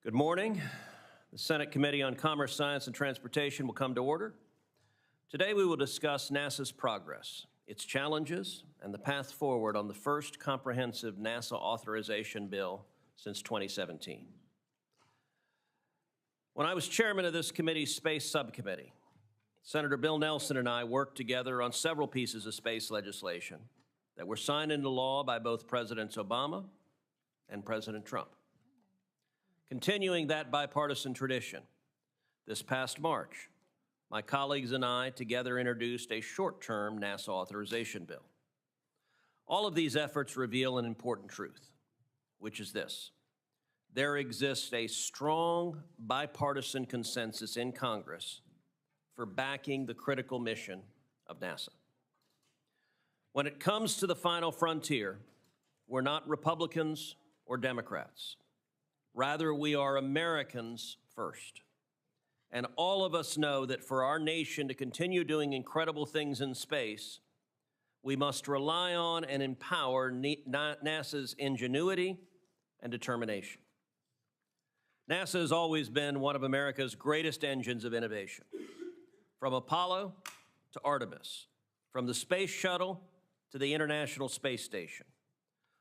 Good morning. The Senate Committee on Commerce, Science, and Transportation will come to order. Today we will discuss NASA's progress, its challenges, and the path forward on the first comprehensive NASA authorization bill since 2017. When I was chairman of this committee's space subcommittee, Senator Bill Nelson and I worked together on several pieces of space legislation that were signed into law by both Presidents Obama and President Trump. Continuing that bipartisan tradition, this past March, my colleagues and I together introduced a short-term NASA authorization bill. All of these efforts reveal an important truth, which is this: there exists a strong bipartisan consensus in Congress for backing the critical mission of NASA. When it comes to the final frontier, we're not Republicans or Democrats. Rather, we are Americans first. And all of us know that for our nation to continue doing incredible things in space, we must rely on and empower NASA's ingenuity and determination. NASA has always been one of America's greatest engines of innovation. From Apollo to Artemis, from the Space Shuttle to the International Space Station,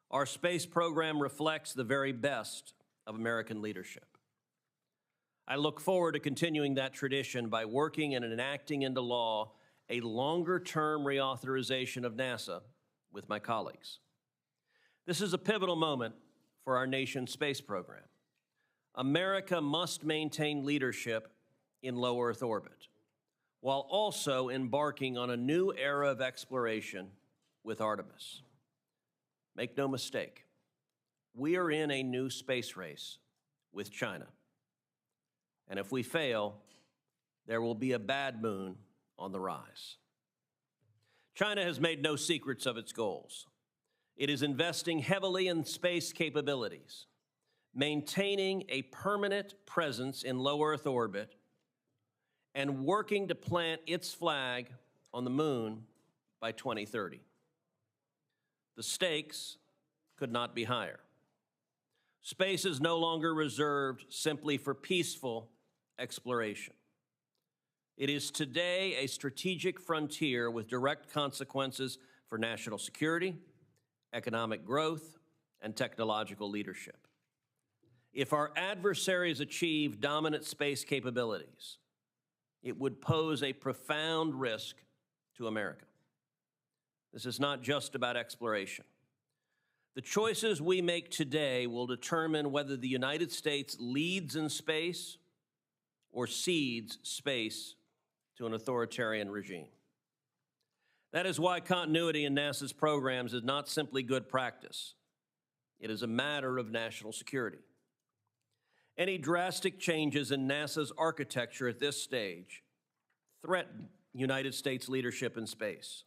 our space program reflects the very best of American leadership. I look forward to continuing that tradition by working and enacting into law a longer-term reauthorization of NASA with my colleagues. This is a pivotal moment for our nation's space program. America must maintain leadership in low Earth orbit, while also embarking on a new era of exploration with Artemis. Make no mistake, we are in a new space race with China. And if we fail, there will be a bad moon on the rise. China has made no secrets of its goals. It is investing heavily in space capabilities, maintaining a permanent presence in low Earth orbit, and working to plant its flag on the moon by 2030. The stakes could not be higher. Space is no longer reserved simply for peaceful exploration. It is today a strategic frontier with direct consequences for national security, economic growth, and technological leadership. If our adversaries achieve dominant space capabilities, it would pose a profound risk to America. This is not just about exploration. The choices we make today will determine whether the United States leads in space or cedes space to an authoritarian regime. That is why continuity in NASA's programs is not simply good practice. It is a matter of national security. Any drastic changes in NASA's architecture at this stage threaten United States leadership in space.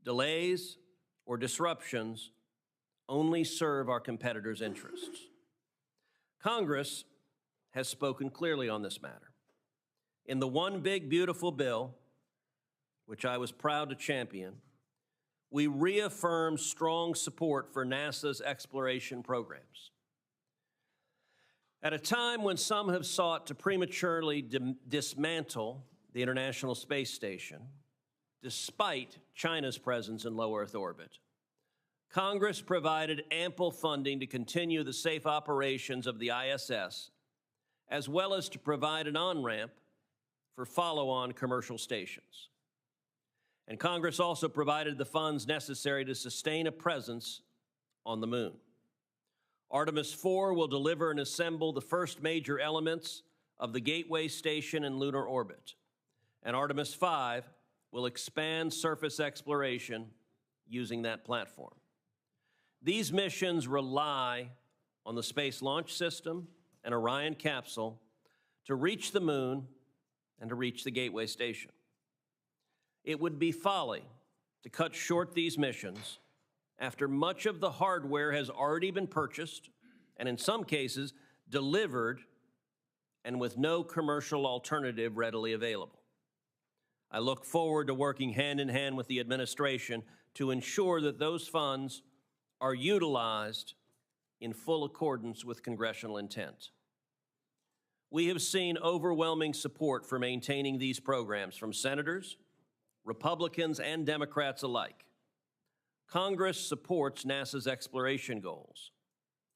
Delays or disruptions only serve our competitors' interests. Congress has spoken clearly on this matter. In the One Big Beautiful Bill, which I was proud to champion, we reaffirmed strong support for NASA's exploration programs. At a time when some have sought to prematurely dismantle the International Space Station, despite China's presence in low Earth orbit, Congress provided ample funding to continue the safe operations of the ISS, as well as to provide an on-ramp for follow-on commercial stations. And Congress also provided the funds necessary to sustain a presence on the moon. Artemis 4 will deliver and assemble the first major elements of the Gateway Station in lunar orbit, and Artemis 5 will expand surface exploration using that platform. These missions rely on the Space Launch System and Orion capsule to reach the moon and to reach the Gateway Station. It would be folly to cut short these missions after much of the hardware has already been purchased and in some cases delivered and with no commercial alternative readily available. I look forward to working hand in hand with the administration to ensure that those funds are utilized in full accordance with congressional intent. We have seen overwhelming support for maintaining these programs from senators, Republicans, and Democrats alike. Congress supports NASA's exploration goals,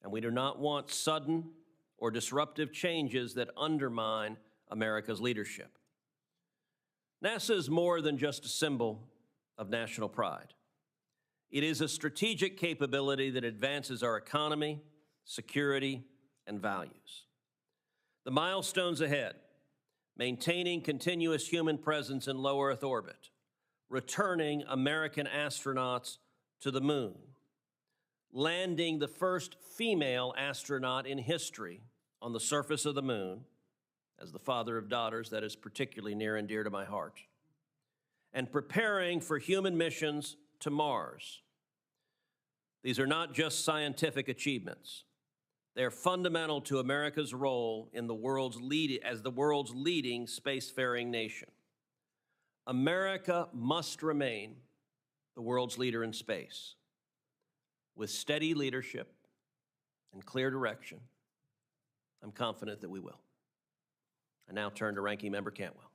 and we do not want sudden or disruptive changes that undermine America's leadership. NASA is more than just a symbol of national pride. It is a strategic capability that advances our economy, security, and values. The milestones ahead: maintaining continuous human presence in low Earth orbit, returning American astronauts to the moon, landing the first female astronaut in history on the surface of the moon. As the father of daughters, that is particularly near and dear to my heart, and preparing for human missions to Mars. These are not just scientific achievements. They are fundamental to America's role in the world's as the world's leading spacefaring nation. America must remain the world's leader in space. With steady leadership and clear direction, I'm confident that we will. I now turn to Ranking Member Cantwell.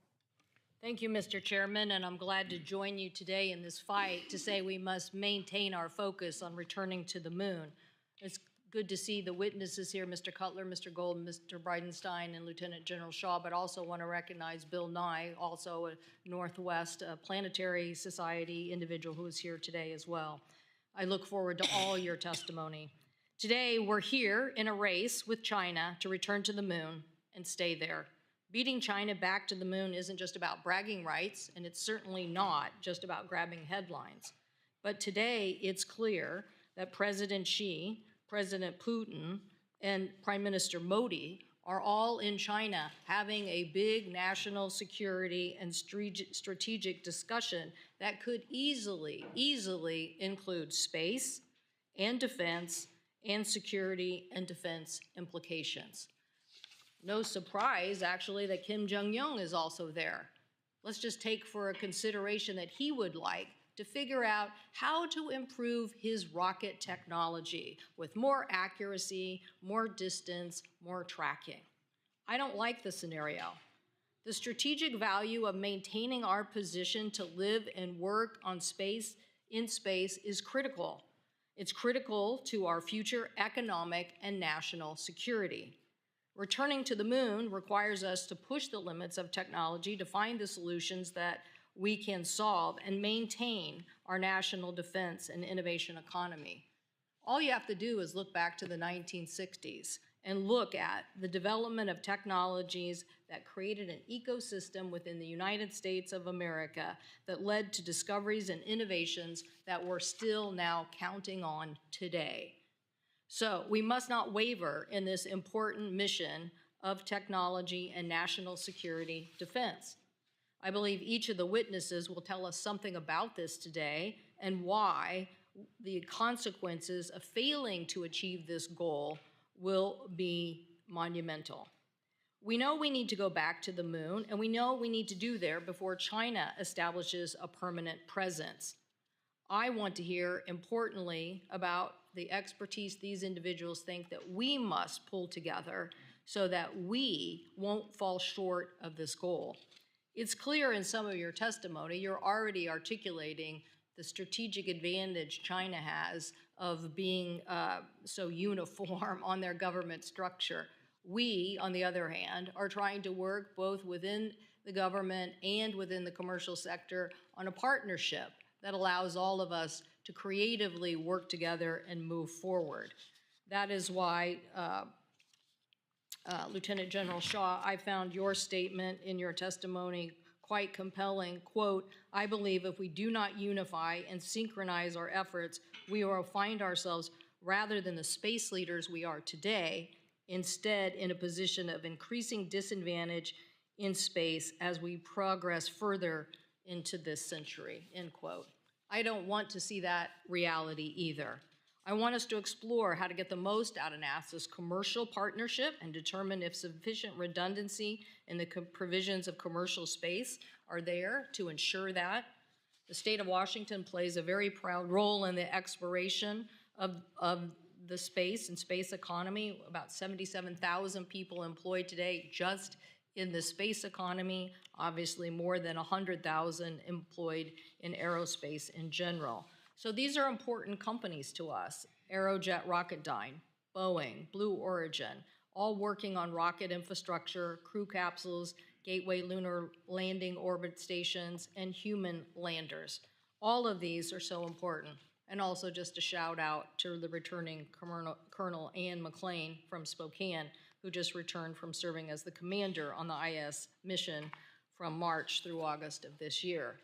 Thank you, Mr. Chairman, and I'm glad to join you today in this fight to say we must maintain our focus on returning to the moon. It's good to see the witnesses here, Mr. Cutler, Mr. Gold, Mr. Bridenstine, and Lieutenant General Shaw, but also want to recognize Bill Nye, also a Northwest Planetary Society individual who is here today as well. I look forward to all your testimony. Today, we're here in a race with China to return to the moon and stay there. Beating China back to the moon isn't just about bragging rights, and it's certainly not just about grabbing headlines. But today, it's clear that President Xi, President Putin, and Prime Minister Modi are all in China having a big national security and strategic discussion that could easily include space and defense and security and defense implications. No surprise, actually, that Kim Jong-un is also there. Let's just take for a consideration that he would like to figure out how to improve his rocket technology with more accuracy, more distance, more tracking. I don't like the scenario. The strategic value of maintaining our position to live and work in space is critical. It's critical to our future economic and national security. Returning to the moon requires us to push the limits of technology to find the solutions that we can solve and maintain our national defense and innovation economy. All you have to do is look back to the 1960s and look at the development of technologies that created an ecosystem within the United States of America that led to discoveries and innovations that we're still now counting on today. So we must not waver in this important mission of technology and national security defense. I believe each of the witnesses will tell us something about this today and why the consequences of failing to achieve this goal will be monumental. We know we need to go back to the moon, and we know we need to do there before China establishes a permanent presence. I want to hear, importantly, about the expertise these individuals think that we must pull together so that we won't fall short of this goal. It's clear in some of your testimony, you're already articulating the strategic advantage China has of being so uniform on their government structure. We, on the other hand, are trying to work both within the government and within the commercial sector on a partnership that allows all of us to creatively work together and move forward. That is why, Lieutenant General Shaw, I found your statement in your testimony quite compelling. Quote, "I believe if we do not unify and synchronize our efforts, we will find ourselves, rather than the space leaders we are today, instead in a position of increasing disadvantage in space as we progress further into this century," end quote. I don't want to see that reality either. I want us to explore how to get the most out of NASA's commercial partnership and determine if sufficient redundancy in the provisions of commercial space are there to ensure that. The state of Washington plays a very proud role in the exploration of the space and space economy, about 77,000 people employed today just in the space economy, obviously more than 100,000 employed in aerospace in general. So these are important companies to us: Aerojet Rocketdyne, Boeing, Blue Origin, all working on rocket infrastructure, crew capsules, Gateway lunar landing orbit stations, and human landers. All of these are so important. And also just a shout out to the returning Colonel Ann McLean from Spokane, who just returned from serving as the commander on the IS mission from March through August of this year.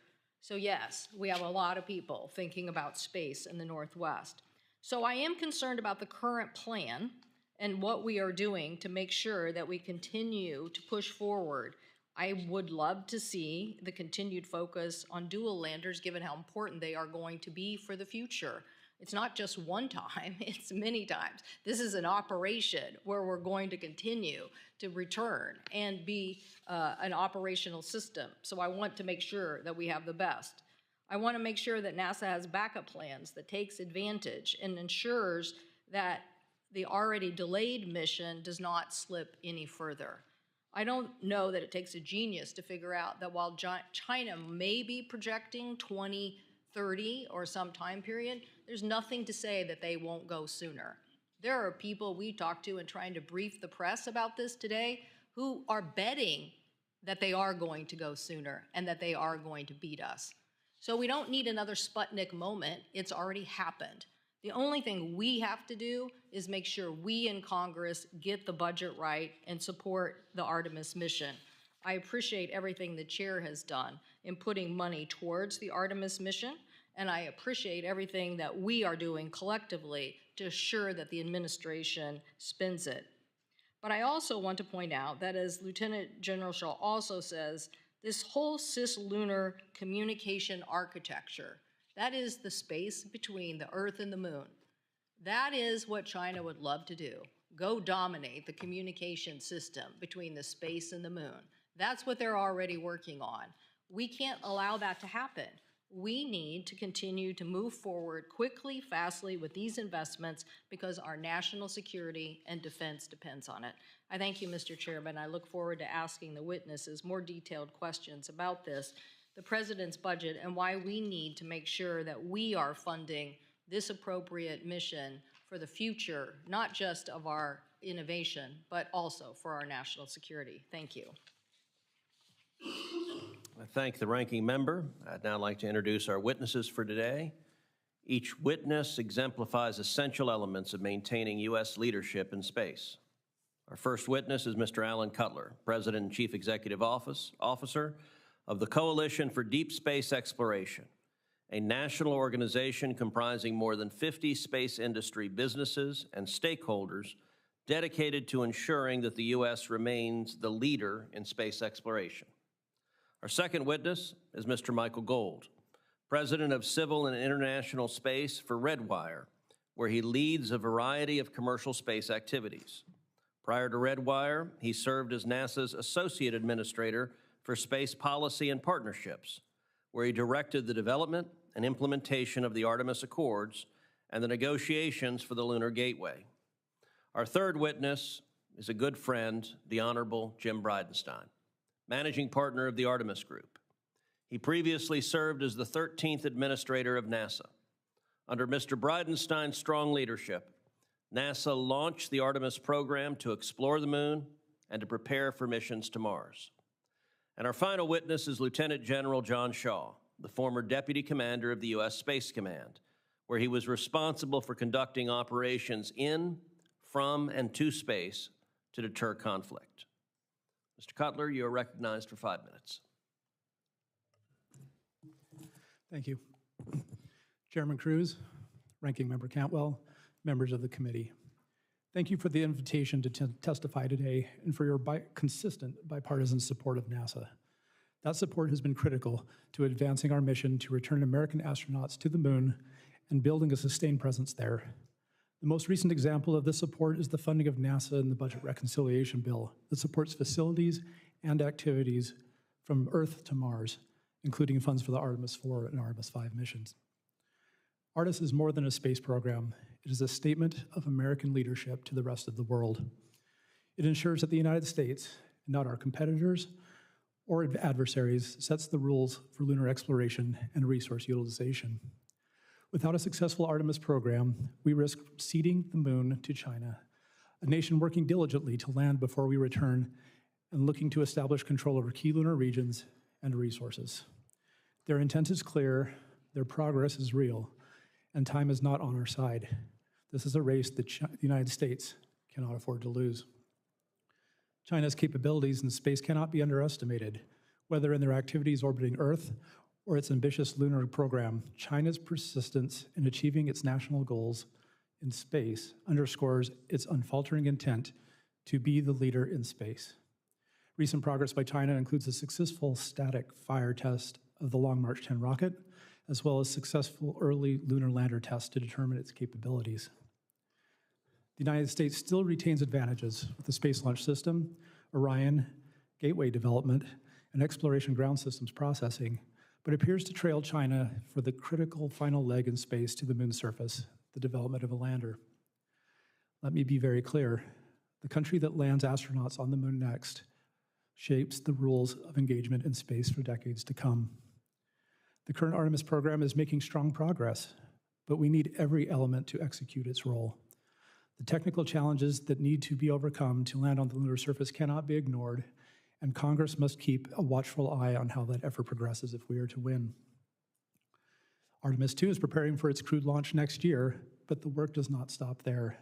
So yes, we have a lot of people thinking about space in the Northwest. So I am concerned about the current plan and what we are doing to make sure that we continue to push forward. I would love to see the continued focus on dual landers, given how important they are going to be for the future. It's not just one time, it's many times. This is an operation where we're going to continue to return and be an operational system. So I want to make sure that we have the best. I want to make sure that NASA has backup plans that takes advantage and ensures that the already delayed mission does not slip any further. I don't know that it takes a genius to figure out that while China may be projecting 2030 or some time period, there's nothing to say that they won't go sooner. There are people we talk to and trying to brief the press about this today who are betting that they are going to go sooner and that they are going to beat us. So we don't need another Sputnik moment. It's already happened. The only thing we have to do is make sure we in Congress get the budget right and support the Artemis mission. I appreciate everything the chair has done in putting money towards the Artemis mission, and I appreciate everything that we are doing collectively to assure that the administration spends it. But I also want to point out that, as Lieutenant General Shaw also says, this whole cislunar communication architecture, that is the space between the Earth and the Moon. That is what China would love to do. Go dominate the communication system between the space and the Moon. That's what they're already working on. We can't allow that to happen. We need to continue to move forward quickly, fastly with these investments because our national security and defense depends on it. I thank you, Mr. Chairman. I look forward to asking the witnesses more detailed questions about this, the President's budget, and why we need to make sure that we are funding this appropriate mission for the future, not just of our innovation, but also for our national security. Thank you. I thank the ranking member. I'd now like to introduce our witnesses for today. Each witness exemplifies essential elements of maintaining U.S. leadership in space. Our first witness is Mr. Alan Cutler, President and Chief Executive Officer of the Coalition for Deep Space Exploration, a national organization comprising more than 50 space industry businesses and stakeholders dedicated to ensuring that the U.S. remains the leader in space exploration. Our second witness is Mr. Michael Gold, President of Civil and International Space for Redwire, where he leads a variety of commercial space activities. Prior to Redwire, he served as NASA's Associate Administrator for Space Policy and Partnerships, where he directed the development and implementation of the Artemis Accords and the negotiations for the Lunar Gateway. Our third witness is a good friend, the Honorable Jim Bridenstine, Managing Partner of the Artemis Group. He previously served as the 13th Administrator of NASA. Under Mr. Bridenstine's strong leadership, NASA launched the Artemis program to explore the Moon and to prepare for missions to Mars. And our final witness is Lieutenant General John Shaw, the former Deputy Commander of the U.S. Space Command, where he was responsible for conducting operations in, from, and to space to deter conflict. Mr. Cutler, you are recognized for 5 minutes. Thank you. Chairman Cruz, Ranking Member Cantwell, members of the committee. Thank you for the invitation to testify today and for your consistent bipartisan support of NASA. That support has been critical to advancing our mission to return American astronauts to the Moon and building a sustained presence there. The most recent example of this support is the funding of NASA in the Budget Reconciliation Bill that supports facilities and activities from Earth to Mars, including funds for the Artemis 4 and Artemis 5 missions. Artemis is more than a space program. It is a statement of American leadership to the rest of the world. It ensures that the United States, not our competitors or adversaries, sets the rules for lunar exploration and resource utilization. Without a successful Artemis program, we risk ceding the moon to China, a nation working diligently to land before we return and looking to establish control over key lunar regions and resources. Their intent is clear, their progress is real, and time is not on our side. This is a race that the United States cannot afford to lose. China's capabilities in space cannot be underestimated. Whether in their activities orbiting Earth or its ambitious lunar program, China's persistence in achieving its national goals in space underscores its unfaltering intent to be the leader in space. Recent progress by China includes a successful static fire test of the Long March 10 rocket, as well as successful early lunar lander tests to determine its capabilities. The United States still retains advantages with the Space Launch System, Orion, Gateway development, and exploration ground systems processing, but appears to trail China for the critical final leg in space to the moon's surface, the development of a lander. Let me be very clear. The country that lands astronauts on the moon next shapes the rules of engagement in space for decades to come. The current Artemis program is making strong progress, but we need every element to execute its role. The technical challenges that need to be overcome to land on the lunar surface cannot be ignored, and Congress must keep a watchful eye on how that effort progresses if we are to win. Artemis 2 is preparing for its crewed launch next year, but the work does not stop there.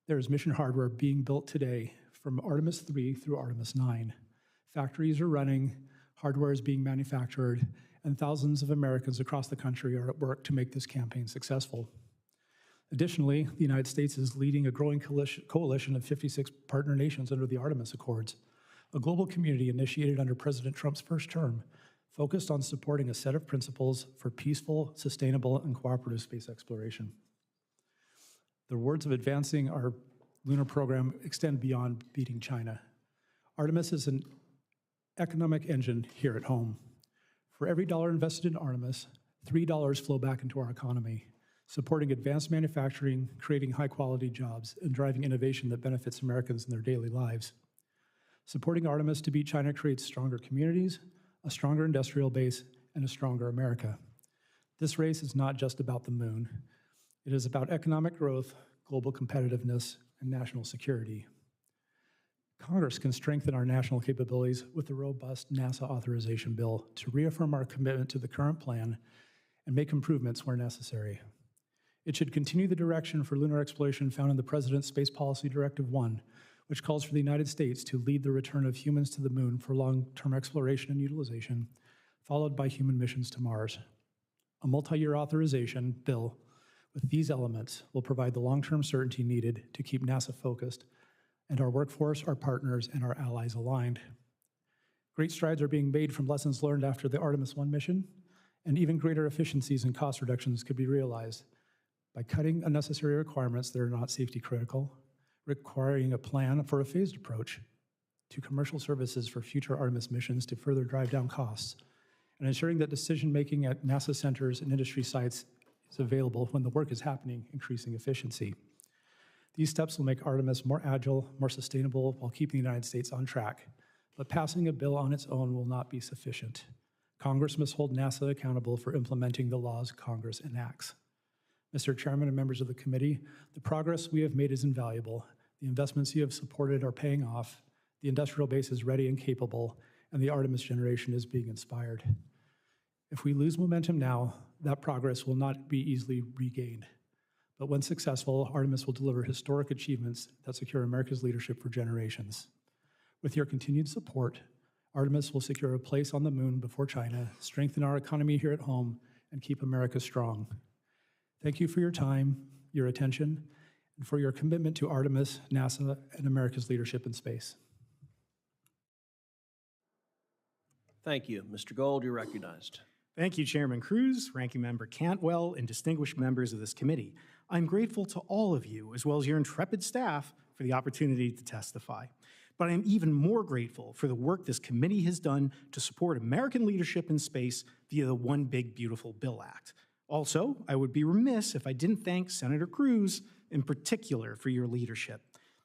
There is mission hardware being built today from Artemis 3 through Artemis 9. Factories are running, hardware is being manufactured, and thousands of Americans across the country are at work to make this campaign successful. Additionally, the United States is leading a growing coalition of 56 partner nations under the Artemis Accords, a global community initiated under President Trump's first term, focused on supporting a set of principles for peaceful, sustainable, and cooperative space exploration. The rewards of advancing our lunar program extend beyond beating China. Artemis is an economic engine here at home. For every dollar invested in Artemis, $3 flow back into our economy, supporting advanced manufacturing, creating high-quality jobs, and driving innovation that benefits Americans in their daily lives. Supporting Artemis to beat China creates stronger communities, a stronger industrial base, and a stronger America. This race is not just about the moon. It is about economic growth, global competitiveness, and national security. Congress can strengthen our national capabilities with a robust NASA authorization bill to reaffirm our commitment to the current plan and make improvements where necessary. It should continue the direction for lunar exploration found in the President's Space Policy Directive 1, which calls for the United States to lead the return of humans to the moon for long-term exploration and utilization, followed by human missions to Mars. A multi-year authorization bill with these elements will provide the long-term certainty needed to keep NASA focused and our workforce, our partners, and our allies aligned. Great strides are being made from lessons learned after the Artemis 1 mission, and even greater efficiencies and cost reductions could be realized by cutting unnecessary requirements that are not safety critical, requiring a plan for a phased approach to commercial services for future Artemis missions to further drive down costs, and ensuring that decision-making at NASA centers and industry sites is available when the work is happening, increasing efficiency. These steps will make Artemis more agile, more sustainable, while keeping the United States on track. But passing a bill on its own will not be sufficient. Congress must hold NASA accountable for implementing the laws Congress enacts. Mr. Chairman and members of the committee, the progress we have made is invaluable. The investments you have supported are paying off. The industrial base is ready and capable, and the Artemis generation is being inspired. If we lose momentum now, that progress will not be easily regained. But when successful, Artemis will deliver historic achievements that secure America's leadership for generations. With your continued support, Artemis will secure a place on the moon before China, strengthen our economy here at home, and keep America strong. Thank you for your time, your attention, and for your commitment to Artemis, NASA, and America's leadership in space. Thank you. Mr. Gold, you're recognized. Thank you, Chairman Cruz, Ranking Member Cantwell, and distinguished members of this committee. I'm grateful to all of you, as well as your intrepid staff, for the opportunity to testify. But I am even more grateful for the work this committee has done to support American leadership in space via the One Big Beautiful Bill Act. Also, I would be remiss if I didn't thank Senator Cruz in particular for your leadership.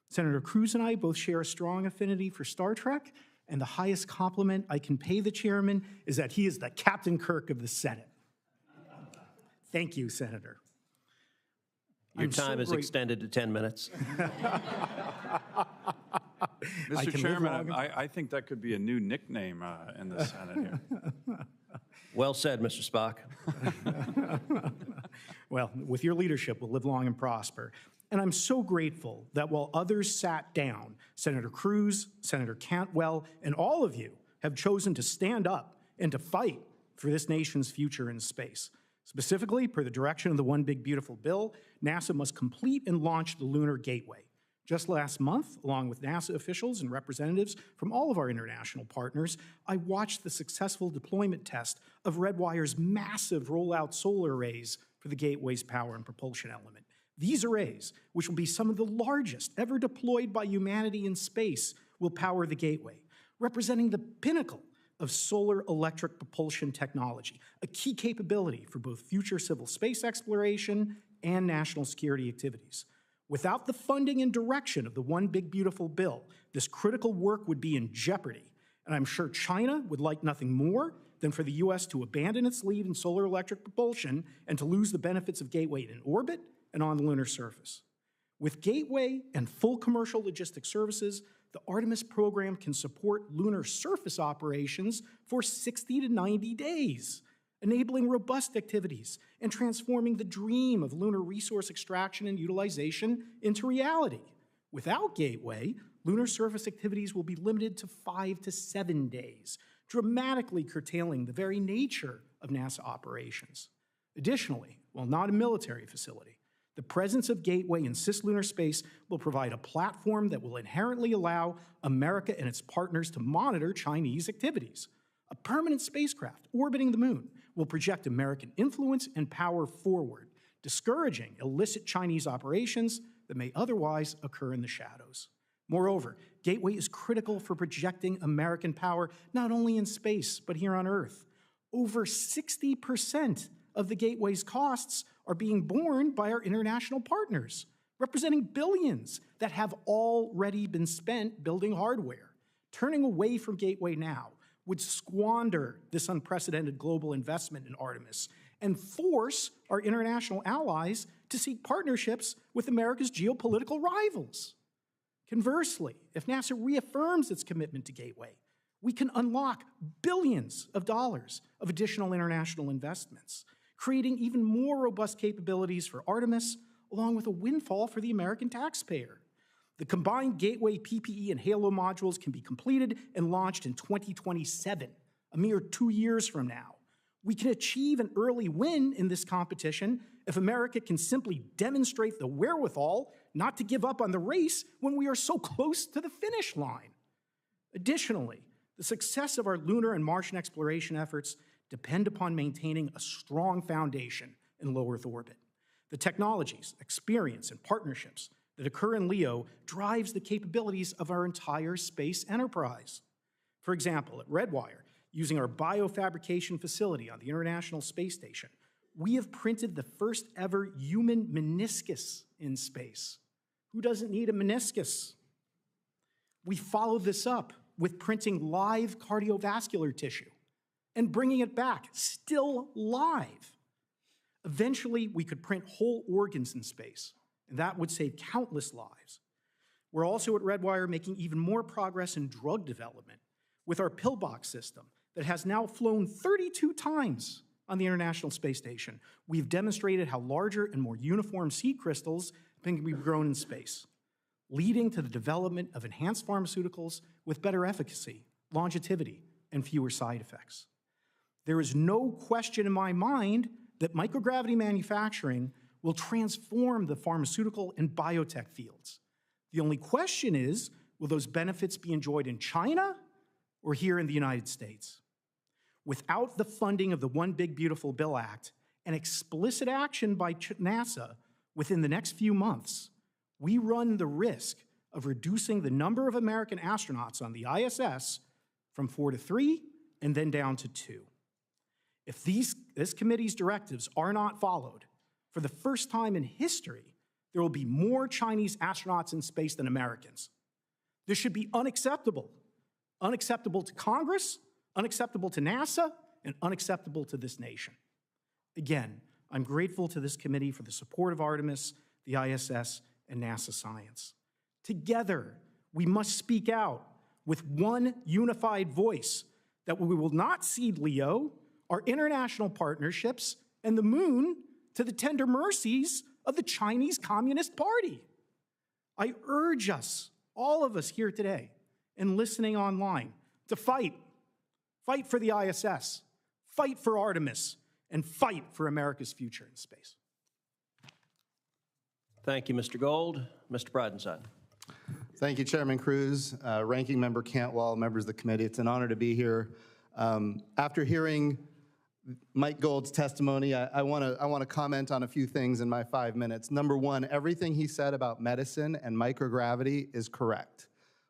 Senator Cruz and I both share a strong affinity for Star Trek, and the highest compliment I can pay the chairman is that he is the Captain Kirk of the Senate. Thank you, Senator. Your time is extended to 10 minutes. Mr. Chairman, I think that could be a new nickname in the Senate here. Well said, Mr. Spock. Well, with your leadership, we'll live long and prosper. And I'm so grateful that while others sat down, Senator Cruz, Senator Cantwell, and all of you have chosen to stand up and to fight for this nation's future in space. Specifically, per the direction of the One Big Beautiful Bill, NASA must complete and launch the Lunar Gateway. Just last month, along with NASA officials and representatives from all of our international partners, I watched the successful deployment test of Redwire's massive rollout solar arrays for the Gateway's power and propulsion element. These arrays, which will be some of the largest ever deployed by humanity in space, will power the Gateway, representing the pinnacle of solar electric propulsion technology, a key capability for both future civil space exploration and national security activities. Without the funding and direction of the One Big Beautiful Bill, this critical work would be in jeopardy, and I'm sure China would like nothing more than for the U.S. to abandon its lead in solar electric propulsion and to lose the benefits of Gateway in orbit and on the lunar surface. With Gateway and full commercial logistics services, the Artemis program can support lunar surface operations for 60 to 90 days, enabling robust activities and transforming the dream of lunar resource extraction and utilization into reality. Without Gateway, lunar surface activities will be limited to 5 to 7 days, dramatically curtailing the very nature of NASA operations. Additionally, while not a military facility, the presence of Gateway in cislunar space will provide a platform that will inherently allow America and its partners to monitor Chinese activities. A permanent spacecraft orbiting the moon will project American influence and power forward, discouraging illicit Chinese operations that may otherwise occur in the shadows. Moreover, Gateway is critical for projecting American power not only in space, but here on Earth. Over 60% of the Gateway's costs are being borne by our international partners, representing billions that have already been spent building hardware. Turning away from Gateway now would squander this unprecedented global investment in Artemis and force our international allies to seek partnerships with America's geopolitical rivals. Conversely, if NASA reaffirms its commitment to Gateway, we can unlock billions of dollars of additional international investments, creating even more robust capabilities for Artemis, along with a windfall for the American taxpayer. The combined Gateway PPE and Halo modules can be completed and launched in 2027, a mere 2 years from now. We can achieve an early win in this competition if America can simply demonstrate the wherewithal not to give up on the race when we are so close to the finish line. Additionally, the success of our lunar and Martian exploration efforts depend upon maintaining a strong foundation in low Earth orbit. The technologies, experience, and partnerships that occur in LEO drives the capabilities of our entire space enterprise. For example, at Redwire, using our biofabrication facility on the International Space Station, we have printed the first ever human meniscus in space. Who doesn't need a meniscus? We followed this up with printing live cardiovascular tissue and bringing it back, still live. Eventually, we could print whole organs in space, and that would save countless lives. We're also at Redwire making even more progress in drug development with our pillbox system that has now flown 32 times on the International Space Station. We've demonstrated how larger and more uniform seed crystals can be grown in space, leading to the development of enhanced pharmaceuticals with better efficacy, longevity, and fewer side effects. There is no question in my mind that microgravity manufacturing will transform the pharmaceutical and biotech fields. The only question is, will those benefits be enjoyed in China or here in the United States? Without the funding of the One Big Beautiful Bill Act and explicit action by NASA within the next few months, we run the risk of reducing the number of American astronauts on the ISS from 4 to 3 and then down to 2. If this committee's directives are not followed, for the first time in history, there will be more Chinese astronauts in space than Americans. This should be unacceptable. Unacceptable to Congress, unacceptable to NASA, and unacceptable to this nation. Again, I'm grateful to this committee for the support of Artemis, the ISS, and NASA science. Together, we must speak out with one unified voice that we will not cede LEO, our international partnerships, and the moon to the tender mercies of the Chinese Communist Party. I urge us, all of us here today and listening online, to fight. Fight for the ISS, fight for Artemis, and fight for America's future in space. Thank you, Mr. Gold. Mr. Bridenstine. Thank you, Chairman Cruz, Ranking Member Cantwell, members of the committee. It's an honor to be here. After hearing Mike Gold's testimony, I want to comment on a few things in my 5 minutes. Number one, everything he said about medicine and microgravity is correct.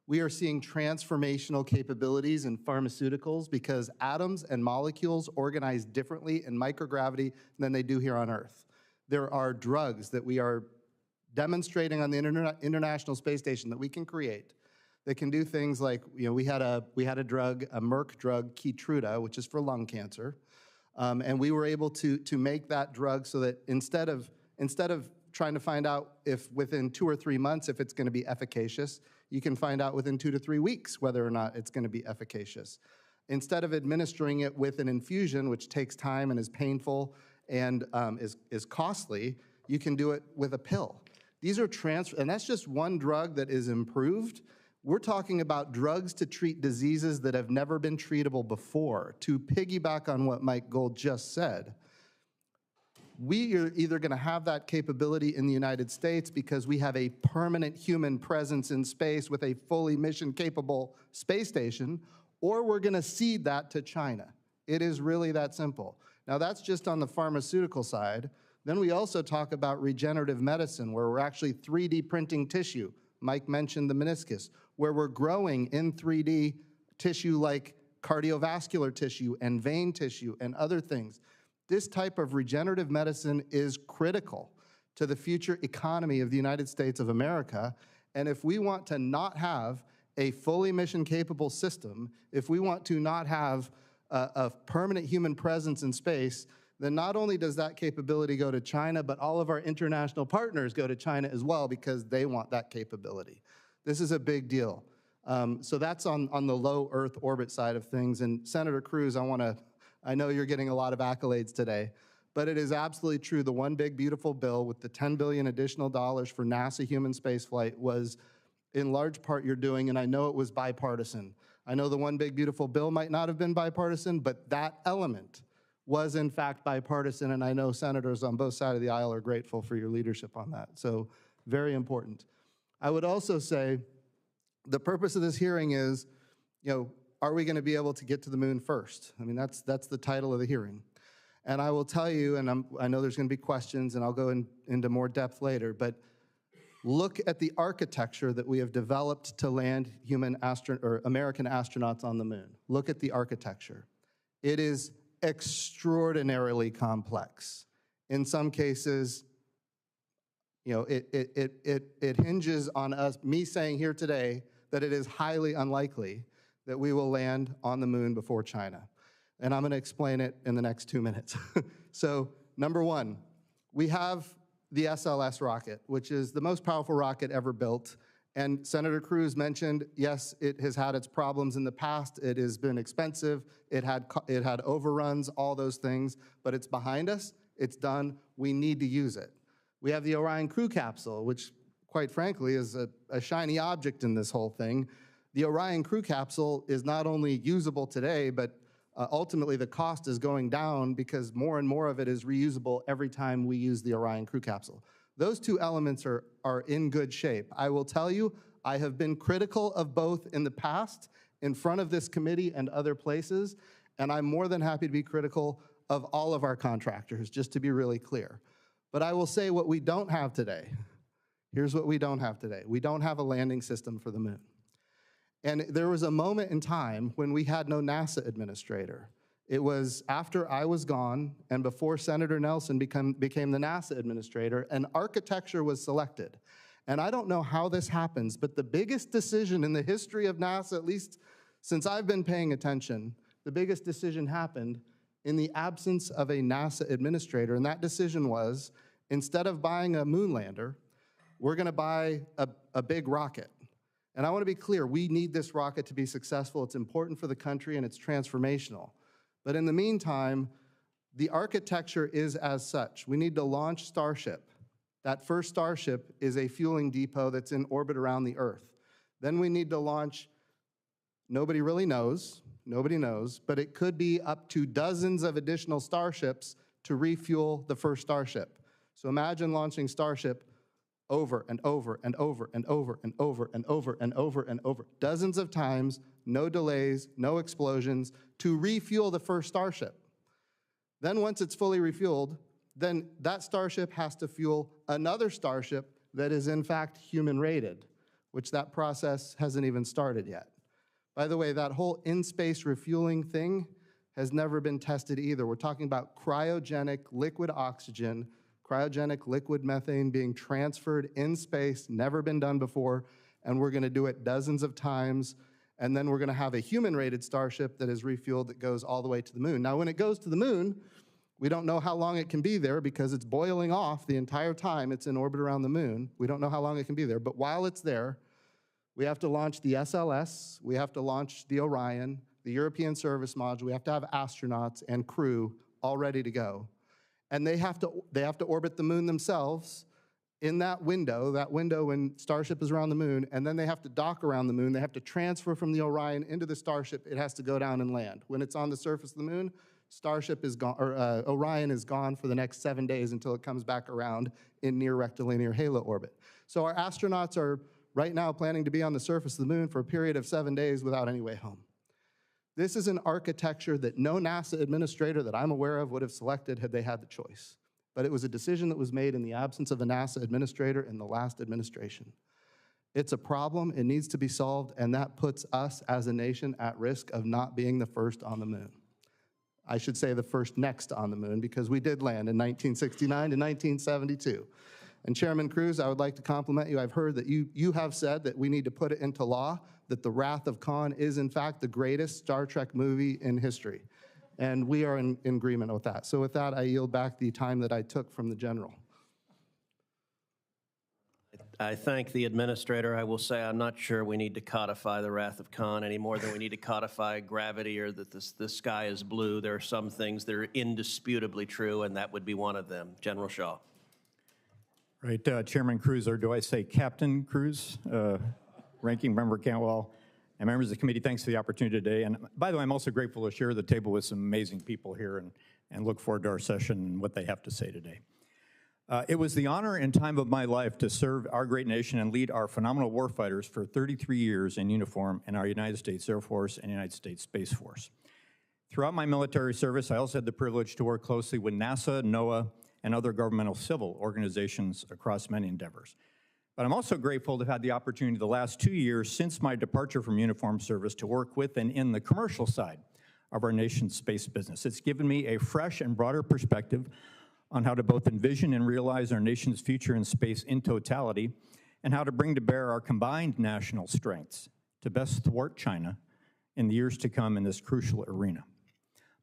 We are seeing transformational capabilities in pharmaceuticals because atoms and molecules organize differently in microgravity than they do here on Earth. There are drugs that we are demonstrating on the International Space Station that we can create that can do things like, we had a drug, a Merck drug, Keytruda, which is for lung cancer, and we were able to make that drug so that instead of trying to find out if within 2 or 3 months if it's going to be efficacious, you can find out within 2 to 3 weeks whether or not it's going to be efficacious. Instead of administering it with an infusion, which takes time and is painful and is costly, you can do it with a pill. These are and that's just one drug that is improved. We're talking about drugs to treat diseases that have never been treatable before. To piggyback on what Mike Gold just said, we are either going to have that capability in the United States because we have a permanent human presence in space with a fully mission-capable space station, or we're going to cede that to China. It is really that simple. Now, that's just on the pharmaceutical side. Then we also talk about regenerative medicine, where we're actually 3D printing tissue. Mike mentioned the meniscus, where we're growing in 3D tissue like cardiovascular tissue and vein tissue and other things. This type of regenerative medicine is critical to the future economy of the United States of America. And if we want to not have a fully mission-capable system, if we want to not have a permanent human presence in space, then not only does that capability go to China, but all of our international partners go to China as well because they want that capability. This is a big deal. So that's on the low Earth orbit side of things. And Senator Cruz, I know you're getting a lot of accolades today, but it is absolutely true. The One Big Beautiful Bill with the $10 billion additional dollars for NASA human spaceflight was in large part your doing, and I know it was bipartisan. I know the One Big Beautiful Bill might not have been bipartisan, but that element was in fact bipartisan, and I know senators on both sides of the aisle are grateful for your leadership on that. So very important. I would also say the purpose of this hearing is, are we going to be able to get to the moon first? I mean, that's the title of the hearing. And I will tell you, and I know there's going to be questions, and I'll go into more depth later, but look at the architecture that we have developed to land American astronauts on the moon. Look at the architecture. It is extraordinarily complex. In some cases, it hinges on me saying here today that it is highly unlikely that we will land on the moon before China. And I'm going to explain it in the next 2 minutes. So, number one, we have the SLS rocket, which is the most powerful rocket ever built. And Senator Cruz mentioned, yes, it has had its problems in the past. It has been expensive. It had overruns, all those things. But it's behind us. It's done. We need to use it. We have the Orion crew capsule, which, quite frankly, is a shiny object in this whole thing. The Orion crew capsule is not only usable today, but ultimately the cost is going down because more and more of it is reusable every time we use the Orion crew capsule. Those two elements are in good shape. I will tell you, I have been critical of both in the past, in front of this committee and other places, and I'm more than happy to be critical of all of our contractors, just to be really clear. But I will say what we don't have today. Here's what we don't have today. We don't have a landing system for the moon. And there was a moment in time when we had no NASA administrator. It was after I was gone and before Senator Nelson became the NASA administrator, an architecture was selected. And I don't know how this happens, but the biggest decision in the history of NASA, at least since I've been paying attention, the biggest decision happened in the absence of a NASA administrator. And that decision was, instead of buying a moon lander, we're going to buy a big rocket. And I want to be clear, we need this rocket to be successful. It's important for the country and it's transformational. But in the meantime, the architecture is as such. We need to launch Starship. That first Starship is a fueling depot that's in orbit around the Earth. Then we need to launch, nobody really knows, but it could be up to dozens of additional Starships to refuel the first Starship. So imagine launching Starship over and over and over and over and over and over and over and over, dozens of times, no delays, no explosions, to refuel the first Starship. Then once it's fully refueled, then that Starship has to fuel another Starship that is in fact human-rated, which that process hasn't even started yet. By the way, that whole in-space refueling thing has never been tested either. We're talking about cryogenic liquid oxygen, cryogenic liquid methane being transferred in space, never been done before, and we're gonna do it dozens of times, and then we're gonna have a human-rated Starship that is refueled that goes all the way to the moon. Now, when it goes to the moon, we don't know how long it can be there because it's boiling off the entire time it's in orbit around the moon. We don't know how long it can be there, but while it's there, we have to launch the SLS, we have to launch the Orion, the European Service Module, we have to have astronauts and crew all ready to go. And they have to orbit the moon themselves in that window when Starship is around the moon, and then they have to dock around the moon. They have to transfer from the Orion into the Starship. It has to go down and land. When it's on the surface of the moon, Starship is gone, or Orion is gone for the next 7 days until it comes back around in near rectilinear halo orbit. So our astronauts are right now planning to be on the surface of the moon for a period of 7 days without any way home. This is an architecture that no NASA administrator that I'm aware of would have selected had they had the choice. But it was a decision that was made in the absence of a NASA administrator in the last administration. It's a problem, it needs to be solved, and that puts us as a nation at risk of not being the first on the moon. I should say the first next on the moon, because we did land in 1969 to 1972. And Chairman Cruz, I would like to compliment you. I've heard that you have said that we need to put it into law, that The Wrath of Khan is in fact the greatest Star Trek movie in history. And we are in agreement with that. So with that, I yield back the time that I took from the general. I thank the administrator. I will say I'm not sure we need to codify the Wrath of Khan any more than we need to codify gravity or that the sky is blue. There are some things that are indisputably true, and that would be one of them. General Shaw. Right, Chairman Cruz, or do I say Captain Cruz? Ranking Member Cantwell, and members of the committee, thanks for the opportunity today. And by the way, I'm also grateful to share the table with some amazing people here and look forward to our session and what they have to say today. It was the honor and time of my life to serve our great nation and lead our phenomenal warfighters for 33 years in uniform in our United States Air Force and United States Space Force. Throughout my military service, I also had the privilege to work closely with NASA, NOAA, and other governmental civil organizations across many endeavors. But I'm also grateful to have had the opportunity the last 2 years since my departure from uniformed service to work with and in the commercial side of our nation's space business. It's given me a fresh and broader perspective on how to both envision and realize our nation's future in space in totality, and how to bring to bear our combined national strengths to best thwart China in the years to come in this crucial arena.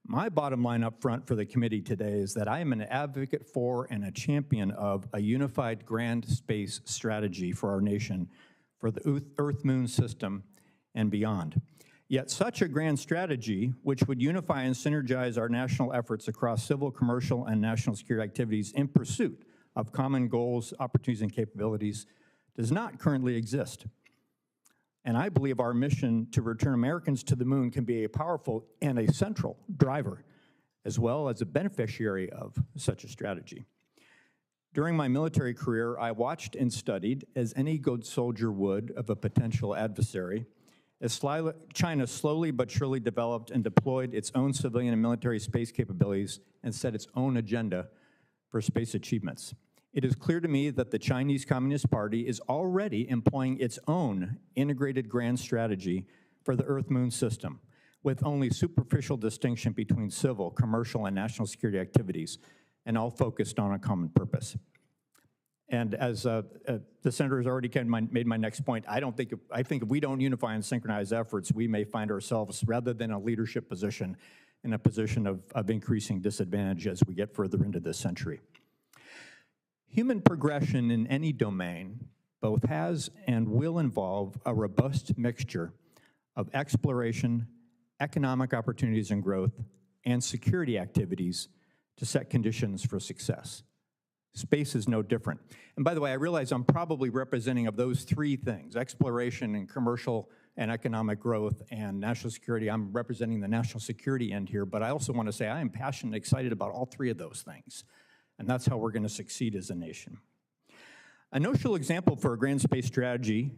My bottom line up front for the committee today is that I am an advocate for and a champion of a unified grand space strategy for our nation, for the Earth-Moon system and beyond. Yet such a grand strategy, which would unify and synergize our national efforts across civil, commercial, and national security activities in pursuit of common goals, opportunities, and capabilities, does not currently exist. And I believe our mission to return Americans to the moon can be a powerful and a central driver, as well as a beneficiary of such a strategy. During my military career, I watched and studied, as any good soldier would of a potential adversary, as China slowly but surely developed and deployed its own civilian and military space capabilities and set its own agenda for space achievements. It is clear to me that the Chinese Communist Party is already employing its own integrated grand strategy for the Earth-Moon system, with only superficial distinction between civil, commercial, and national security activities, and all focused on a common purpose. And as the senator has already made my next point, I think if we don't unify and synchronize efforts, we may find ourselves, rather than a leadership position, in a position of increasing disadvantage as we get further into this century. Human progression in any domain both has and will involve a robust mixture of exploration, economic opportunities and growth, and security activities to set conditions for success. Space is no different. And by the way, I realize I'm probably representing of those three things, exploration and commercial and economic growth and national security. I'm representing the national security end here, but I also want to say I am passionate and excited about all three of those things. And that's how we're going to succeed as a nation. A notional example for a grand space strategy,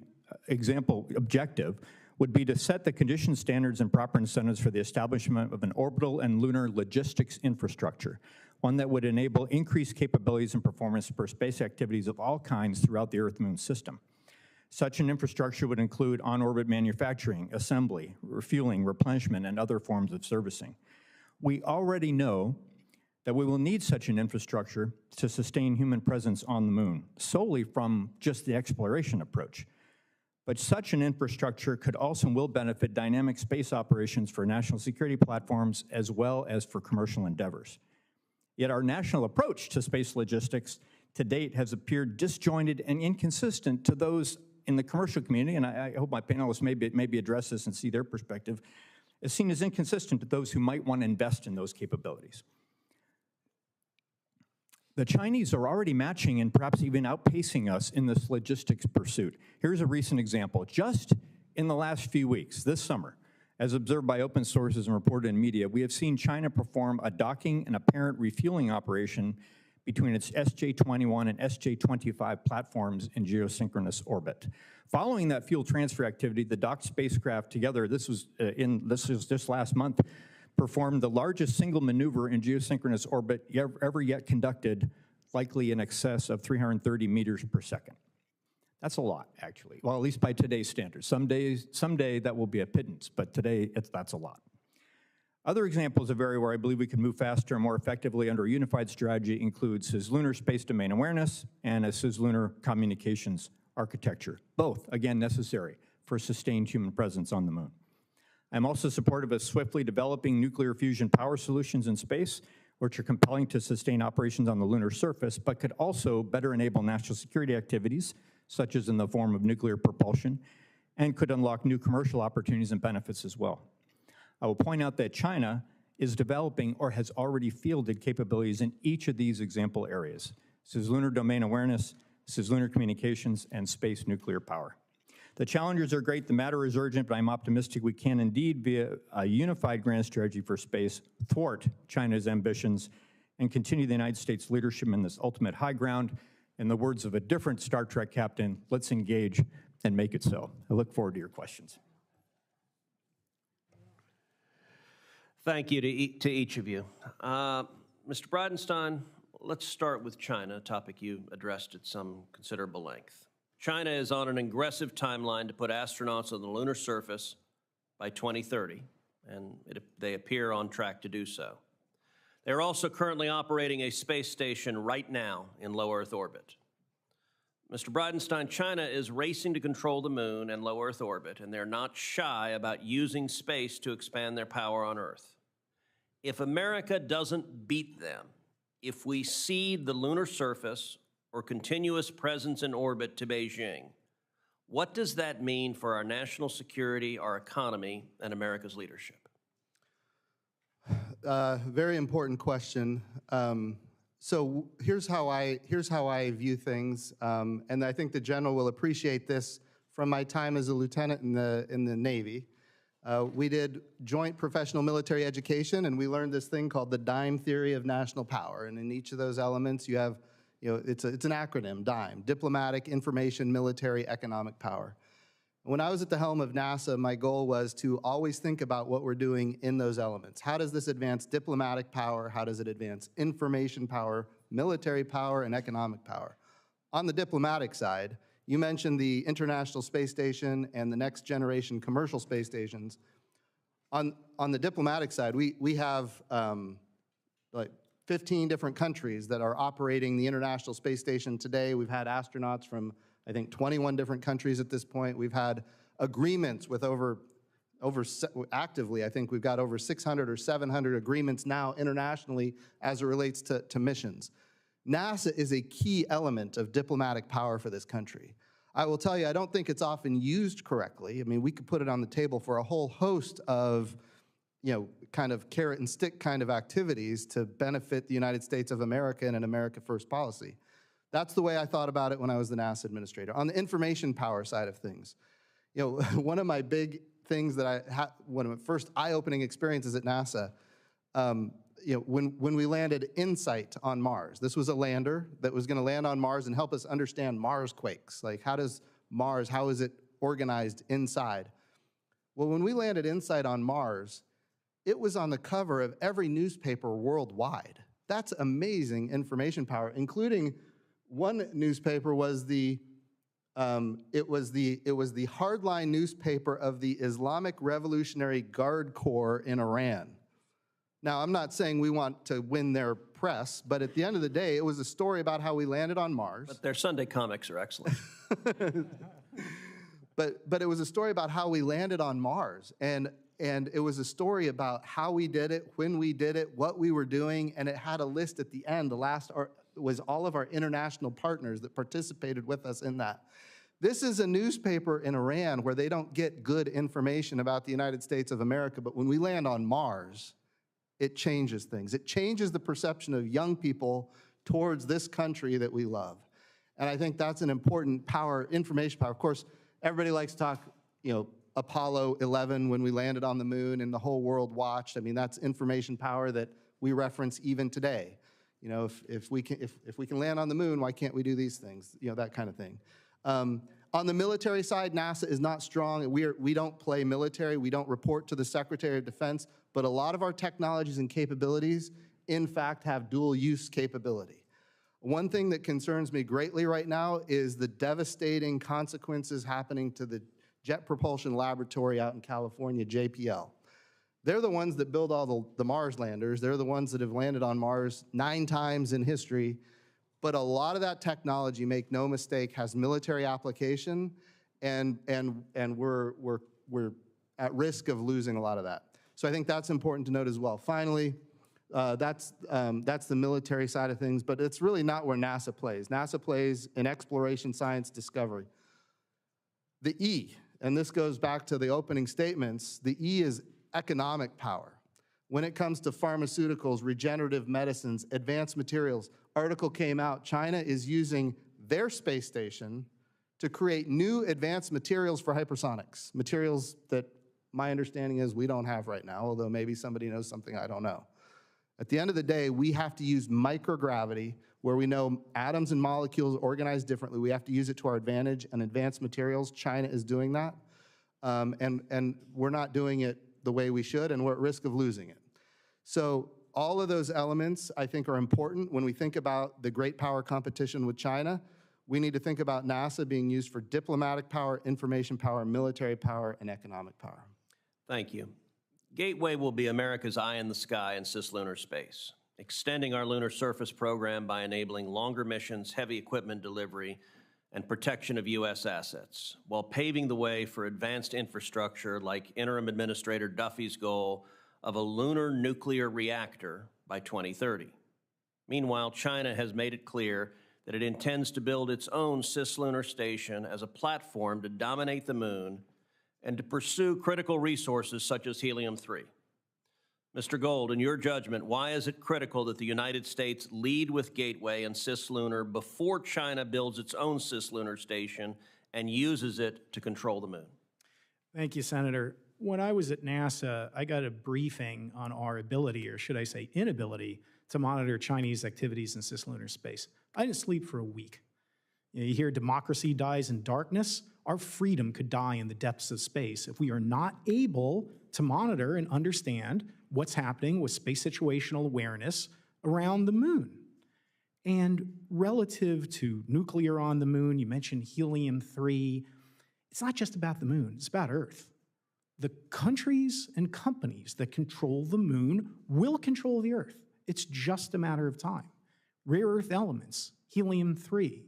objective, would be to set the conditions, standards, and proper incentives for the establishment of an orbital and lunar logistics infrastructure, one that would enable increased capabilities and performance for space activities of all kinds throughout the Earth-Moon system. Such an infrastructure would include on-orbit manufacturing, assembly, refueling, replenishment, and other forms of servicing. We already know that we will need such an infrastructure to sustain human presence on the moon, solely from just the exploration approach. But such an infrastructure could also and will benefit dynamic space operations for national security platforms as well as for commercial endeavors. Yet our national approach to space logistics to date has appeared disjointed and inconsistent to those in the commercial community, and I hope my panelists maybe address this and see their perspective, is seen as inconsistent to those who might want to invest in those capabilities. The Chinese are already matching and perhaps even outpacing us in this logistics pursuit. Here's a recent example. Just in the last few weeks, this summer, as observed by open sources and reported in media, we have seen China perform a docking and apparent refueling operation between its SJ-21 and SJ-25 platforms in geosynchronous orbit. Following that fuel transfer activity, the docked spacecraft together, this was just last month, performed the largest single maneuver in geosynchronous orbit ever yet conducted, likely in excess of 330 meters per second. That's a lot, actually. Well, at least by today's standards. Someday that will be a pittance, but today that's a lot. Other examples of area where I believe we can move faster and more effectively under a unified strategy include cislunar space domain awareness and a cislunar communications architecture, both, again, necessary for sustained human presence on the moon. I'm also supportive of swiftly developing nuclear fusion power solutions in space, which are compelling to sustain operations on the lunar surface, but could also better enable national security activities, such as in the form of nuclear propulsion, and could unlock new commercial opportunities and benefits as well. I will point out that China is developing or has already fielded capabilities in each of these example areas: cislunar domain awareness, cislunar communications, and space nuclear power. The challenges are great, the matter is urgent, but I'm optimistic we can indeed, via a unified grand strategy for space, thwart China's ambitions and continue the United States' leadership in this ultimate high ground. In the words of a different Star Trek captain, let's engage and make it so. I look forward to your questions. Thank you to each of you. Mr. Bridenstine, let's start with China, a topic you addressed at some considerable length. China is on an aggressive timeline to put astronauts on the lunar surface by 2030, and they appear on track to do so. They're also currently operating a space station right now in low Earth orbit. Mr. Bridenstine, China is racing to control the moon and low Earth orbit, and they're not shy about using space to expand their power on Earth. If America doesn't beat them, if we cede the lunar surface or continuous presence in orbit to Beijing, what does that mean for our national security, our economy, and America's leadership? Very important question. So here's how I view things, and I think the general will appreciate this from my time as a lieutenant in the Navy. We did joint professional military education, and we learned this thing called the DIME theory of national power. And in each of those elements, you have, it's an acronym, DIME: diplomatic, information, military, economic power. When I was at the helm of NASA, my goal was to always think about what we're doing in those elements. How does this advance diplomatic power? How does it advance information power, military power, and economic power? On the diplomatic side, you mentioned the International Space Station and the next generation commercial space stations. On the diplomatic side, we have like 15 different countries that are operating the International Space Station today. We've had astronauts from, I think, 21 different countries at this point. We've had agreements with actively, I think we've got over 600 or 700 agreements now internationally as it relates to missions. NASA is a key element of diplomatic power for this country. I will tell you, I don't think it's often used correctly. I mean, we could put it on the table for a whole host of, kind of carrot and stick kind of activities to benefit the United States of America and an America First policy. That's the way I thought about it when I was the NASA administrator. On the information power side of things, one of my big things that I had, one of my first eye-opening experiences at NASA, when we landed InSight on Mars. This was a lander that was going to land on Mars and help us understand Mars quakes. Like, how is it organized inside? Well, when we landed InSight on Mars, it was on the cover of every newspaper worldwide. That's amazing information power, including one newspaper was the hardline newspaper of the Islamic Revolutionary Guard Corps in Iran. Now, I'm not saying we want to win their press, but at the end of the day, it was a story about how we landed on Mars. But their Sunday comics are excellent. But it was a story about how we landed on Mars, and it was a story about how we did it, when we did it, what we were doing, and it had a list at the end. The last was all of our international partners that participated with us in that. This is a newspaper in Iran where they don't get good information about the United States of America, but when we land on Mars, it changes things. It changes the perception of young people towards this country that we love. And I think that's an important power, information power. Of course, everybody likes to talk, Apollo 11 when we landed on the moon and the whole world watched. I mean, that's information power that we reference even today. If we can land on the moon, why can't we do these things? That kind of thing. On the military side, NASA is not strong. We don't play military. We don't report to the Secretary of Defense. But a lot of our technologies and capabilities, in fact, have dual use capability. One thing that concerns me greatly right now is the devastating consequences happening to the Jet Propulsion Laboratory out in California, JPL. They're the ones that build all the Mars landers. They're the ones that have landed on Mars 9 times in history. But a lot of that technology, make no mistake, has military application, and we're at risk of losing a lot of that. So I think that's important to note as well. Finally, that's the military side of things, but it's really not where NASA plays. NASA plays in exploration, science, discovery. The E, and this goes back to the opening statements, the E is economic power. When it comes to pharmaceuticals, regenerative medicines, advanced materials, article came out, China is using their space station to create new advanced materials for hypersonics, materials that my understanding is we don't have right now, although maybe somebody knows something I don't know. At the end of the day, we have to use microgravity, where we know atoms and molecules organize differently. We have to use it to our advantage, and advanced materials, China is doing that. And we're not doing it the way we should, and we're at risk of losing it. So all of those elements, I think, are important. When we think about the great power competition with China, we need to think about NASA being used for diplomatic power, information power, military power, and economic power. Thank you. Gateway will be America's eye in the sky in cislunar space, extending our lunar surface program by enabling longer missions, heavy equipment delivery, and protection of U.S. assets, while paving the way for advanced infrastructure like Interim Administrator Duffy's goal of a lunar nuclear reactor by 2030. Meanwhile, China has made it clear that it intends to build its own cislunar station as a platform to dominate the moon and to pursue critical resources such as helium-3. Mr. Gold, in your judgment, why is it critical that the United States lead with Gateway and cislunar before China builds its own cislunar station and uses it to control the moon? Thank you, Senator. When I was at NASA, I got a briefing on our ability, or should I say inability, to monitor Chinese activities in cislunar space. I didn't sleep for a week. You hear democracy dies in darkness. Our freedom could die in the depths of space if we are not able to monitor and understand what's happening with space situational awareness around the moon. And relative to nuclear on the moon, you mentioned helium-3, it's not just about the moon, it's about Earth. The countries and companies that control the moon will control the Earth. It's just a matter of time. Rare earth elements, helium-3.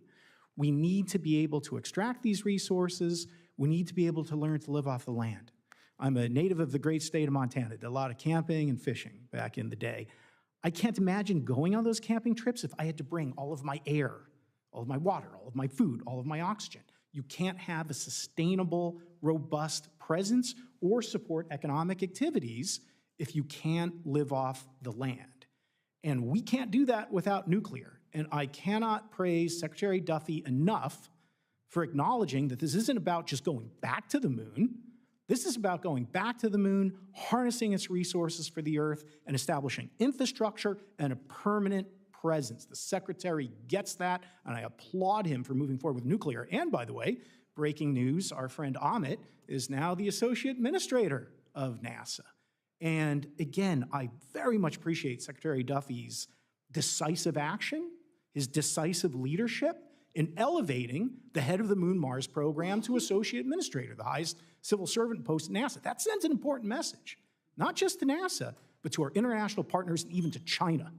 We need to be able to extract these resources. We need to be able to learn to live off the land. I'm a native of the great state of Montana, did a lot of camping and fishing back in the day. I can't imagine going on those camping trips if I had to bring all of my air, all of my water, all of my food, all of my oxygen. You can't have a sustainable, robust presence or support economic activities if you can't live off the land. And we can't do that without nuclear. And I cannot praise Secretary Duffy enough for acknowledging that this isn't about just going back to the moon. This is about going back to the moon, harnessing its resources for the Earth, and establishing infrastructure and a permanent presence. The Secretary gets that, and I applaud him for moving forward with nuclear. And by the way, breaking news, our friend Amit is now the Associate Administrator of NASA. And again, I very much appreciate Secretary Duffy's decisive action, his decisive leadership in elevating the head of the Moon Mars program to Associate Administrator, the highest civil servant post at NASA. That sends an important message, not just to NASA, but to our international partners and even to China,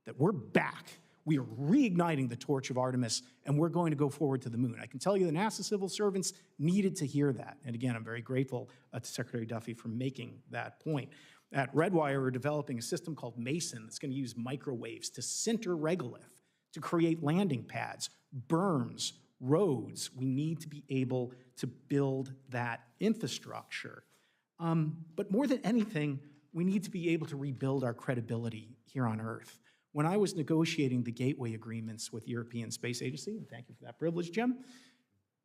that we're back. We are reigniting the torch of Artemis, and we're going to go forward to the moon. I can tell you the NASA civil servants needed to hear that. And again, I'm very grateful to Secretary Duffy for making that point. At Redwire, we're developing a system called Mason that's going to use microwaves to sinter regolith, to create landing pads, berms, roads. We need to be able to build that infrastructure. But more than anything, we need to be able to rebuild our credibility here on Earth. When I was negotiating the gateway agreements with the European Space Agency, and thank you for that privilege, Jim,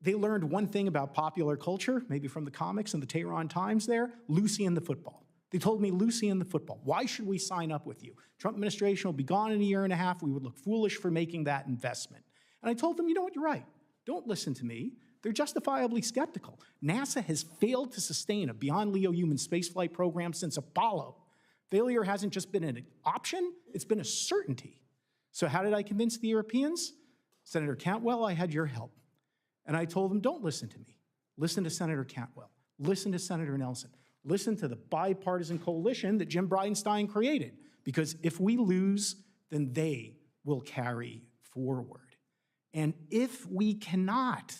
they learned one thing about popular culture, maybe from the comics and the Tehran Times there, Lucy and the football. They told me, Lucy and the football, why should we sign up with you? Trump administration will be gone in a year and a half. We would look foolish for making that investment. And I told them, you know what, you're right. Don't listen to me. They're justifiably skeptical. NASA has failed to sustain a beyond LEO human spaceflight program since Apollo. Failure hasn't just been an option, it's been a certainty. So how did I convince the Europeans? Senator Cantwell, I had your help. And I told them, don't listen to me. Listen to Senator Cantwell. Listen to Senator Nelson. Listen to the bipartisan coalition that Jim Bridenstine created. Because if we lose, then they will carry forward. And if we cannot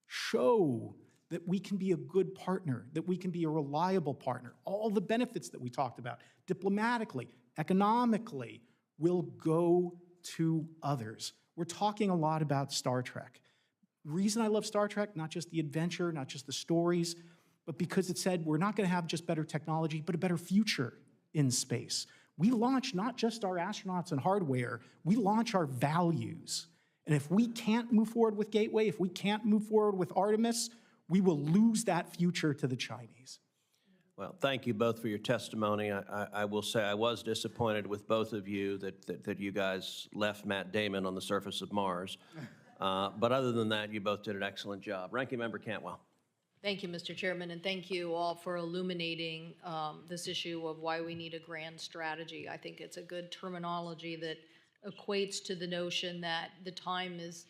show that we can be a good partner, that we can be a reliable partner, all the benefits that we talked about, diplomatically, economically, will go to others. We're talking a lot about Star Trek. The reason I love Star Trek, not just the adventure, not just the stories, but because it said we're not going to have just better technology, but a better future in space. We launch not just our astronauts and hardware, we launch our values. And if we can't move forward with Gateway, if we can't move forward with Artemis, we will lose that future to the Chinese. Well, thank you both for your testimony. I will say I was disappointed with both of you that you guys left Matt Damon on the surface of Mars. But other than that, you both did an excellent job. Ranking Member Cantwell. Thank you, Mr. Chairman, and thank you all for illuminating this issue of why we need a grand strategy. I think it's a good terminology that equates to the notion that the time is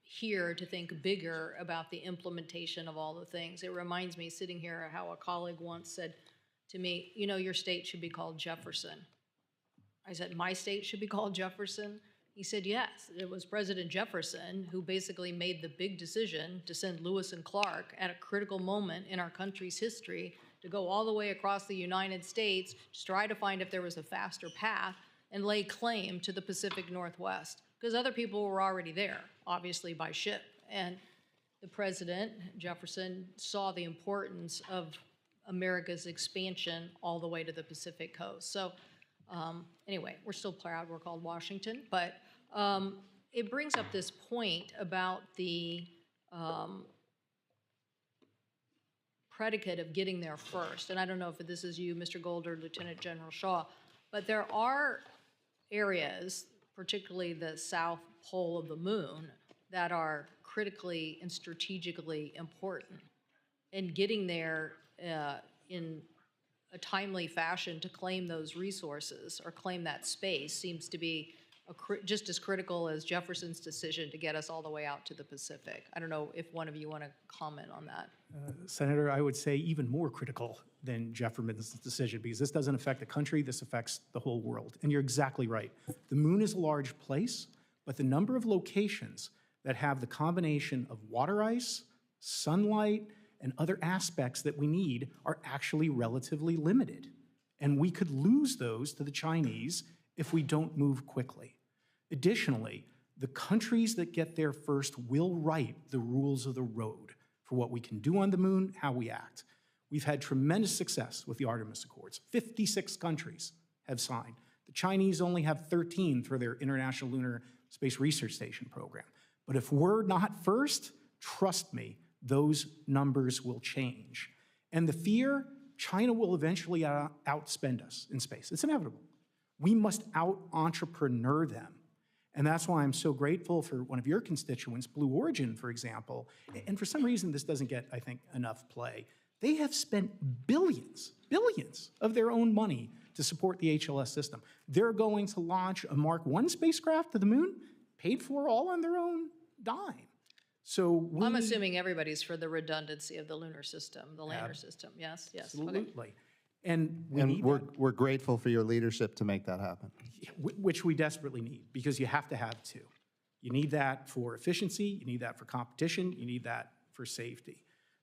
here to think bigger about the implementation of all the things. It reminds me, sitting here, how a colleague once said to me, you know, your state should be called Jefferson. I said, my state should be called Jefferson? He said, yes. It was President Jefferson who basically made the big decision to send Lewis and Clark at a critical moment in our country's history to go all the way across the United States to try to find if there was a faster path and lay claim to the Pacific Northwest, because other people were already there, obviously by ship. And the President, Jefferson, saw the importance of America's expansion all the way to the Pacific coast. So anyway, we're still proud we're called Washington, but it brings up this point about the predicate of getting there first. And I don't know if this is you, Mr. Gold, or Lieutenant General Shaw, but there are areas, particularly the south pole of the moon, that are critically and strategically important. And getting there in a timely fashion to claim those resources or claim that space seems to be just as critical as Jefferson's decision to get us all the way out to the Pacific. I don't know if one of you want to comment on that. Senator, I would say even more critical than Jefferson's decision, because this doesn't affect the country, this affects the whole world. And you're exactly right. The moon is a large place, but the number of locations that have the combination of water ice, sunlight, and other aspects that we need are actually relatively limited. And we could lose those to the Chinese if we don't move quickly. Additionally, the countries that get there first will write the rules of the road for what we can do on the moon, how we act. We've had tremendous success with the Artemis Accords. 56 countries have signed. The Chinese only have 13 for their International Lunar Space Research Station program. But if we're not first, trust me, those numbers will change. And the fear, China will eventually outspend us in space. It's inevitable. We must out-entrepreneur them. And that's why I'm so grateful for one of your constituents, Blue Origin, for example. And for some reason, this doesn't get, I think, enough play. They have spent billions of their own money to support the HLS system. They're going to launch a Mark I spacecraft to the moon, paid for all on their own dime. So I'm assuming everybody's for the redundancy of the lunar system, the lander system. Yes, yes. Absolutely. Okay. And we're grateful for your leadership to make that happen. Which we desperately need, because you have to have two. You need that for efficiency, you need that for competition, you need that for safety.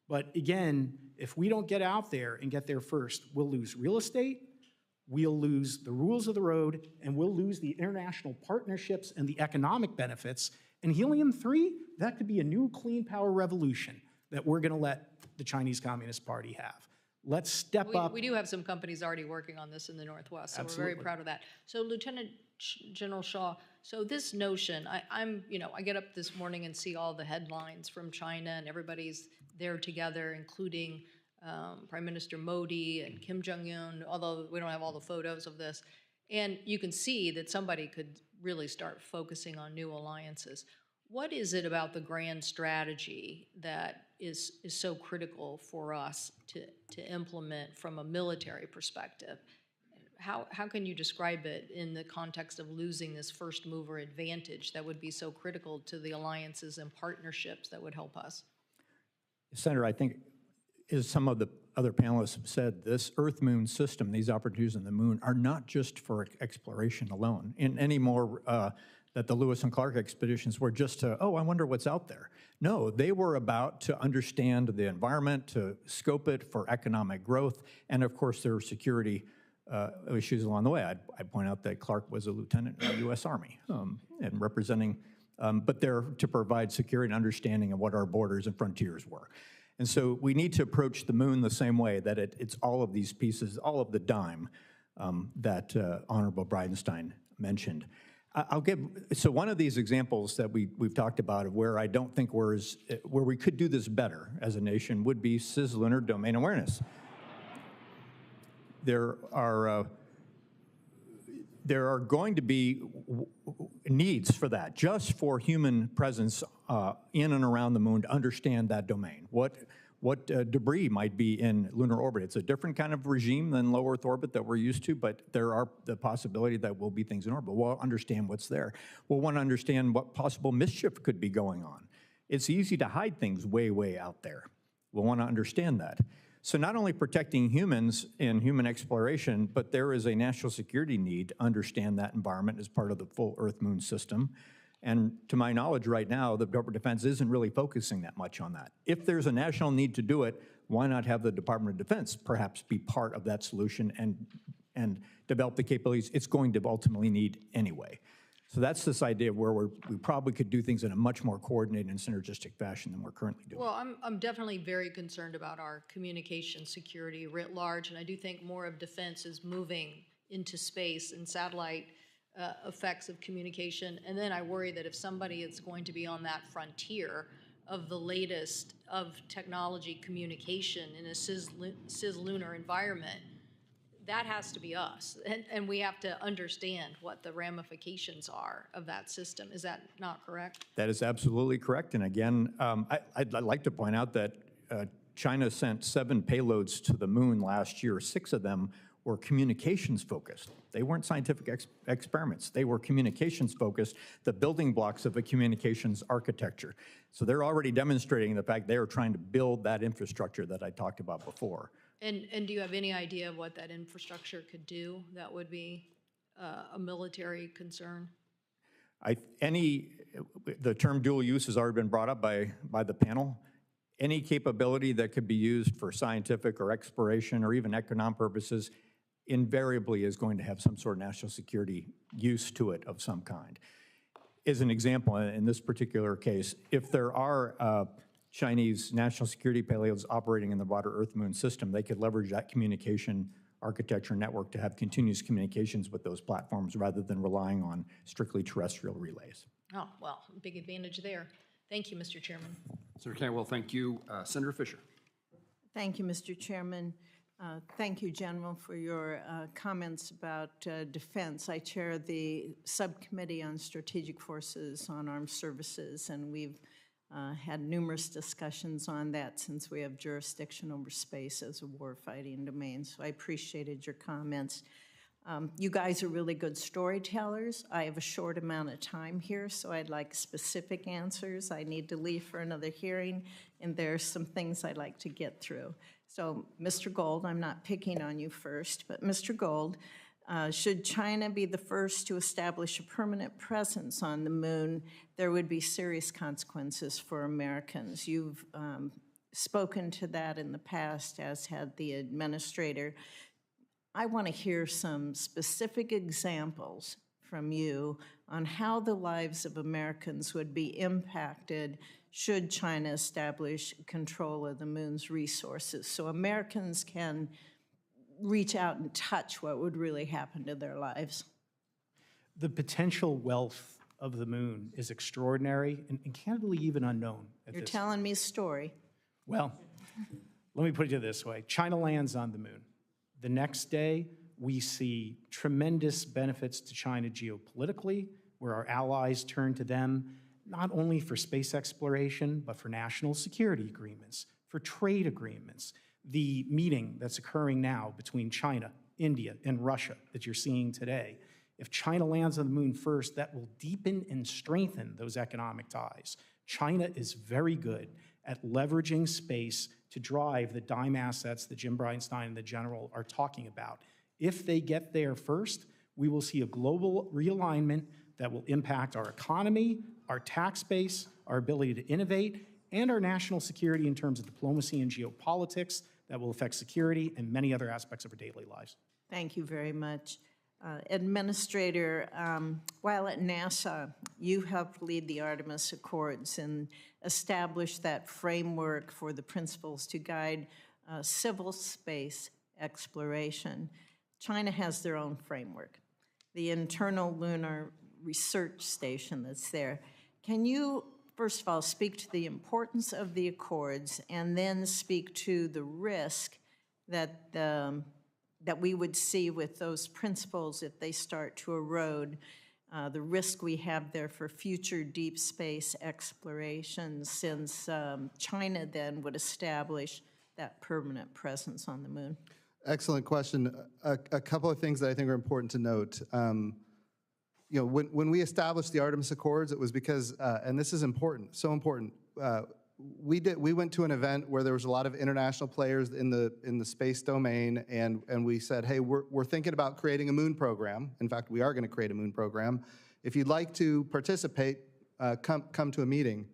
But again, if we don't get out there and get there first, we'll lose real estate, we'll lose the rules of the road, and we'll lose the international partnerships and the economic benefits. And helium-3, that could be a new clean power revolution that we're going to let the Chinese Communist Party have. Let's step up. We do have some companies already working on this in the Northwest, so Absolutely. we're very proud of that. So Lieutenant General Shaw, so this notion, I get up this morning and see all the headlines from China, and everybody's there together, including Prime Minister Modi and Kim Jong-un, although we don't have all the photos of this. And you can see that somebody could really start focusing on new alliances. What is it about the grand strategy that is so critical for us to implement from a military perspective? How can you describe it in the context of losing this first mover advantage that would be so critical to the alliances and partnerships that would help us? Senator, I think, as some of the other panelists have said, this Earth-Moon system, these opportunities on the moon, are not just for exploration alone. In any more that the Lewis and Clark expeditions were just to, oh, I wonder what's out there. No, they were about to understand the environment, to scope it for economic growth, and of course there were security issues along the way. I'd point out that Clark was a lieutenant in the U.S. Army and representing, but they're to provide security and understanding of what our borders and frontiers were. And so we need to approach the moon the same way, that it's all of these pieces, all of the dime that Honorable Bridenstine mentioned. So one of these examples that we've talked about of where I don't think where we could do this better as a nation would be cislunar domain awareness. There are going to be needs for that, just for human presence in and around the moon to understand that domain. What debris might be in lunar orbit. It's a different kind of regime than low Earth orbit that we're used to, but there are the possibility that will be things in orbit. We'll understand what's there. We'll want to understand what possible mischief could be going on. It's easy to hide things way, way out there. We'll want to understand that. So not only protecting humans in human exploration, but there is a national security need to understand that environment as part of the full Earth-Moon system. And to my knowledge right now, the Department of Defense isn't really focusing that much on that. If there's a national need to do it, why not have the Department of Defense perhaps be part of that solution and develop the capabilities it's going to ultimately need anyway? So that's this idea of where we probably could do things in a much more coordinated and synergistic fashion than we're currently doing. Well, I'm definitely very concerned about our communication security writ large, and I do think more of defense is moving into space and satellite effects of communication. And then I worry that if somebody is going to be on that frontier of the latest of technology communication in a cislunar environment, that has to be us. And we have to understand what the ramifications are of that system. Is that not correct? That is absolutely correct. And again, I'd like to point out that China sent 7 payloads to the moon last year. 6 of them were communications focused. They weren't scientific experiments. They were communications focused, the building blocks of a communications architecture. So they're already demonstrating the fact they are trying to build that infrastructure that I talked about before. And do you have any idea of what that infrastructure could do that would be a military concern? The term dual use has already been brought up by the panel. Any capability that could be used for scientific or exploration or even economic purposes invariably is going to have some sort of national security use to it of some kind. As an example, in this particular case, if there are Chinese national security payloads operating in the broader Earth-Moon system, they could leverage that communication architecture network to have continuous communications with those platforms rather than relying on strictly terrestrial relays. Oh, well, big advantage there. Thank you, Mr. Chairman. Senator Cantwell, thank you. Senator Fisher. Thank you, Mr. Chairman. Thank you, General, for your comments about defense. I chair the Subcommittee on Strategic Forces on Armed Services, and we've had numerous discussions on that since we have jurisdiction over space as a warfighting domain. So I appreciated your comments. You guys are really good storytellers. I have a short amount of time here, so I'd like specific answers. I need to leave for another hearing, and there are some things I'd like to get through. So, Mr. Gold, I'm not picking on you first, but Mr. Gold, should China be the first to establish a permanent presence on the moon, there would be serious consequences for Americans. You've spoken to that in the past, as had the administrator. I want to hear some specific examples from you on how the lives of Americans would be impacted should China establish control of the moon's resources, so Americans can reach out and touch what would really happen to their lives. The potential wealth of the moon is extraordinary and candidly even unknown at You're this telling me a story. Well, let me put it this way. China lands on the moon. The next day, we see tremendous benefits to China geopolitically, where our allies turn to them not only for space exploration, but for national security agreements, for trade agreements. The meeting that's occurring now between China, India, and Russia that you're seeing today, if China lands on the moon first, that will deepen and strengthen those economic ties. China is very good at leveraging space to drive the dime assets that Jim Bridenstine and the General are talking about. If they get there first, we will see a global realignment that will impact our economy, our tax base, our ability to innovate, and our national security in terms of diplomacy and geopolitics that will affect security and many other aspects of our daily lives. Thank you very much. Administrator, while at NASA, you helped lead the Artemis Accords and establish that framework for the principles to guide civil space exploration. China has their own framework, the internal lunar research station that's there. Can you, first of all, speak to the importance of the Accords and then speak to the risk that that we would see with those principles if they start to erode, the risk we have there for future deep space exploration, since China then would establish that permanent presence on the moon? Excellent question. A couple of things that I think are important to note. You know, when we established the Artemis Accords, it was because, and this is important, so important. We went to an event where there was a lot of international players in the space domain, and we said, hey, we're thinking about creating a moon program. In fact, we are going to create a moon program. If you'd like to participate, come to a meeting.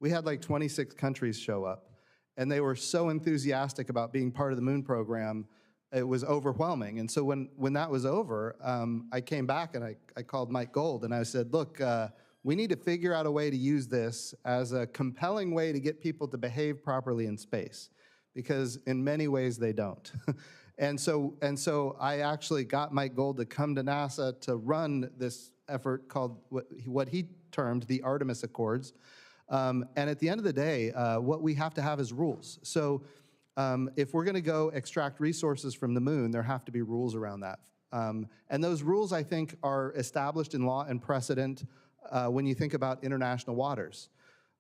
We had like 26 countries show up, and they were so enthusiastic about being part of the moon program. It was overwhelming. And so when that was over, I came back and I called Mike Gold and I said, look, we need to figure out a way to use this as a compelling way to get people to behave properly in space, because in many ways they don't. and so I actually got Mike Gold to come to NASA to run this effort called what he termed the Artemis Accords. And at the end of the day, what we have to have is rules. So if we're going to go extract resources from the moon, there have to be rules around that. And those rules, I think, are established in law and precedent when you think about international waters.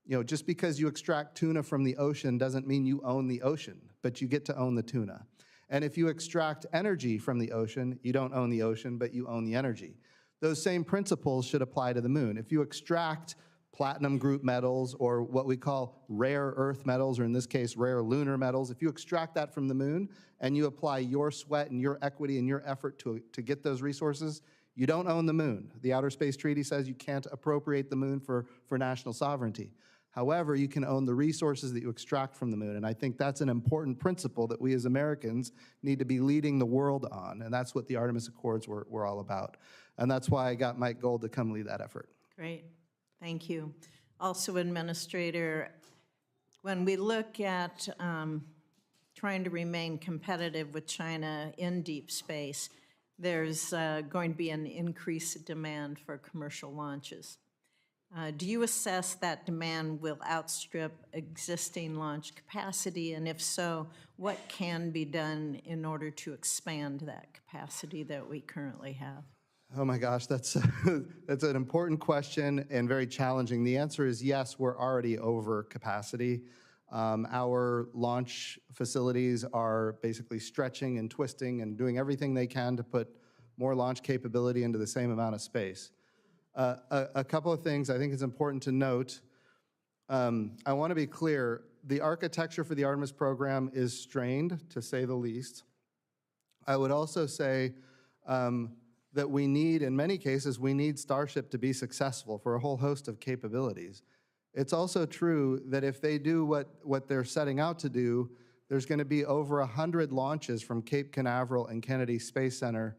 You know, just because you extract tuna from the ocean doesn't mean you own the ocean, but you get to own the tuna. And if you extract energy from the ocean, you don't own the ocean, but you own the energy. Those same principles should apply to the moon. If you extract platinum group metals, or what we call rare earth metals, or in this case, rare lunar metals, if you extract that from the moon and you apply your sweat and your equity and your effort to get those resources, you don't own the moon. The Outer Space Treaty says you can't appropriate the moon for national sovereignty. However, you can own the resources that you extract from the moon, and I think that's an important principle that we as Americans need to be leading the world on, and that's what the Artemis Accords were all about. And that's why I got Mike Gold to come lead that effort. Great, thank you. Also, Administrator, when we look at trying to remain competitive with China in deep space, there's going to be an increased demand for commercial launches. Do you assess that demand will outstrip existing launch capacity? And if so, what can be done in order to expand that capacity that we currently have? Oh my gosh, that's an important question and very challenging. The answer is yes, we're already over capacity. Our launch facilities are basically stretching and twisting and doing everything they can to put more launch capability into the same amount of space. A couple of things I think it's important to note. I want to be clear, the architecture for the Artemis program is strained, to say the least. I would also say that we need, in many cases, we need Starship to be successful for a whole host of capabilities. It's also true that if they do what they're setting out to do, there's going to be over 100 launches from Cape Canaveral and Kennedy Space Center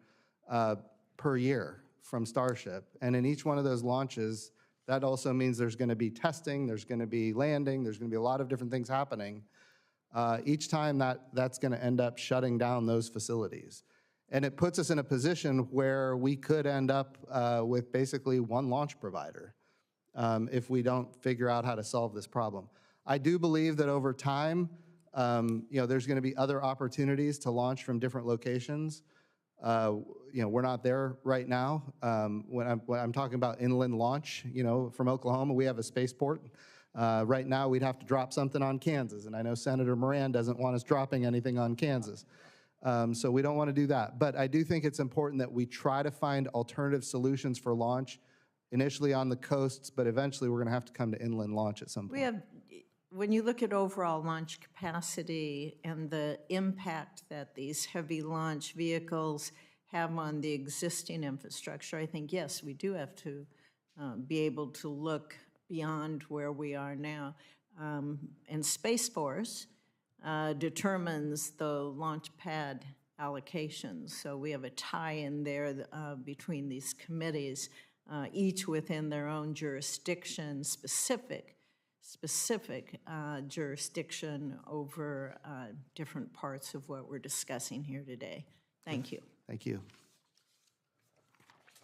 per year from Starship. And in each one of those launches, that also means there's going to be testing, there's going to be landing, there's going to be a lot of different things happening. Each time that's going to end up shutting down those facilities. And it puts us in a position where we could end up with basically one launch provider if we don't figure out how to solve this problem. I do believe that over time, there's going to be other opportunities to launch from different locations. We're not there right now. When I'm talking about inland launch, from Oklahoma, we have a spaceport. Right now, we'd have to drop something on Kansas, and I know Senator Moran doesn't want us dropping anything on Kansas. So we don't want to do that. But I do think it's important that we try to find alternative solutions for launch, initially on the coasts, but eventually we're going to have to come to inland launch at some point. When you look at overall launch capacity and the impact that these heavy launch vehicles have on the existing infrastructure, I think, yes, we do have to be able to look beyond where we are now. And Space Force determines the launch pad allocations. So we have a tie-in there between these committees, each within their own jurisdiction, specific jurisdiction over different parts of what we're discussing here today. Thank you. Thank you.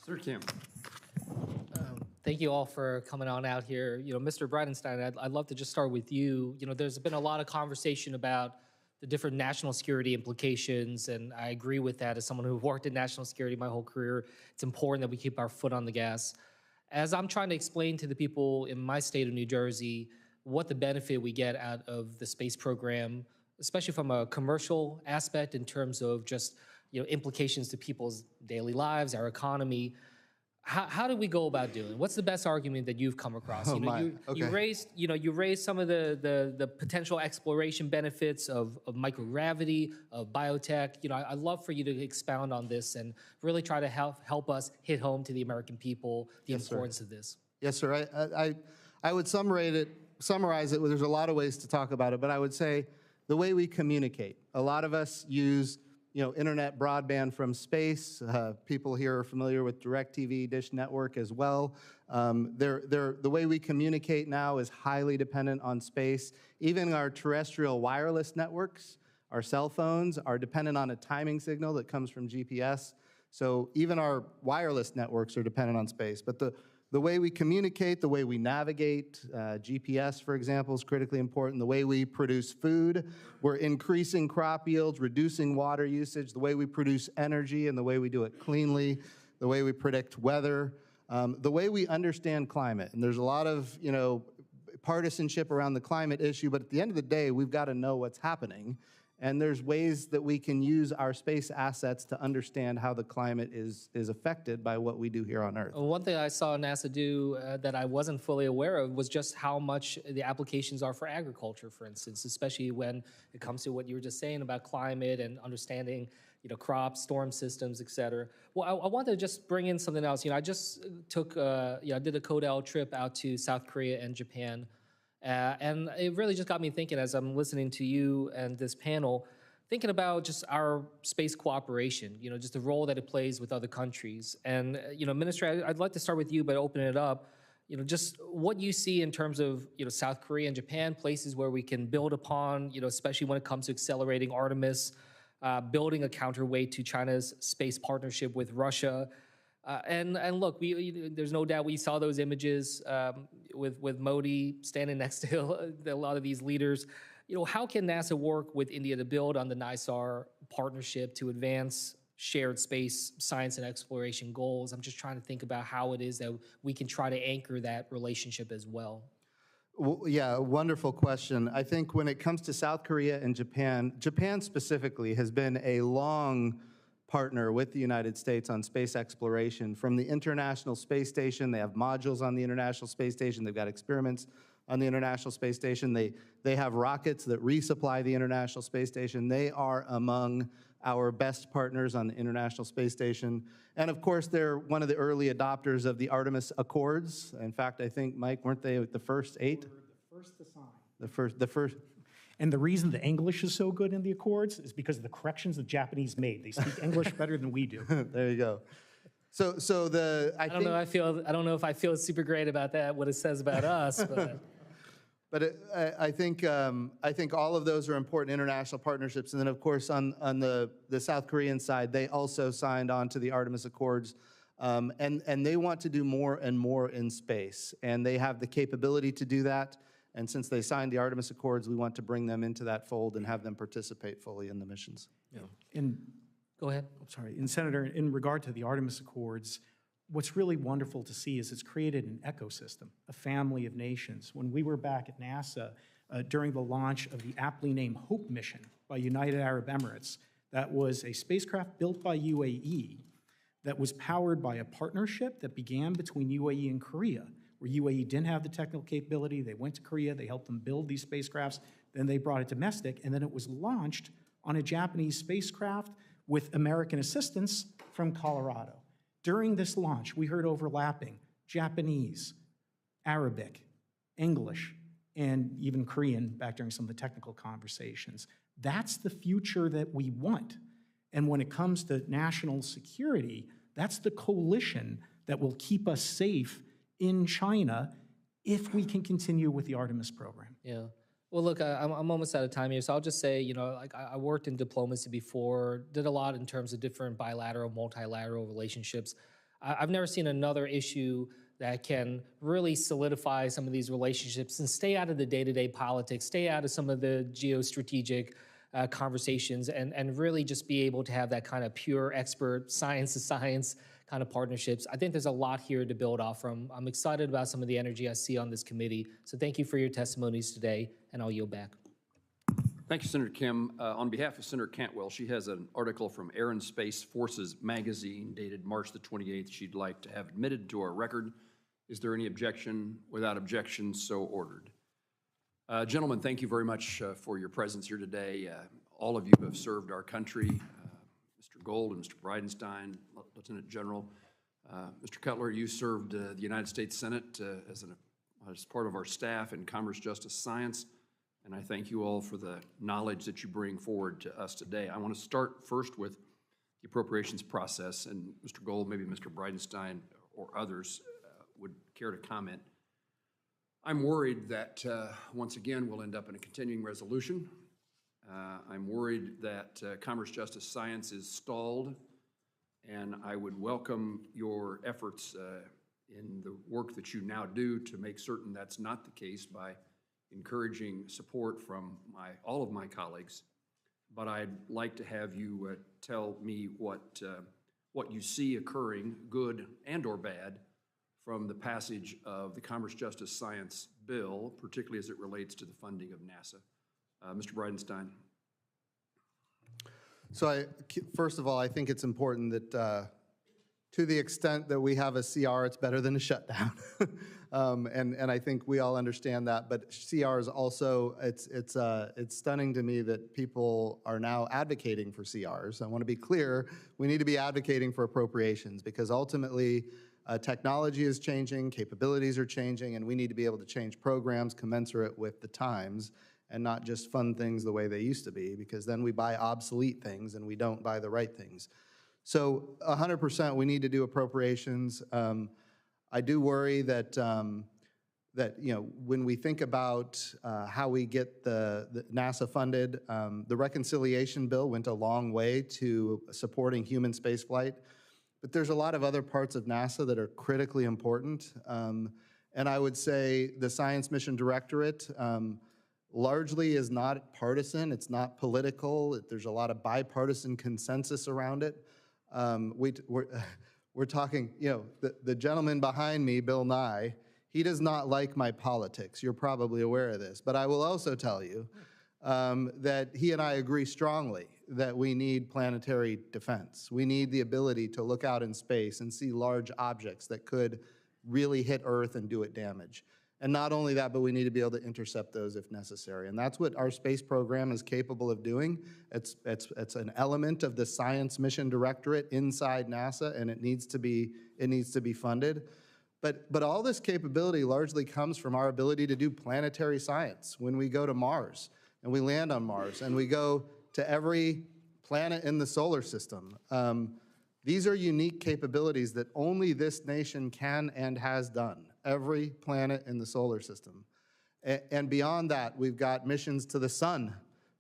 Senator Kim. Thank you all for coming on out here. Mr. Bridenstine, I'd love to just start with you. There's been a lot of conversation about the different national security implications, and I agree with that. As someone who worked in national security my whole career, it's important that we keep our foot on the gas. As I'm trying to explain to the people in my state of New Jersey what the benefit we get out of the space program, especially from a commercial aspect in terms of just implications to people's daily lives, our economy, how do we go about doing it? What's the best argument that you've come across? You raised some of the potential exploration benefits of microgravity, of biotech. I'd love for you to expound on this and really try to help us hit home to the American people the importance of this. Yes, sir. I would summarize it. There's a lot of ways to talk about it, but I would say the way we communicate. A lot of us use internet broadband from space. People here are familiar with DirecTV, Dish Network as well. The way we communicate now is highly dependent on space. Even our terrestrial wireless networks, our cell phones, are dependent on a timing signal that comes from GPS. So even our wireless networks are dependent on space. But the way we communicate, the way we navigate, GPS, for example, is critically important. The way we produce food, we're increasing crop yields, reducing water usage, the way we produce energy and the way we do it cleanly, the way we predict weather, the way we understand climate. And there's a lot of, partisanship around the climate issue, but at the end of the day, we've got to know what's happening. And there's ways that we can use our space assets to understand how the climate is affected by what we do here on Earth. One thing I saw NASA do that I wasn't fully aware of was just how much the applications are for agriculture, for instance, especially when it comes to what you were just saying about climate and understanding, crops, storm systems, et cetera. Well, I wanted to just bring in something else. I just took, I did a CODEL trip out to South Korea and Japan. And it really just got me thinking as I'm listening to you and this panel, thinking about just our space cooperation, just the role that it plays with other countries. And, Minister, I'd like to start with you by opening it up, just what you see in terms of, South Korea and Japan, places where we can build upon, especially when it comes to accelerating Artemis, building a counterweight to China's space partnership with Russia. And look, there's no doubt we saw those images with Modi standing next to a lot of these leaders. How can NASA work with India to build on the NISAR partnership to advance shared space science and exploration goals? I'm just trying to think about how it is that we can try to anchor that relationship as well. Well, yeah, wonderful question. I think when it comes to South Korea and Japan, Japan specifically has been a long partner with the United States on space exploration. From the International Space Station, they have modules on the International Space Station, they've got experiments on the International Space Station, they have rockets that resupply the International Space Station. They are among our best partners on the International Space Station. And of course, they're one of the early adopters of the Artemis Accords. In fact, I think, Mike, weren't they the first 8? We were the first to sign. The first. And the reason the English is so good in the Accords is because of the corrections the Japanese made. They speak English better than we do. There you go. So I don't know. I don't know if I feel super great about that. What it says about us, but. But I think all of those are important international partnerships. And then, of course, on the South Korean side, they also signed on to the Artemis Accords. And they want to do more and more in space. And they have the capability to do that. And since they signed the Artemis Accords, we want to bring them into that fold and have them participate fully in the missions. Yeah. And go ahead. I'm sorry. And Senator, in regard to the Artemis Accords, what's really wonderful to see is it's created an ecosystem, a family of nations. When we were back at NASA during the launch of the aptly named HOPE mission by United Arab Emirates, that was a spacecraft built by UAE that was powered by a partnership that began between UAE and Korea, where UAE didn't have the technical capability. They went to Korea, they helped them build these spacecrafts, then they brought it domestic, and then it was launched on a Japanese spacecraft with American assistance from Colorado. During this launch, we heard overlapping Japanese, Arabic, English, and even Korean back during some of the technical conversations. That's the future that we want. And when it comes to national security, that's the coalition that will keep us safe in China if we can continue with the Artemis program. Yeah. Well, look, I'm almost out of time here, so I'll just say, I worked in diplomacy before, did a lot in terms of different bilateral, multilateral relationships. I've never seen another issue that can really solidify some of these relationships and stay out of the day-to-day politics, stay out of some of the geostrategic conversations, and really just be able to have that kind of pure expert science to science kind of partnerships. I think there's a lot here to build off from. I'm excited about some of the energy I see on this committee. So thank you for your testimonies today, and I'll yield back. Thank you, Senator Kim. On behalf of Senator Cantwell, she has an article from Air and Space Forces magazine dated March the 28th she'd like to have admitted to our record. Is there any objection? Without objection, so ordered. Gentlemen, thank you very much for your presence here today. All of you have served our country. Mr. Gold and Mr. Bridenstine, Lieutenant General. Mr. Cutler, you served the United States Senate as part of our staff in Commerce, Justice, Science, and I thank you all for the knowledge that you bring forward to us today. I want to start first with the appropriations process, and Mr. Gold, maybe Mr. Bridenstine or others would care to comment. I'm worried that, once again, we'll end up in a continuing resolution. I'm worried that Commerce, Justice, Science is stalled, and I would welcome your efforts in the work that you now do to make certain that's not the case by encouraging support from all of my colleagues. But I'd like to have you tell me what you see occurring, good and or bad, from the passage of the Commerce, Justice, Science bill, particularly as it relates to the funding of NASA. Mr. Bridenstine. So first of all, I think it's important that to the extent that we have a CR, it's better than a shutdown. And I think we all understand that, but CR is also, it's stunning to me that people are now advocating for CRs. I want to be clear, we need to be advocating for appropriations because ultimately technology is changing, capabilities are changing, and we need to be able to change programs commensurate with the times and not just fund things the way they used to be, because then we buy obsolete things and we don't buy the right things. So 100% we need to do appropriations. I do worry that, that when we think about how we get the NASA funded, the reconciliation bill went a long way to supporting human spaceflight, but there's a lot of other parts of NASA that are critically important. And I would say the Science Mission Directorate largely is not partisan, it's not political, there's a lot of bipartisan consensus around it. We're talking, the gentleman behind me, Bill Nye, he does not like my politics. You're probably aware of this. But I will also tell you that he and I agree strongly that we need planetary defense. We need the ability to look out in space and see large objects that could really hit Earth and do it damage. And not only that, but we need to be able to intercept those if necessary. And that's what our space program is capable of doing. It's an element of the Science Mission Directorate inside NASA, and it needs to be funded. But all this capability largely comes from our ability to do planetary science. When we go to Mars, and we land on Mars, and we go to every planet in the solar system, these are unique capabilities that only this nation can and has done. Every planet in the solar system. And beyond that, we've got missions to the sun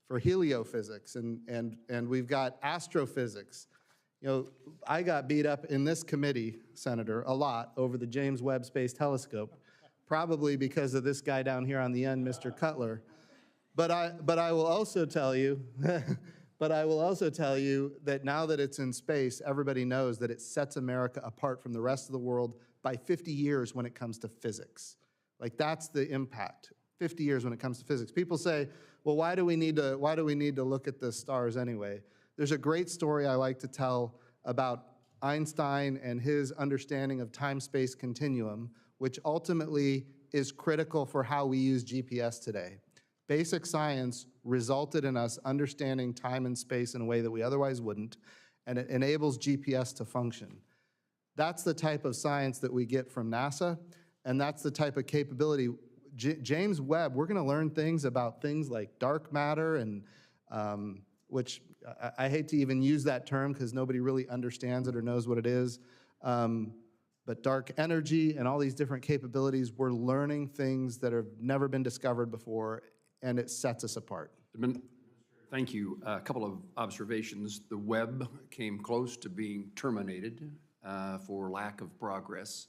for heliophysics, and we've got astrophysics. I got beat up in this committee, Senator, a lot over the James Webb Space Telescope, probably because of this guy down here on the end, Mr. Cutler. But I will also tell you, that now that it's in space, everybody knows that it sets America apart from the rest of the world by 50 years when it comes to physics. Like, that's the impact, 50 years when it comes to physics. People say, well, why do we need to look at the stars anyway? There's a great story I like to tell about Einstein and his understanding of time-space continuum, which ultimately is critical for how we use GPS today. Basic science resulted in us understanding time and space in a way that we otherwise wouldn't, and it enables GPS to function. That's the type of science that we get from NASA, and that's the type of capability. James Webb, we're going to learn things about things like dark matter, and which I hate to even use that term because nobody really understands it or knows what it is, but dark energy and all these different capabilities, we're learning things that have never been discovered before, and it sets us apart. Thank you. A couple of observations. The Webb came close to being terminated for lack of progress,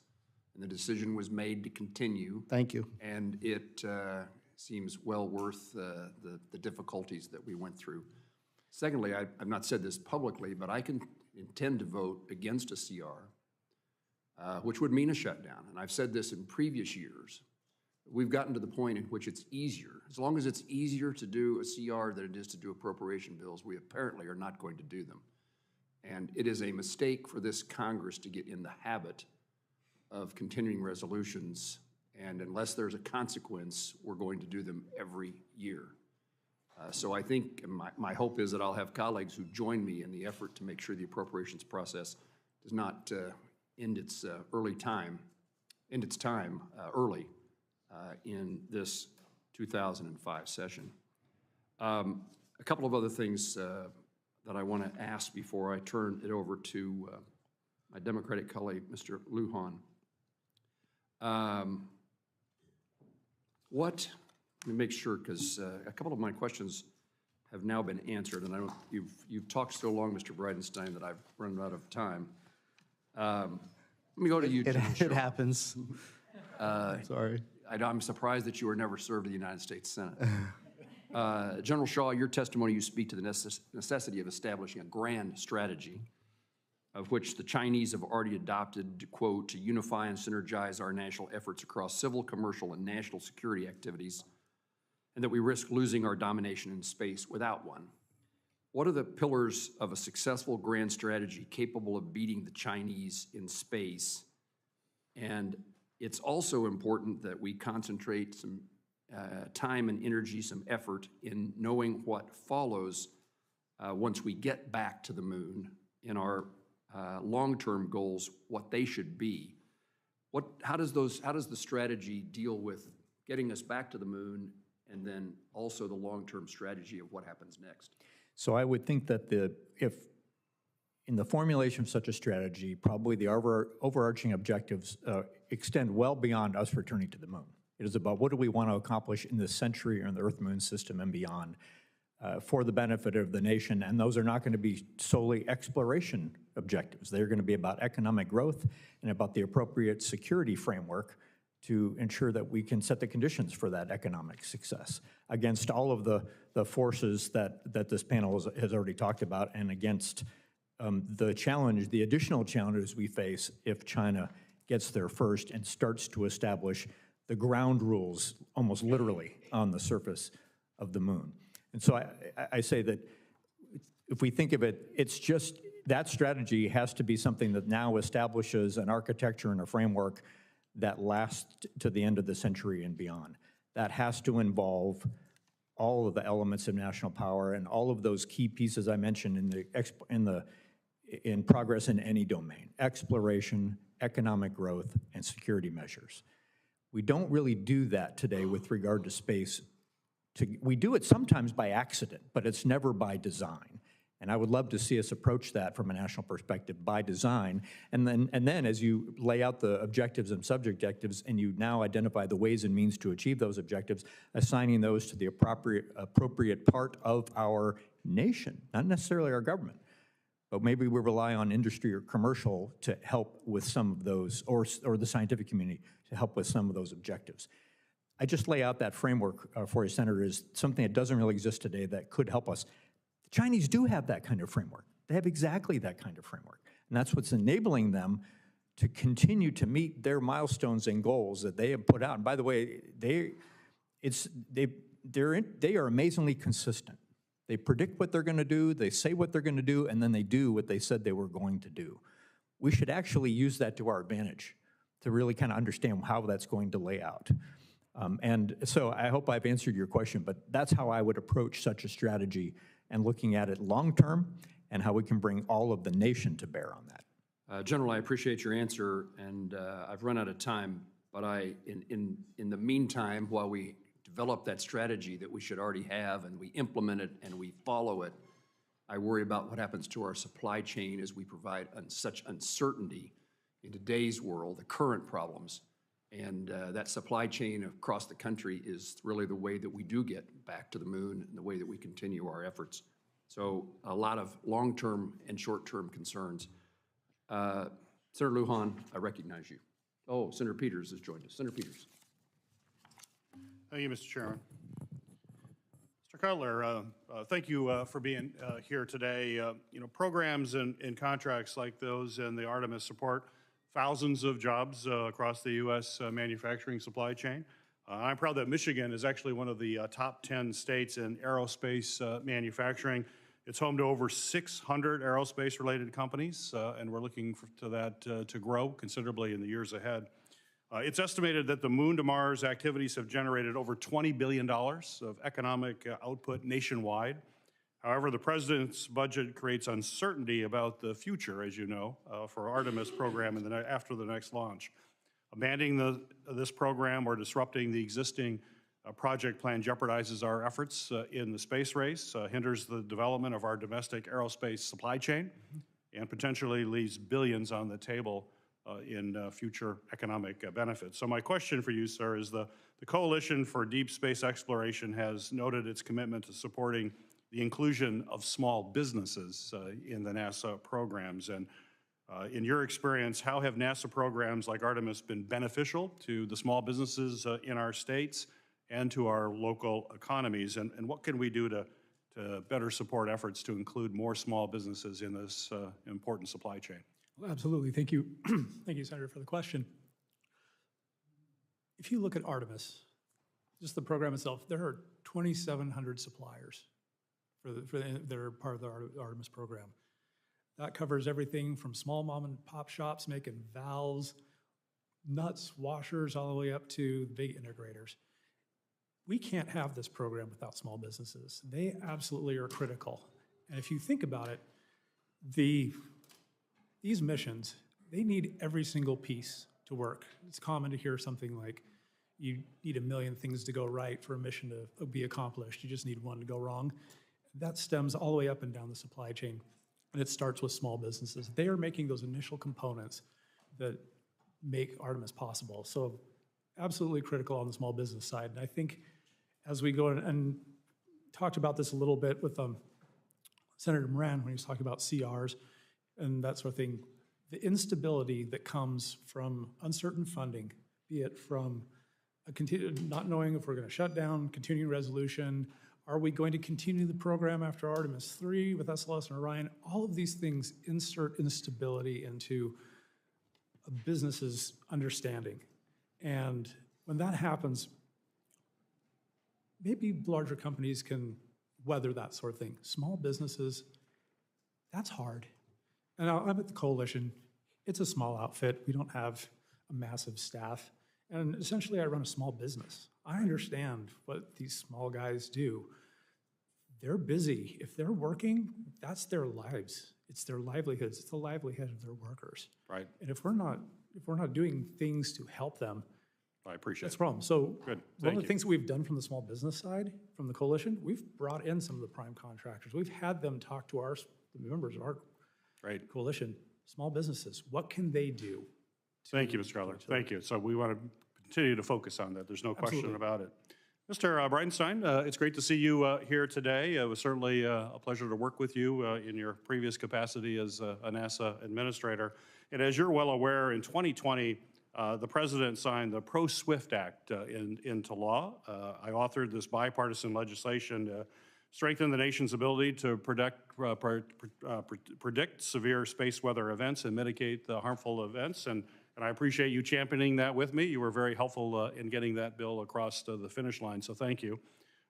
and the decision was made to continue. Thank you. And it seems well worth the difficulties that we went through. Secondly, I've not said this publicly, but I can intend to vote against a CR, which would mean a shutdown. And I've said this in previous years. We've gotten to the point in which it's easier. As long as it's easier to do a CR than it is to do appropriation bills, we apparently are not going to do them. And it is a mistake for this Congress to get in the habit of continuing resolutions, and unless there's a consequence, we're going to do them every year. So I think my hope is that I'll have colleagues who join me in the effort to make sure the appropriations process does not end its time early in this 2005 session. A couple of other things that I want to ask before I turn it over to my Democratic colleague, Mr. Lujan. Let me make sure, because a couple of my questions have now been answered, and I don't, you've talked so long, Mr. Bridenstine, that I've run out of time. Let me go to you, General Shaw. It happens. Sorry. I'm surprised that you were never served in the United States Senate. General Shaw, your testimony, you speak to the necessity of establishing a grand strategy, of which the Chinese have already adopted, quote, to unify and synergize our national efforts across civil, commercial, and national security activities, and that we risk losing our domination in space without one. what are the pillars of a successful grand strategy capable of beating the Chinese in space? And it's also important that we concentrate some time and energy, some effort in knowing what follows once we get back to the moon in our long-term goals, what they should be. How does the strategy deal with getting us back to the moon and then also the long-term strategy of what happens next? So I would think that if in the formulation of such a strategy, probably the overarching objectives extend well beyond us returning to the moon. It is about what do we want to accomplish in this century or in the Earth-Moon system and beyond for the benefit of the nation, and those are not going to be solely exploration objectives. They're going to be about economic growth and about the appropriate security framework to ensure that we can set the conditions for that economic success against all of the forces that this panel has already talked about, and against the additional challenges we face if China gets there first and starts to establish the ground rules almost literally on the surface of the moon. And so I say that if we think of it, it's just that strategy has to be something that now establishes an architecture and a framework that lasts to the end of the century and beyond. That has to involve all of the elements of national power and all of those key pieces I mentioned in progress in any domain: exploration, economic growth, and security measures. We don't really do that today with regard to space. We do it sometimes by accident, but it's never by design. And I would love to see us approach that from a national perspective by design. And then as you lay out the objectives and subjectives, and you now identify the ways and means to achieve those objectives, assigning those to the appropriate part of our nation, not necessarily our government, but maybe we rely on industry or commercial to help with some of those, or the scientific community to help with some of those objectives. I just lay out that framework for you, Senator, as something that doesn't really exist today that could help us. The Chinese do have that kind of framework. They have exactly that kind of framework. And that's what's enabling them to continue to meet their milestones and goals that they have put out. And by the way, they are amazingly consistent. They predict what they're going to do, they say what they're going to do, and then they do what they said they were going to do. We should actually use that to our advantage to really kind of understand how that's going to lay out. And so I hope I've answered your question, but that's how I would approach such a strategy and looking at it long-term and how we can bring all of the nation to bear on that. General, I appreciate your answer, and I've run out of time, but in the meantime, while we develop that strategy that we should already have and we implement it and we follow it, I worry about what happens to our supply chain as we provide such uncertainty in today's world, the current problems. And that supply chain across the country is really the way that we do get back to the moon and the way that we continue our efforts. So a lot of long-term and short-term concerns. Senator Lujan, I recognize you. Oh, Senator Peters has joined us. Senator Peters. Thank you, Mr. Chairman. Mr. Cutler, thank you for being here today. Programs and contracts like those in the Artemis support thousands of jobs across the U.S. Manufacturing supply chain. I'm proud that Michigan is actually one of the top 10 states in aerospace manufacturing. It's home to over 600 aerospace-related companies, and we're looking to that to grow considerably in the years ahead. It's estimated that the Moon to Mars activities have generated over $20 billion of economic output nationwide. However, the president's budget creates uncertainty about the future, as you know, for Artemis program after the next launch. Abandoning this program or disrupting the existing project plan jeopardizes our efforts in the space race, hinders the development of our domestic aerospace supply chain, and potentially leaves billions on the table in future economic benefits. So my question for you, sir, is the Coalition for Deep Space Exploration has noted its commitment to supporting the inclusion of small businesses in the NASA programs. And in your experience, how have NASA programs like Artemis been beneficial to the small businesses in our states and to our local economies? And what can we do to better support efforts to include more small businesses in this important supply chain? Well, absolutely. Thank you. Thank you, Senator, for the question. If you look at Artemis, just the program itself, there are 2,700 suppliers that are part of the Artemis program. That covers everything from small mom and pop shops making valves, nuts, washers, all the way up to big integrators. We can't have this program without small businesses. They absolutely are critical. And if you think about it, these missions, they need every single piece to work. It's common to hear something like, you need a million things to go right for a mission to be accomplished. You just need one to go wrong. That stems all the way up and down the supply chain. And it starts with small businesses. They are making those initial components that make Artemis possible. So absolutely critical on the small business side. And I think as we go and talked about this a little bit with Senator Moran when he was talking about CRs and that sort of thing, the instability that comes from uncertain funding, be it from not knowing if we're going to shut down, continuing resolution, are we going to continue the program after Artemis 3 with SLS and Orion? All of these things insert instability into a business's understanding. And when that happens, maybe larger companies can weather that sort of thing. Small businesses, that's hard. And I'm at the coalition. It's a small outfit. We don't have a massive staff. And essentially, I run a small business. I understand what these small guys do. They're busy. If they're working, that's their lives. It's their livelihoods. It's the livelihood of their workers. Right. And if we're not doing things to help them, I appreciate that's a problem. So Good. one of the things that we've done from the small business side, from the coalition, we've brought in some of the prime contractors. We've had them talk to the members of our coalition, small businesses. What can they do? Thank you, Mr. Cutler. Thank you. So we want to continue to focus on that. There's no question about it. Mr. Bridenstine, it's great to see you here today. It was certainly a pleasure to work with you in your previous capacity as a NASA administrator. And as you're well aware, in 2020, the President signed the Pro-SWIFT Act into law. I authored this bipartisan legislation to strengthen the nation's ability to predict severe space weather events and mitigate the harmful events. And I appreciate you championing that with me. You were very helpful in getting that bill across the finish line, so thank you.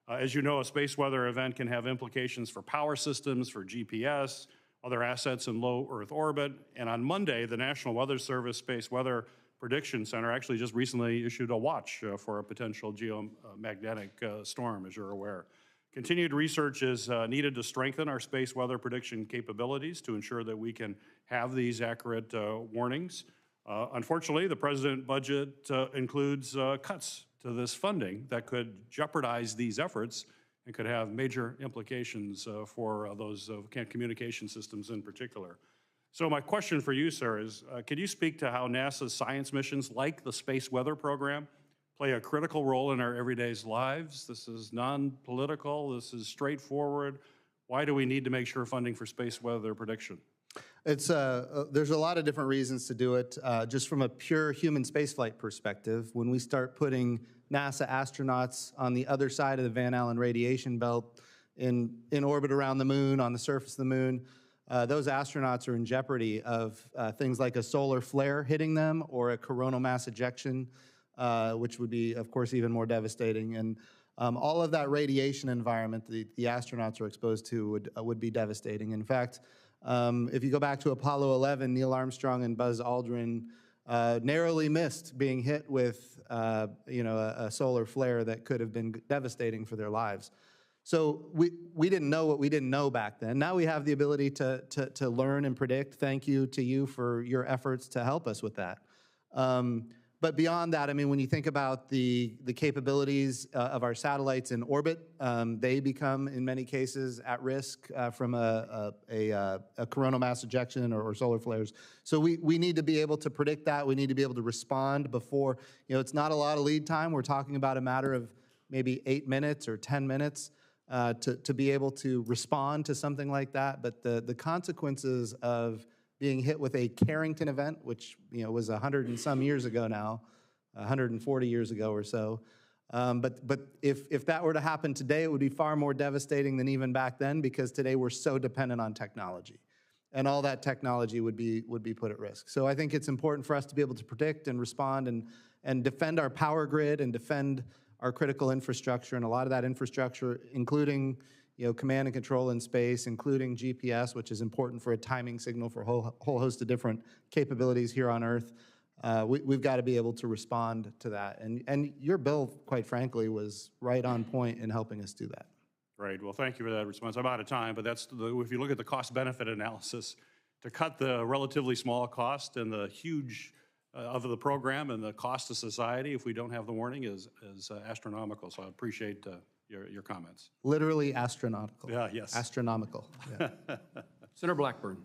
As you know, a space weather event can have implications for power systems, for GPS, other assets in low Earth orbit. And on Monday, the National Weather Service Space Weather Prediction Center actually just recently issued a watch for a potential geomagnetic storm, as you're aware. Continued research is needed to strengthen our space weather prediction capabilities to ensure that we can have these accurate warnings. Unfortunately, the President's budget includes cuts to this funding that could jeopardize these efforts and could have major implications for those communication systems in particular. So my question for you, sir, is could you speak to how NASA's science missions, like the Space Weather Program, play a critical role in our everyday lives? This is non-political, this is straightforward. Why do we need to make sure funding for space weather prediction? There's a lot of different reasons to do it. Just from a pure human spaceflight perspective, when we start putting NASA astronauts on the other side of the Van Allen radiation belt in orbit around the moon, on the surface of the moon, those astronauts are in jeopardy of things like a solar flare hitting them or a coronal mass ejection, which would be, of course, even more devastating. And all of that radiation environment the astronauts are exposed to would be devastating. In fact, if you go back to Apollo 11, Neil Armstrong and Buzz Aldrin narrowly missed being hit with a solar flare that could have been devastating for their lives. So we didn't know what we didn't know back then. Now we have the ability to learn and predict. Thank you to you for your efforts to help us with that. But beyond that, I mean, when you think about the capabilities of our satellites in orbit, they become, in many cases, at risk from a coronal mass ejection or solar flares. So we need to be able to predict that. We need to be able to respond before, it's not a lot of lead time. We're talking about a matter of maybe 8 minutes or 10 minutes to be able to respond to something like that. But the consequences of being hit with a Carrington event, which was 100 and some years ago now, 140 years ago or so. But if that were to happen today, it would be far more devastating than even back then, because today we're so dependent on technology, and all that technology would be put at risk. So I think it's important for us to be able to predict and respond and defend our power grid and defend our critical infrastructure, and a lot of that infrastructure, including command and control in space, including GPS, which is important for a timing signal for a whole host of different capabilities here on Earth. We've got to be able to respond to that. And your bill, quite frankly, was right on point in helping us do that. Great. Well, thank you for that response. I'm out of time, but if you look at the cost-benefit analysis, to cut the relatively small cost and the huge of the program and the cost to society if we don't have the warning is astronomical. So I appreciate your comments. Literally astronomical. Yeah, yes. Astronomical. Yeah. Senator Blackburn.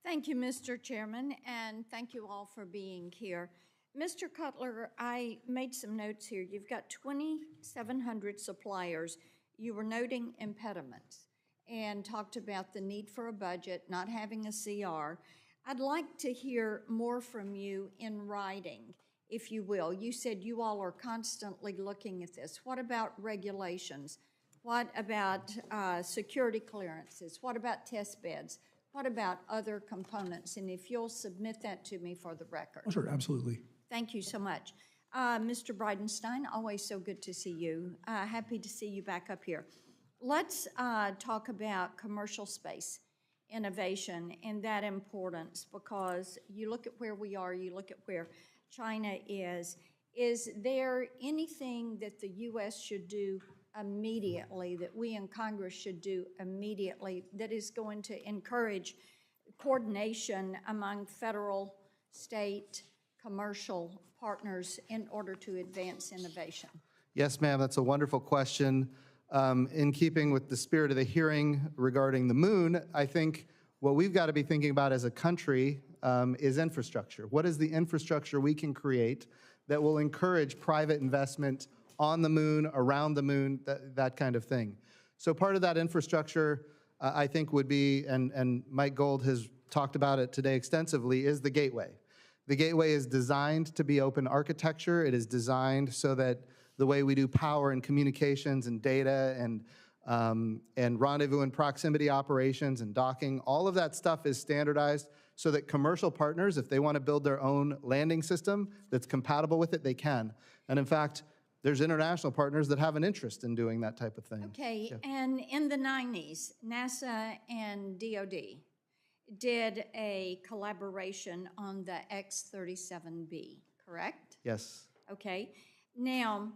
Thank you, Mr. Chairman, and thank you all for being here. Mr. Cutler, I made some notes here. You've got 2,700 suppliers. You were noting impediments and talked about the need for a budget, not having a CR. I'd like to hear more from you in writing, if you will. You said you all are constantly looking at this. What about regulations? What about security clearances? What about test beds? What about other components? And if you'll submit that to me for the record. Oh, sure, absolutely. Thank you so much. Mr. Bridenstine, always so good to see you. Happy to see you back up here. Let's talk about commercial space innovation and that importance, because you look at where we are, you look at where China is. Is there anything that the U.S. should do immediately, that we in Congress should do immediately, that is going to encourage coordination among federal, state, commercial partners in order to advance innovation? Yes, ma'am, that's a wonderful question. In keeping with the spirit of the hearing regarding the moon, I think what we've got to be thinking about as a country is infrastructure. What is the infrastructure we can create that will encourage private investment on the moon, around the moon, that kind of thing? So part of that infrastructure, I think, would be, and Mike Gold has talked about it today extensively, is the gateway. The gateway is designed to be open architecture. It is designed so that the way we do power and communications and data and rendezvous and proximity operations and docking, all of that stuff is standardized so that commercial partners, if they want to build their own landing system that's compatible with it, they can. And in fact, there's international partners that have an interest in doing that type of thing. Okay, and in the 90s, NASA and DOD did a collaboration on the X-37B, correct? Yes. Okay. Now,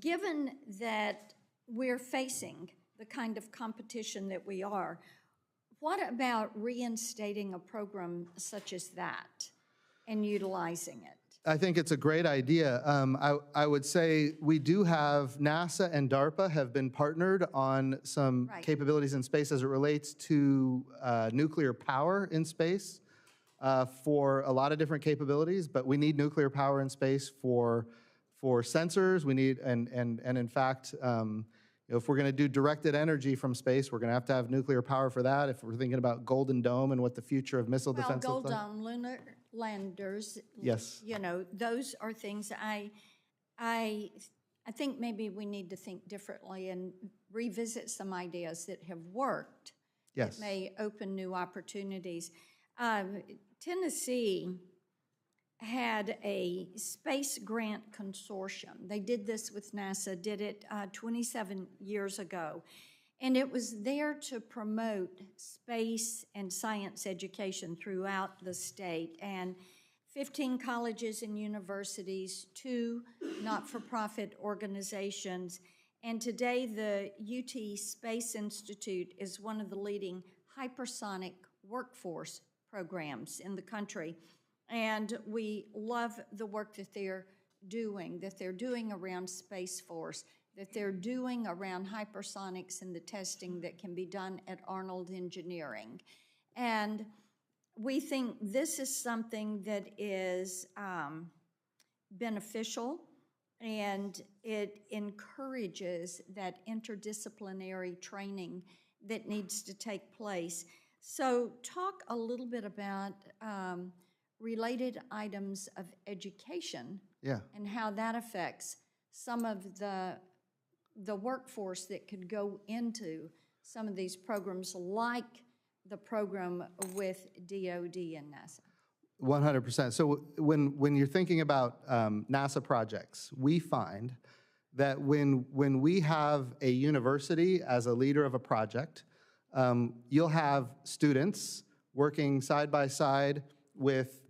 given that we're facing the kind of competition that we are, what about reinstating a program such as that and utilizing it? I think it's a great idea. I would say we do have, NASA and DARPA have been partnered on some capabilities in space as it relates to nuclear power in space for a lot of different capabilities, but we need nuclear power in space for sensors. We need, and in fact, if we're going to do directed energy from space, we're going to have nuclear power for that. If we're thinking about Golden Dome and what the future of missile defense looks like. Golden Dome, lunar landers. Yes. You know, those are things I think maybe we need to think differently and revisit some ideas that have worked. Yes. That may open new opportunities. Tennessee had a space grant consortium. They did this with NASA, did it 27 years ago. And it was there to promote space and science education throughout the state. And 15 colleges and universities, 2 not-for-profit organizations. And today the UT Space Institute is one of the leading hypersonic workforce programs in the country. And we love the work that they're doing around Space Force, that they're doing around hypersonics and the testing that can be done at Arnold Engineering. And we think this is something that is beneficial, and it encourages that interdisciplinary training that needs to take place. So talk a little bit about related items of education and how that affects some of the workforce that could go into some of these programs, like the program with DOD and NASA. 100%. So when you're thinking about NASA projects, we find that when we have a university as a leader of a project, you'll have students working side by side with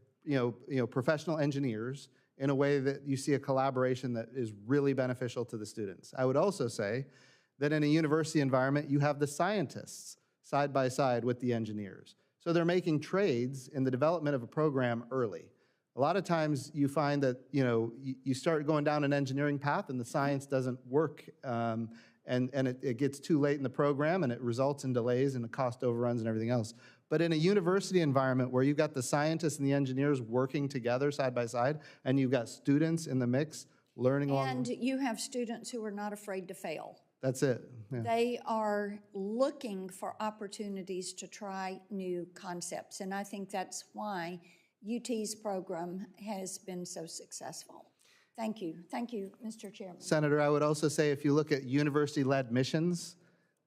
professional engineers in a way that you see a collaboration that is really beneficial to the students. I would also say that in a university environment, you have the scientists side by side with the engineers. So they're making trades in the development of a program early. A lot of times you find that you start going down an engineering path and the science doesn't work, and it gets too late in the program and it results in delays and the cost overruns and everything else. But in a university environment where you've got the scientists and the engineers working together side by side, and you've got students in the mix learning along. And you have students who are not afraid to fail. That's it. Yeah. They are looking for opportunities to try new concepts, and I think that's why UT's program has been so successful. Thank you. Thank you, Mr. Chairman. Senator, I would also say if you look at university-led missions,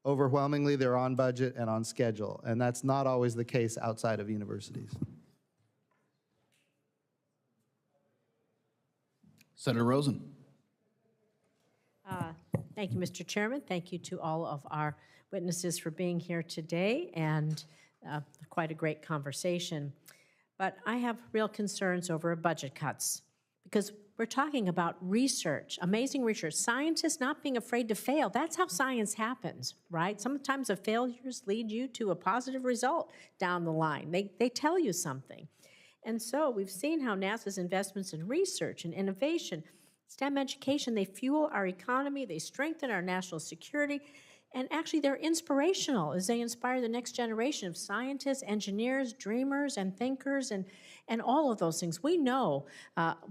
overwhelmingly they're on budget and on schedule, and that's not always the case outside of universities. Senator Rosen. Thank you, Mr. Chairman. Thank you to all of our witnesses for being here today, and quite a great conversation. But I have real concerns over budget cuts, because we're talking about research, amazing research, scientists not being afraid to fail. That's how science happens, right? Sometimes the failures lead you to a positive result down the line. They tell you something. And so we've seen how NASA's investments in research and innovation, STEM education, they fuel our economy, they strengthen our national security, and actually they're inspirational as they inspire the next generation of scientists, engineers, dreamers, and thinkers, and all of those things. We know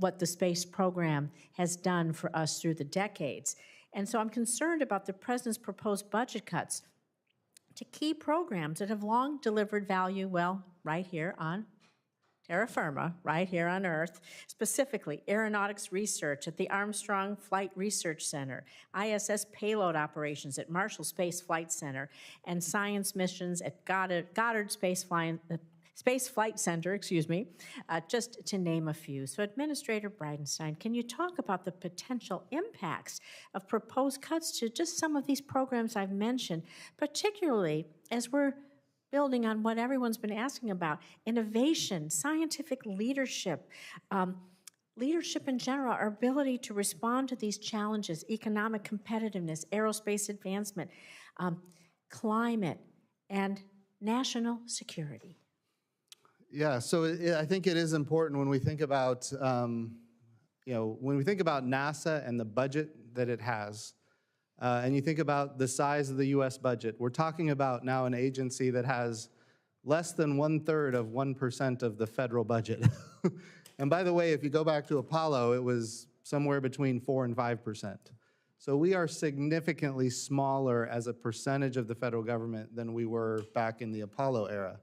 what the space program has done for us through the decades. And so I'm concerned about the President's proposed budget cuts to key programs that have long delivered value, well, right here on terra firma, right here on Earth, specifically aeronautics research at the Armstrong Flight Research Center, ISS payload operations at Marshall Space Flight Center, and science missions at Goddard Space Flight Center, just to name a few. So Administrator Bridenstine, can you talk about the potential impacts of proposed cuts to just some of these programs I've mentioned, particularly as we're building on what everyone's been asking about, innovation, scientific leadership, leadership in general, our ability to respond to these challenges, economic competitiveness, aerospace advancement, climate, and national security? Yeah, so I think it is important when we think about, when we think about NASA and the budget that it has, and you think about the size of the U.S. budget, we're talking about now an agency that has less than 1/3 of 1% of the federal budget. And by the way, if you go back to Apollo, it was somewhere between 4% and 5%. So we are significantly smaller as a percentage of the federal government than we were back in the Apollo era.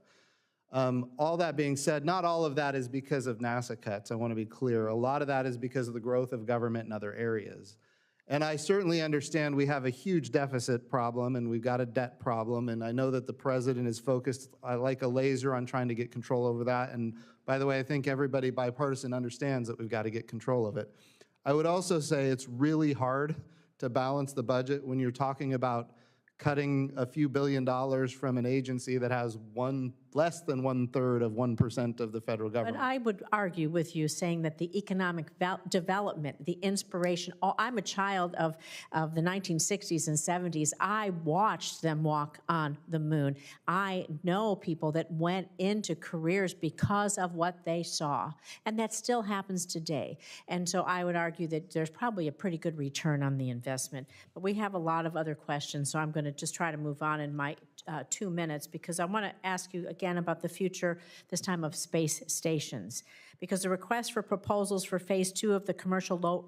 All that being said, not all of that is because of NASA cuts. I want to be clear. A lot of that is because of the growth of government in other areas. And I certainly understand we have a huge deficit problem and we've got a debt problem, and I know that the President is focused like a laser on trying to get control over that. And by the way, I think everybody bipartisan understands that we've got to get control of it. I would also say it's really hard to balance the budget when you're talking about cutting a few $1 billion from an agency that has less than 1/3 of 1% of the federal government. But I would argue with you saying that the economic development, the inspiration, I'm a child of the 1960s and 70s. I watched them walk on the moon. I know people that went into careers because of what they saw, and that still happens today. And so I would argue that there's probably a pretty good return on the investment. But we have a lot of other questions, so I'm going to just try to move on in my 2 minutes, because I want to ask you again about the future, this time of space stations. Because the request for proposals for phase 2 of the commercial low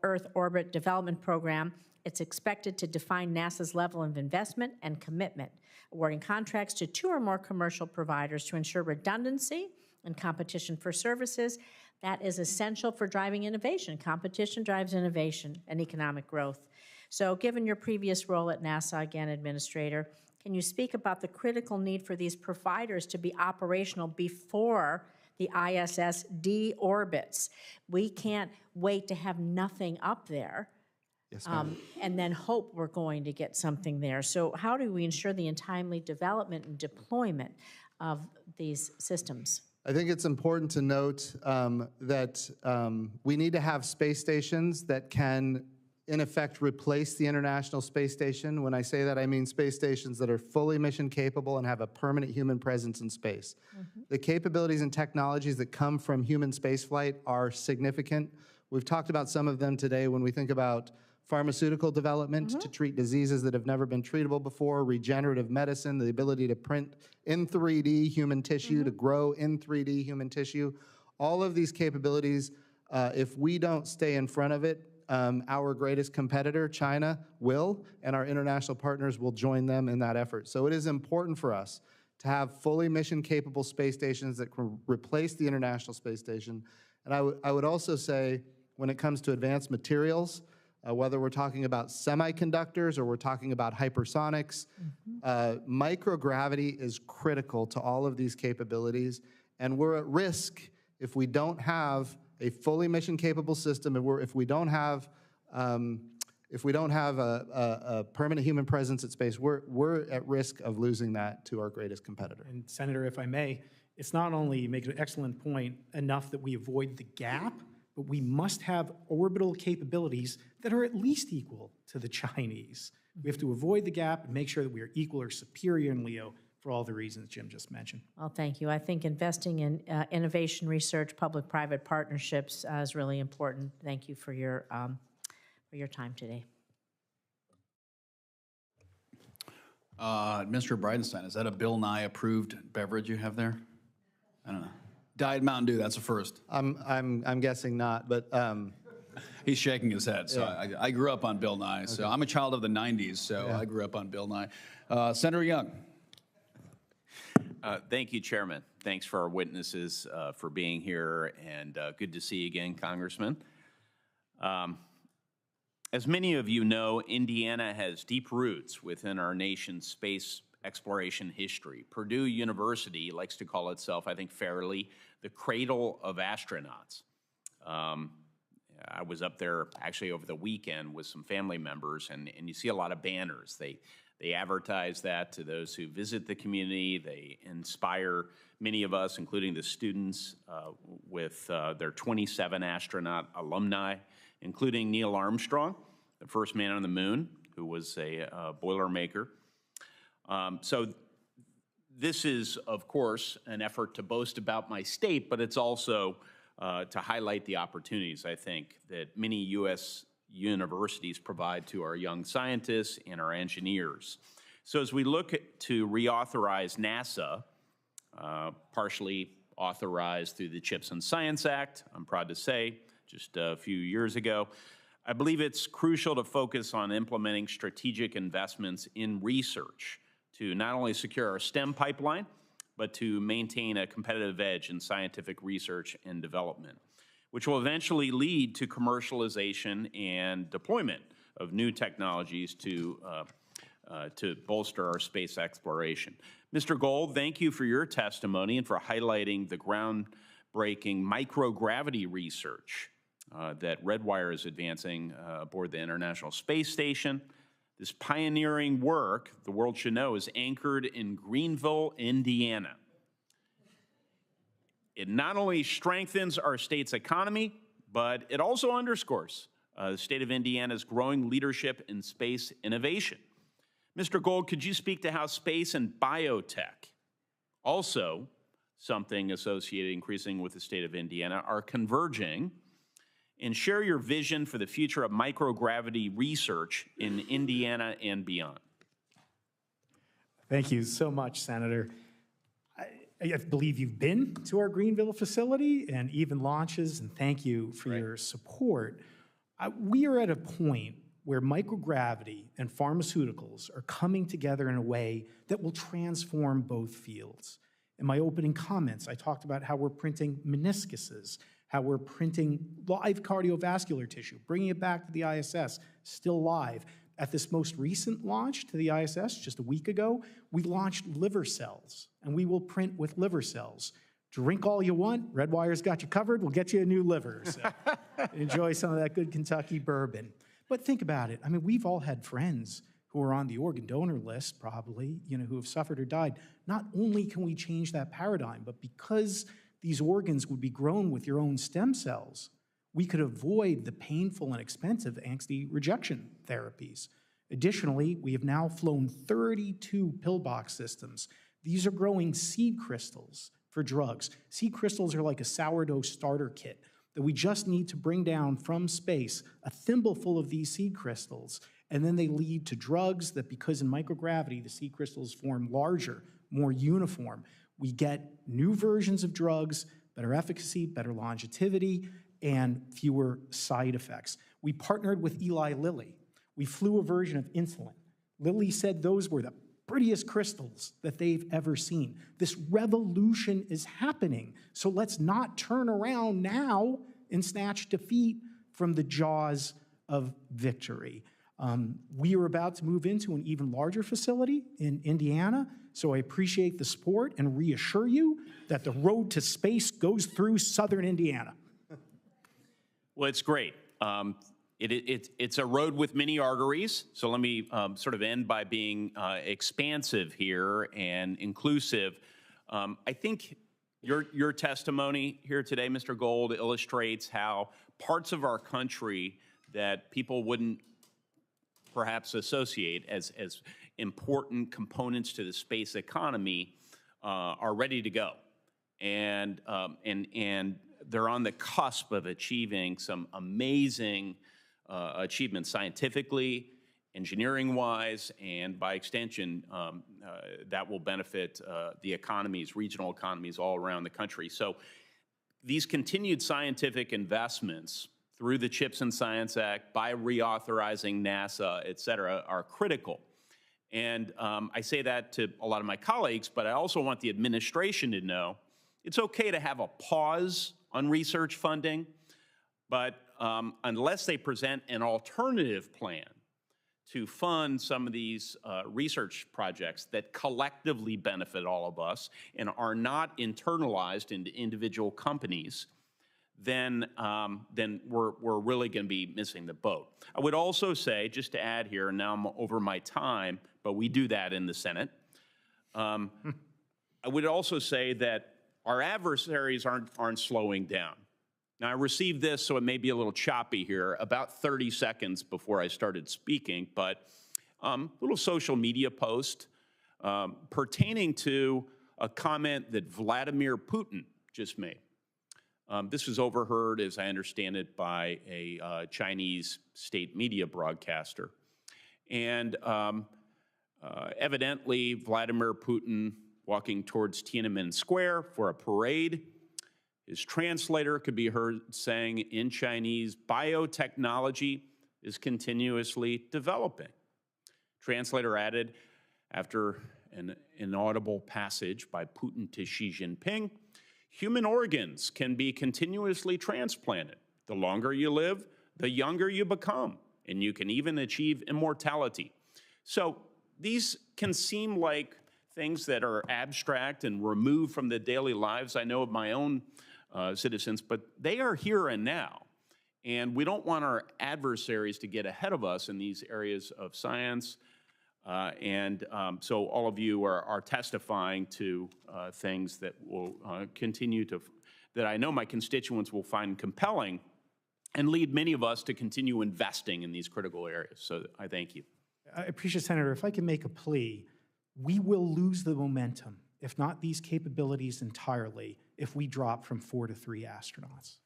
Earth orbit development program, it's expected to define NASA's level of investment and commitment, awarding contracts to 2 or more commercial providers to ensure redundancy and competition for services. That is essential for driving innovation. Competition drives innovation and economic growth. So given your previous role at NASA, again, Administrator, can you speak about the critical need for these providers to be operational before the ISS deorbits? We can't wait to have nothing up there Yes, ma'am. and then hope we're going to get something there. So how do we ensure the timely development and deployment of these systems? I think it's important to note that we need to have space stations that can, in effect, replace the International Space Station. When I say that, I mean space stations that are fully mission capable and have a permanent human presence in space. The capabilities and technologies that come from human spaceflight are significant. We've talked about some of them today when we think about pharmaceutical development to treat diseases that have never been treatable before, regenerative medicine, the ability to print in 3D human tissue, to grow in 3D human tissue. All of these capabilities, if we don't stay in front of it, our greatest competitor, China, will, and our international partners will join them in that effort. So it is important for us to have fully mission-capable space stations that can replace the International Space Station. And I would also say, when it comes to advanced materials, whether we're talking about semiconductors or we're talking about hypersonics, microgravity is critical to all of these capabilities, and we're at risk if we don't have a fully mission-capable system, and if we don't have a permanent human presence at space, we're at risk of losing that to our greatest competitor. And Senator, if I may, it's not only, you make an excellent point, enough that we avoid the gap, but we must have orbital capabilities that are at least equal to the Chinese. We have to avoid the gap and make sure that we are equal or superior in LEO for all the reasons Jim just mentioned. Well, thank you. I think investing in innovation research, public-private partnerships is really important. Thank you for your time today. Mr. Bridenstine, is that a Bill Nye approved beverage you have there? I don't know. Diet Mountain Dew, that's a first. I'm guessing not, but he's shaking his head. So yeah. I grew up on Bill Nye. So I'm a child of the 90s, so yeah. I grew up on Bill Nye. Senator Young. Thank you, Chairman. Thanks for our witnesses for being here, and good to see you again, Congressman. As many of you know, Indiana has deep roots within our nation's space exploration history. Purdue University likes to call itself, I think fairly, the cradle of astronauts. I was up there actually over the weekend with some family members, and you see a lot of banners. They advertise that to those who visit the community. They inspire many of us, including the students, with their 27 astronaut alumni, including Neil Armstrong, the first man on the moon, who was a Boilermaker. So this is, of course, an effort to boast about my state, but it's also to highlight the opportunities, I think, that many U.S. universities provide to our young scientists and our engineers. So as we look to reauthorize NASA, partially authorized through the CHIPS and Science Act, I'm proud to say, just a few years ago, I believe it's crucial to focus on implementing strategic investments in research to not only secure our STEM pipeline, but to maintain a competitive edge in scientific research and development, which will eventually lead to commercialization and deployment of new technologies to bolster our space exploration. Mr. Gold, thank you for your testimony and for highlighting the groundbreaking microgravity research that Redwire is advancing aboard the International Space Station. This pioneering work, the world should know, is anchored in Greenville, Indiana. It not only strengthens our state's economy, but it also underscores the state of Indiana's growing leadership in space innovation. Mr. Gold, could you speak to how space and biotech, also something associated increasing with the state of Indiana, are converging, and share your vision for the future of microgravity research in Indiana and beyond? Thank you so much, Senator. I believe you've been to our Greenville facility and even launches, and thank you for your support. We are at a point where microgravity and pharmaceuticals are coming together in a way that will transform both fields. In my opening comments, I talked about how we're printing meniscuses, how we're printing live cardiovascular tissue, bringing it back to the ISS, still live. At this most recent launch to the ISS, just a week ago, we launched liver cells, and we will print with liver cells. Drink all you want, Redwire's got you covered, we'll get you a new liver. So enjoy some of that good Kentucky bourbon. But think about it. I mean, we've all had friends who are on the organ donor list, probably, who have suffered or died. Not only can we change that paradigm, but because these organs would be grown with your own stem cells, we could avoid the painful and expensive angsty rejection therapies. Additionally, we have now flown 32 pillbox systems. These are growing seed crystals for drugs. Seed crystals are like a sourdough starter kit that we just need to bring down from space, a thimbleful of these seed crystals, and then they lead to drugs that, because in microgravity, the seed crystals form larger, more uniform. We get new versions of drugs, better efficacy, better longevity, and fewer side effects. We partnered with Eli Lilly. We flew a version of insulin. Lilly said those were the prettiest crystals that they've ever seen. This revolution is happening. So let's not turn around now and snatch defeat from the jaws of victory. We are about to move into an even larger facility in Indiana, so I appreciate the support and reassure you that the road to space goes through southern Indiana. Well, it's great. It's a road with many arteries, so let me sort of end by being expansive here and inclusive. I think your testimony here today, Mr. Gold, illustrates how parts of our country that people wouldn't perhaps associate as important components to the space economy are ready to go. And they're on the cusp of achieving some amazing achievements scientifically, engineering-wise, and by extension, that will benefit the economies, regional economies all around the country. So these continued scientific investments through the CHIPS and Science Act, by reauthorizing NASA, et cetera, are critical. And I say that to a lot of my colleagues, but I also want the administration to know it's okay to have a pause on research funding, but unless they present an alternative plan to fund some of these research projects that collectively benefit all of us and are not internalized into individual companies, then we're really going to be missing the boat. I would also say, just to add here, and now I'm over my time, but we do that in the Senate. I would also say that our adversaries aren't slowing down. Now, I received this, so it may be a little choppy here, about 30 seconds before I started speaking, but a little social media post pertaining to a comment that Vladimir Putin just made. This was overheard, as I understand it, by a Chinese state media broadcaster. And evidently, Vladimir Putin walking towards Tiananmen Square for a parade. His translator could be heard saying in Chinese, biotechnology is continuously developing. Translator added, after an inaudible passage by Putin to Xi Jinping, human organs can be continuously transplanted. The longer you live, the younger you become, and you can even achieve immortality. So these can seem like things that are abstract and removed from the daily lives, I know, of my own citizens, but they are here and now. And we don't want our adversaries to get ahead of us in these areas of science. So all of you are testifying to things that will continue to, that I know my constituents will find compelling and lead many of us to continue investing in these critical areas. So I thank you. I appreciate, Senator, if I can make a plea, we will lose the momentum, if not these capabilities entirely, if we drop from 4 to 3 astronauts.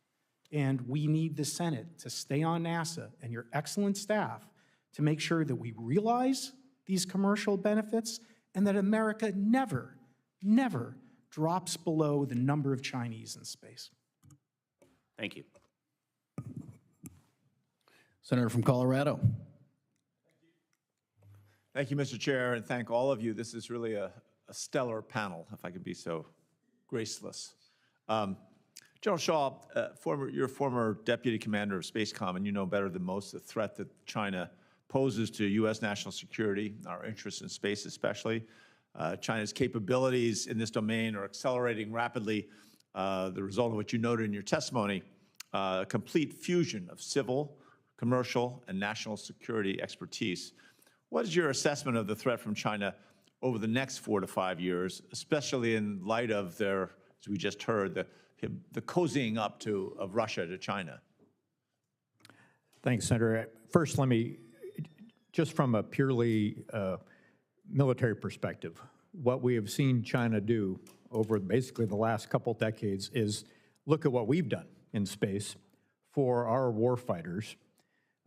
And we need the Senate to stay on NASA and your excellent staff to make sure that we realize these commercial benefits and that America never, never drops below the number of Chinese in space. Thank you. Senator from Colorado. Thank you, Mr. Chair, and thank all of you. This is really a stellar panel, if I could be so graceless. General Shaw, you're former deputy commander of SpaceCom, and you know better than most the threat that China poses to U.S. national security, our interests in space especially. China's capabilities in this domain are accelerating rapidly, the result of what you noted in your testimony, a complete fusion of civil, commercial, and national security expertise. What is your assessment of the threat from China over the next 4 to 5 years, especially in light of their, as we just heard, the cozying up of Russia to China? Thanks, Senator. First, let me, just from a purely military perspective, what we have seen China do over basically the last couple decades is look at what we've done in space for our warfighters.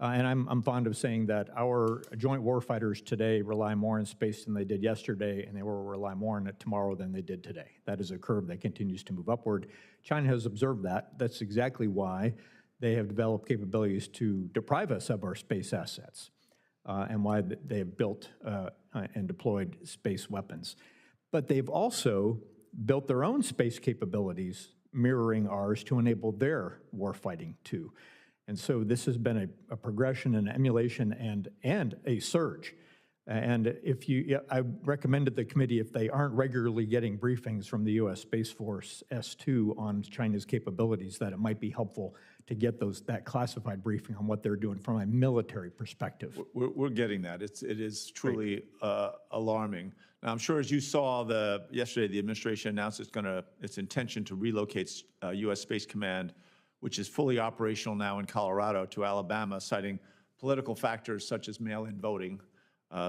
And I'm fond of saying that our joint warfighters today rely more on space than they did yesterday, and they will rely more on it tomorrow than they did today. That is a curve that continues to move upward. China has observed that. That's exactly why they have developed capabilities to deprive us of our space assets, and why they have built and deployed space weapons. But they've also built their own space capabilities mirroring ours to enable their warfighting too. And so this has been a progression and emulation and a surge. And I recommended the committee, if they aren't regularly getting briefings from the U.S. Space Force S2 on China's capabilities, that it might be helpful to get that classified briefing on what they're doing from a military perspective. We're getting that. It is truly alarming. Now, I'm sure as you saw yesterday, the administration announced its intention to relocate U.S. Space Command, which is fully operational now in Colorado, to Alabama, citing political factors such as mail-in voting,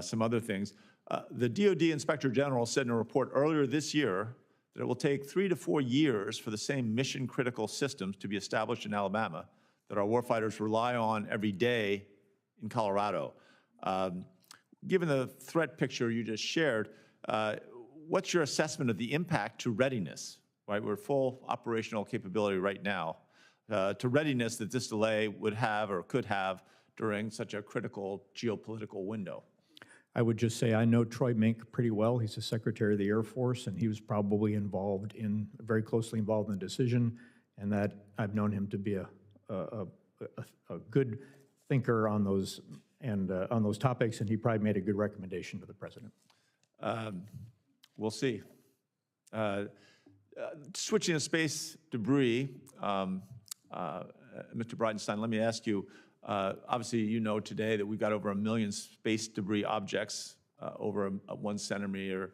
some other things. The DoD Inspector General said in a report earlier this year that it will take 3 to 4 years for the same mission-critical systems to be established in Alabama that our warfighters rely on every day in Colorado. Given the threat picture you just shared, what's your assessment of the impact to readiness? Right, we're full operational capability right now. To readiness that this delay would have or could have during such a critical geopolitical window? I would just say I know Troy Mink pretty well. He's the Secretary of the Air Force, and he was probably very closely involved in the decision, and that I've known him to be a good thinker on those topics, and he probably made a good recommendation to the president. We'll see. Switching to space debris, Mr. Bridenstine, let me ask you, obviously you know today that we've got over 1 million space debris objects over 1 centimeter,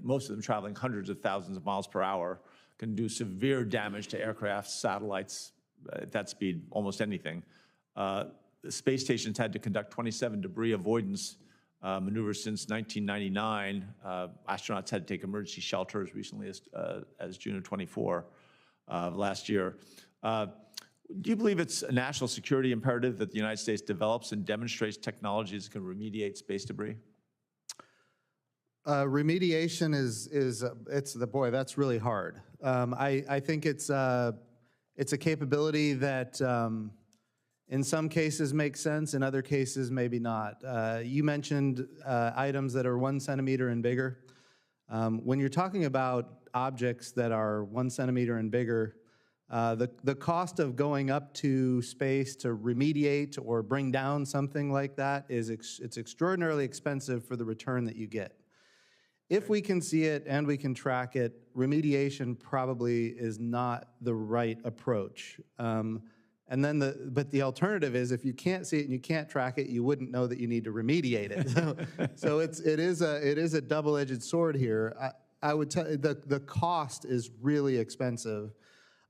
most of them traveling hundreds of thousands of miles per hour, can do severe damage to aircraft, satellites, at that speed, almost anything. The space station's had to conduct 27 debris avoidance maneuvers since 1999. Astronauts had to take emergency shelter as recently as June of 24 last year. Do you believe it's a national security imperative that the United States develops and demonstrates technologies that can remediate space debris? Remediation boy, that's really hard. I think it's a capability that in some cases makes sense, in other cases maybe not. You mentioned items that are 1 centimeter and bigger. When you're talking about objects that are 1 centimeter and bigger, the cost of going up to space to remediate or bring down something like that it's extraordinarily expensive for the return that you get. If we can see it and we can track it, remediation probably is not the right approach. But the alternative is if you can't see it and you can't track it, you wouldn't know that you need to remediate it. So it is a double-edged sword here. I would tell you the cost is really expensive.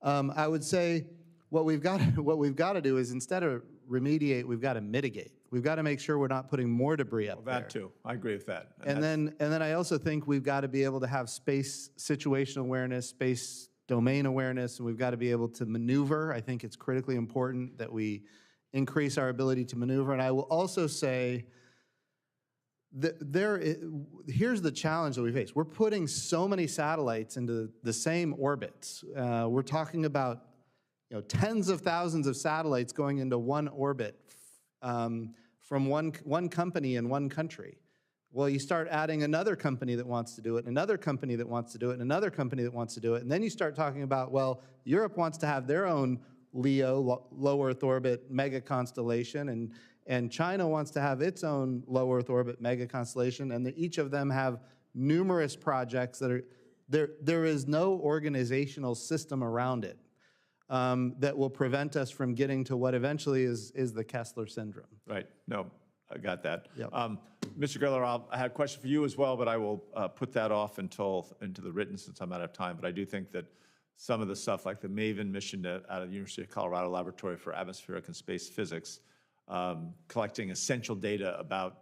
I would say what we've got to do is instead of remediate, we've got to mitigate. We've got to make sure we're not putting more debris up there. That too, I agree with that. And then I also think we've got to be able to have space situational awareness, space domain awareness, and we've got to be able to maneuver. I think it's critically important that we increase our ability to maneuver. And I will also say that here's the challenge that we face. We're putting so many satellites into the same orbits. We're talking about tens of thousands of satellites going into one orbit from one company in one country. Well, you start adding another company that wants to do it, another company that wants to do it, and another company that wants to do it, and then you start talking about, well, Europe wants to have their own LEO, low Earth orbit mega constellation, and China wants to have its own low Earth orbit mega constellation, and each of them have numerous projects that are, there is no organizational system around it. that will prevent us from getting to what eventually is the Kessler syndrome. Right. No, I got that. Yep. Mr. Cutler, I had a question for you as well, but I will put that off into the written since I'm out of time. But I do think that some of the stuff like the MAVEN mission out of the University of Colorado Laboratory for Atmospheric and Space Physics, collecting essential data about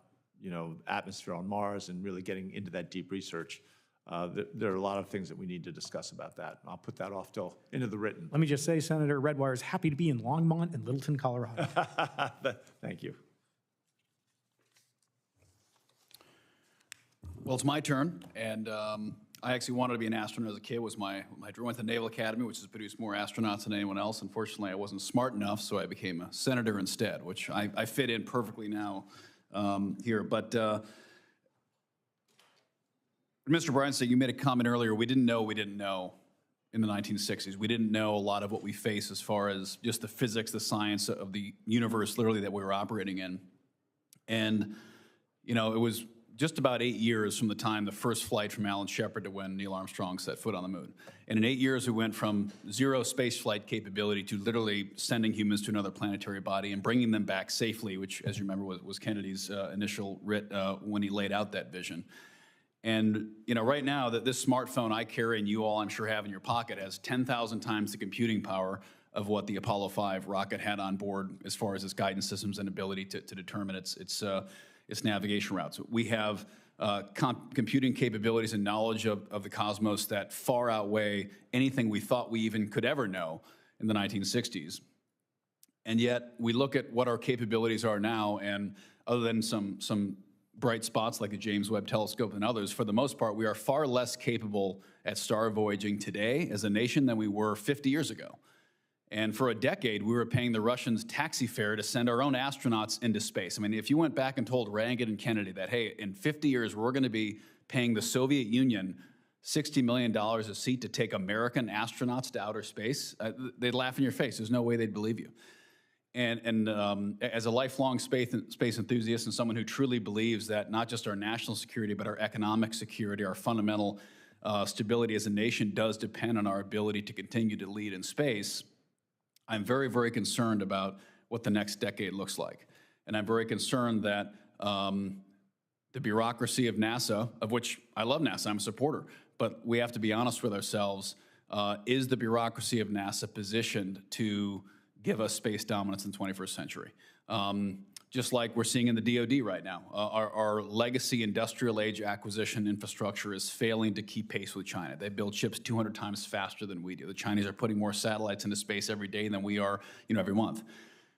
atmosphere on Mars and really getting into that deep research. There are a lot of things that we need to discuss about that. I'll put that off till into the written. Let me just say, Senator Redwire is happy to be in Longmont and Littleton, Colorado. Thank you. Well, it's my turn, and I actually wanted to be an astronaut as a kid. My dream went to the Naval Academy, which has produced more astronauts than anyone else. Unfortunately, I wasn't smart enough, so I became a senator instead, which I fit in perfectly now here. But Mr. Bridenstine, you made a comment earlier. We didn't know in the 1960s. We didn't know a lot of what we face as far as just the physics, the science of the universe, literally, that we were operating in. And, it was just about 8 years from the time the first flight from Alan Shepard to when Neil Armstrong set foot on the moon. And in 8 years, we went from 0 space flight capability to literally sending humans to another planetary body and bringing them back safely, which, as you remember, was Kennedy's initial writ when he laid out that vision. And, right now, that this smartphone I carry and you all, I'm sure, have in your pocket has 10,000 times the computing power of what the Apollo 5 rocket had on board as far as its guidance systems and ability to determine its navigation routes. We have computing capabilities and knowledge of the cosmos that far outweigh anything we thought we even could ever know in the 1960s. And yet, we look at what our capabilities are now, and other than some bright spots like the James Webb Telescope and others, for the most part, we are far less capable at star voyaging today as a nation than we were 50 years ago. And for a decade, we were paying the Russians taxi fare to send our own astronauts into space. I mean, if you went back and told Reagan and Kennedy that, hey, in 50 years, we're going to be paying the Soviet Union $60 million a seat to take American astronauts to outer space, they'd laugh in your face. There's no way they'd believe you. And as a lifelong space enthusiast and someone who truly believes that not just our national security, but our economic security, our fundamental stability as a nation does depend on our ability to continue to lead in space, I'm very, very concerned about what the next decade looks like. And I'm very concerned that the bureaucracy of NASA, of which I love NASA, I'm a supporter, but we have to be honest with ourselves, is the bureaucracy of NASA positioned to give us space dominance in the 21st century? Just like we're seeing in the DoD right now. Our legacy industrial age acquisition infrastructure is failing to keep pace with China. They build ships 200 times faster than we do. The Chinese are putting more satellites into space every day than we are, every month.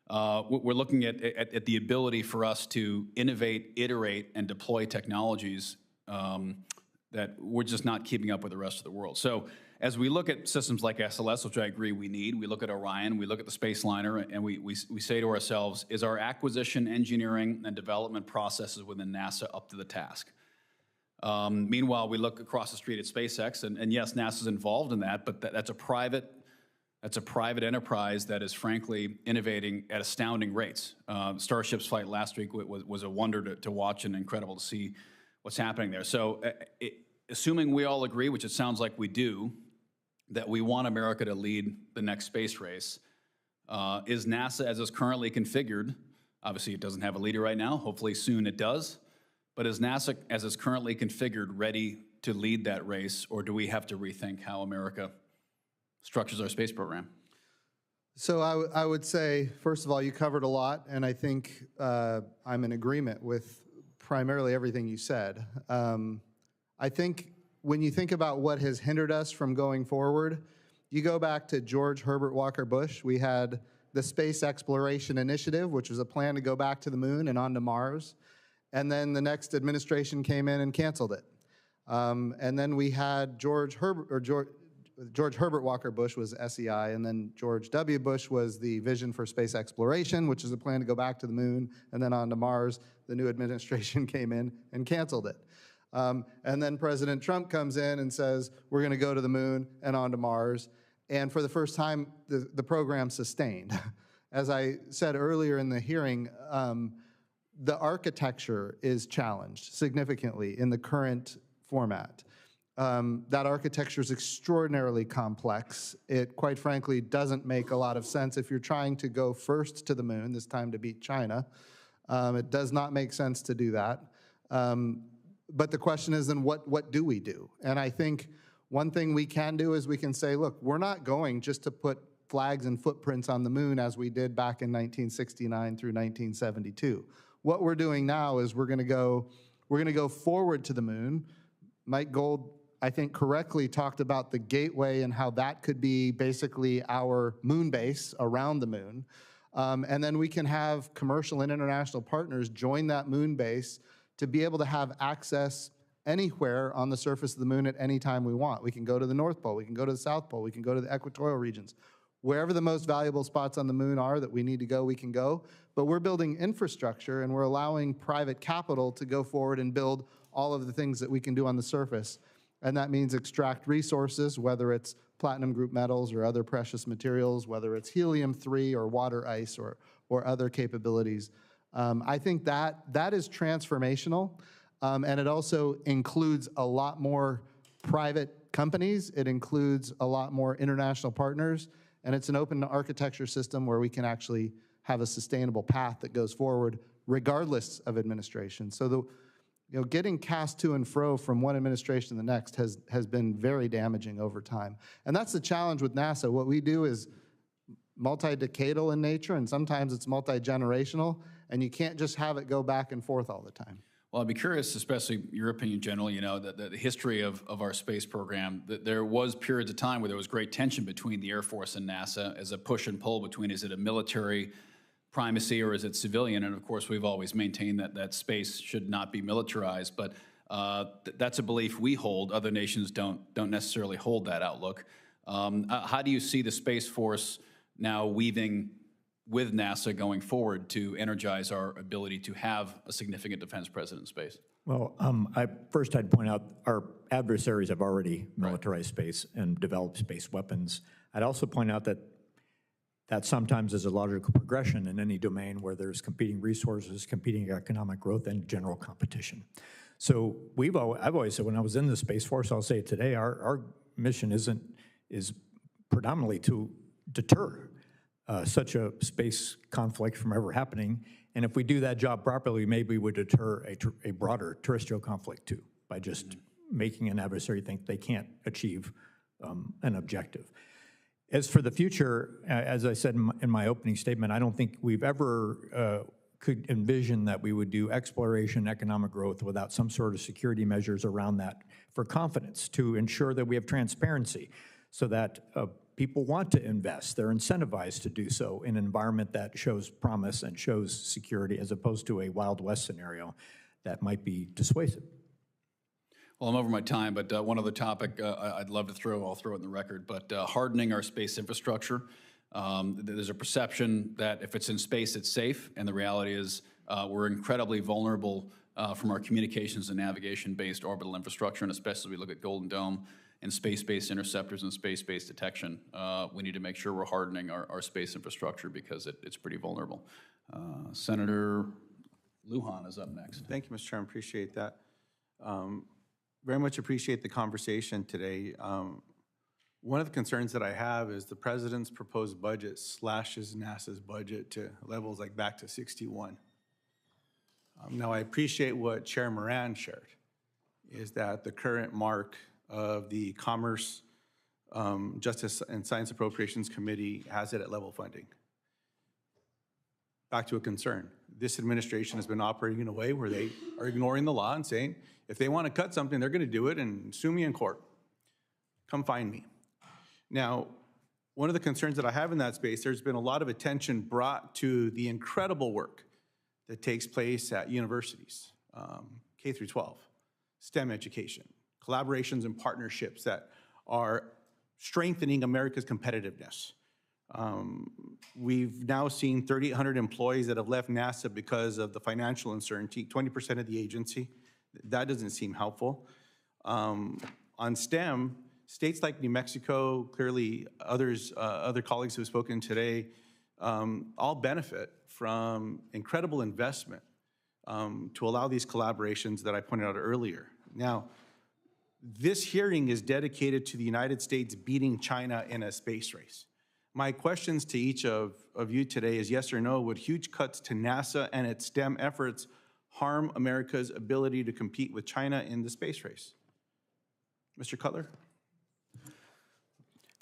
We're looking at the ability for us to innovate, iterate, and deploy technologies that we're just not keeping up with the rest of the world. So as we look at systems like SLS, which I agree we need, we look at Orion, we look at the Space Liner, and we say to ourselves, is our acquisition, engineering, and development processes within NASA up to the task? Meanwhile, we look across the street at SpaceX, and yes, NASA's involved in that, but that's a private enterprise that is frankly innovating at astounding rates. Starship's flight last week was a wonder to watch and incredible to see what's happening there. So assuming we all agree, which it sounds like we do, that we want America to lead the next space race, is NASA, as it's currently configured, obviously it doesn't have a leader right now, hopefully soon it does, but is NASA, as it's currently configured, ready to lead that race, or do we have to rethink how America structures our space program? So I would say, first of all, you covered a lot, and I think I'm in agreement with primarily everything you said. I think when you think about what has hindered us from going forward, you go back to George Herbert Walker Bush. We had the Space Exploration Initiative, which was a plan to go back to the moon and onto Mars. And then the next administration came in and canceled it. And then we had George Herbert Walker Bush was SEI, and then George W. Bush was the Vision for Space Exploration, which is a plan to go back to the moon and then on to Mars. The new administration came in and canceled it. And then President Trump comes in and says, we're going to go to the moon and on to Mars. And for the first time, the program sustained. As I said earlier in the hearing, the architecture is challenged significantly in the current format. That architecture is extraordinarily complex. It, quite frankly, doesn't make a lot of sense if you're trying to go first to the moon, this time to beat China. It does not make sense to do that. But the question is, then what do we do? And I think one thing we can do is we can say, look, we're not going just to put flags and footprints on the moon as we did back in 1969 through 1972. What we're doing now is we're going to go forward to the moon. Mike Gold, I think, correctly talked about the gateway and how that could be basically our moon base around the moon. And then we can have commercial and international partners join that moon base to be able to have access anywhere on the surface of the moon at any time we want. We can go to the North Pole, we can go to the South Pole, we can go to the equatorial regions. Wherever the most valuable spots on the moon are that we need to go, we can go. But we're building infrastructure and we're allowing private capital to go forward and build all of the things that we can do on the surface. And that means extract resources, whether it's platinum group metals or other precious materials, whether it's helium-3 or water ice or other capabilities. I think that is transformational, and it also includes a lot more private companies. It includes a lot more international partners, and it's an open architecture system where we can actually have a sustainable path that goes forward regardless of administration. So getting cast to and fro from one administration to the next has been very damaging over time. And that's the challenge with NASA. What we do is multi-decadal in nature, and sometimes it's multi-generational, and you can't just have it go back and forth all the time. Well, I'd be curious, especially your opinion generally, the history of our space program, that there was periods of time where there was great tension between the Air Force and NASA as a push and pull between, is it a military primacy or is it civilian? And of course, we've always maintained that space should not be militarized, but that's a belief we hold. Other nations don't necessarily hold that outlook. How do you see the Space Force now weaving with NASA going forward to energize our ability to have a significant defense presence in space? Well, I'd point out our adversaries have already militarized space and developed space weapons. I'd also point out that sometimes is a logical progression in any domain where there's competing resources, competing economic growth, and general competition. So I've always said, when I was in the Space Force, I'll say it today, our mission is predominantly to deter such a space conflict from ever happening. And if we do that job properly, maybe we would deter a broader terrestrial conflict too, by just making an adversary think they can't achieve an objective. As for the future, as I said in my opening statement, I don't think we've ever could envision that we would do exploration, economic growth without some sort of security measures around that for confidence, to ensure that we have transparency so that people want to invest. They're incentivized to do so in an environment that shows promise and shows security, as opposed to a Wild West scenario that might be dissuasive. Well, I'm over my time, but one other topic I'd love to I'll throw it in the record, but hardening our space infrastructure. There's a perception that if it's in space, it's safe, and the reality is we're incredibly vulnerable from our communications and navigation-based orbital infrastructure, and especially we look at Golden Dome and space-based interceptors and space-based detection. We need to make sure we're hardening our space infrastructure because it's pretty vulnerable. Senator Lujan is up next. Thank you, Mr. Chairman. Appreciate that. Very much appreciate the conversation today. One of the concerns that I have is the president's proposed budget slashes NASA's budget to levels like back to 61. Now, I appreciate what Chair Moran shared, is that the current mark of the Commerce, Justice, and Science Appropriations Committee has it at level funding. Back to a concern. This administration has been operating in a way where they are ignoring the law and saying, if they want to cut something, they're going to do it and sue me in court. Come find me. Now, one of the concerns that I have in that space, there's been a lot of attention brought to the incredible work that takes place at universities, K through 12, STEM education, collaborations and partnerships that are strengthening America's competitiveness. We've now seen 3,800 employees that have left NASA because of the financial uncertainty, 20% of the agency. That doesn't seem helpful. On STEM, states like New Mexico, clearly other colleagues who have spoken today, all benefit from incredible investment to allow these collaborations that I pointed out earlier. Now, this hearing is dedicated to the United States beating China in a space race. My questions to each of you today is yes or no, would huge cuts to NASA and its STEM efforts harm America's ability to compete with China in the space race? Mr. Cutler?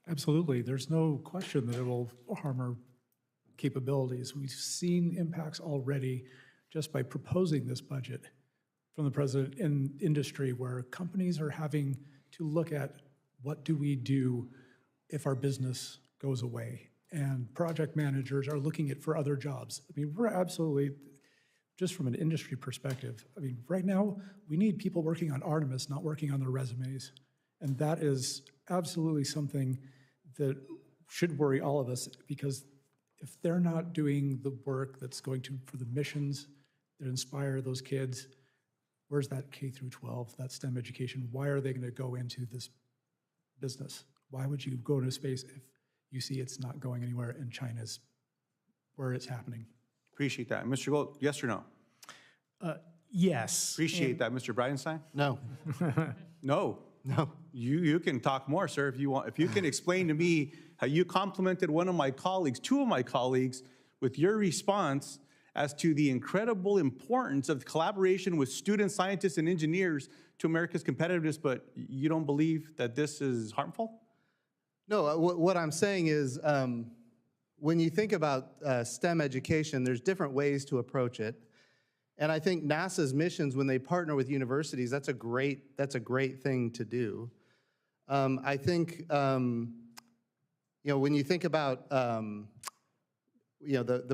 Absolutely. There's no question that it will harm our capabilities. We've seen impacts already just by proposing this budget from the president in industry, where companies are having to look at what do we do if our business goes away. And project managers are looking at for other jobs. I mean, we're absolutely, just from an industry perspective, I mean, right now, we need people working on Artemis, not working on their resumes. And that is absolutely something that should worry all of us, because if they're not doing the work that's going to, for the missions that inspire those kids, where's that K through 12, that STEM education? Why are they going to go into this business? Why would you go into space if you see it's not going anywhere and China's where it's happening? Appreciate that. Mr. Gold, yes or no? Yes. Appreciate that. Mr. Bridenstine? No. No. No. You can talk more, sir, if you want. If you can explain to me how you complimented one of my colleagues, two of my colleagues, with your response as to the incredible importance of collaboration with students, scientists, and engineers to America's competitiveness, but you don't believe that this is harmful? No, what I'm saying is when you think about STEM education, there's different ways to approach it. And I think NASA's missions, when they partner with universities, that's a great thing to do. I think, when you think about, the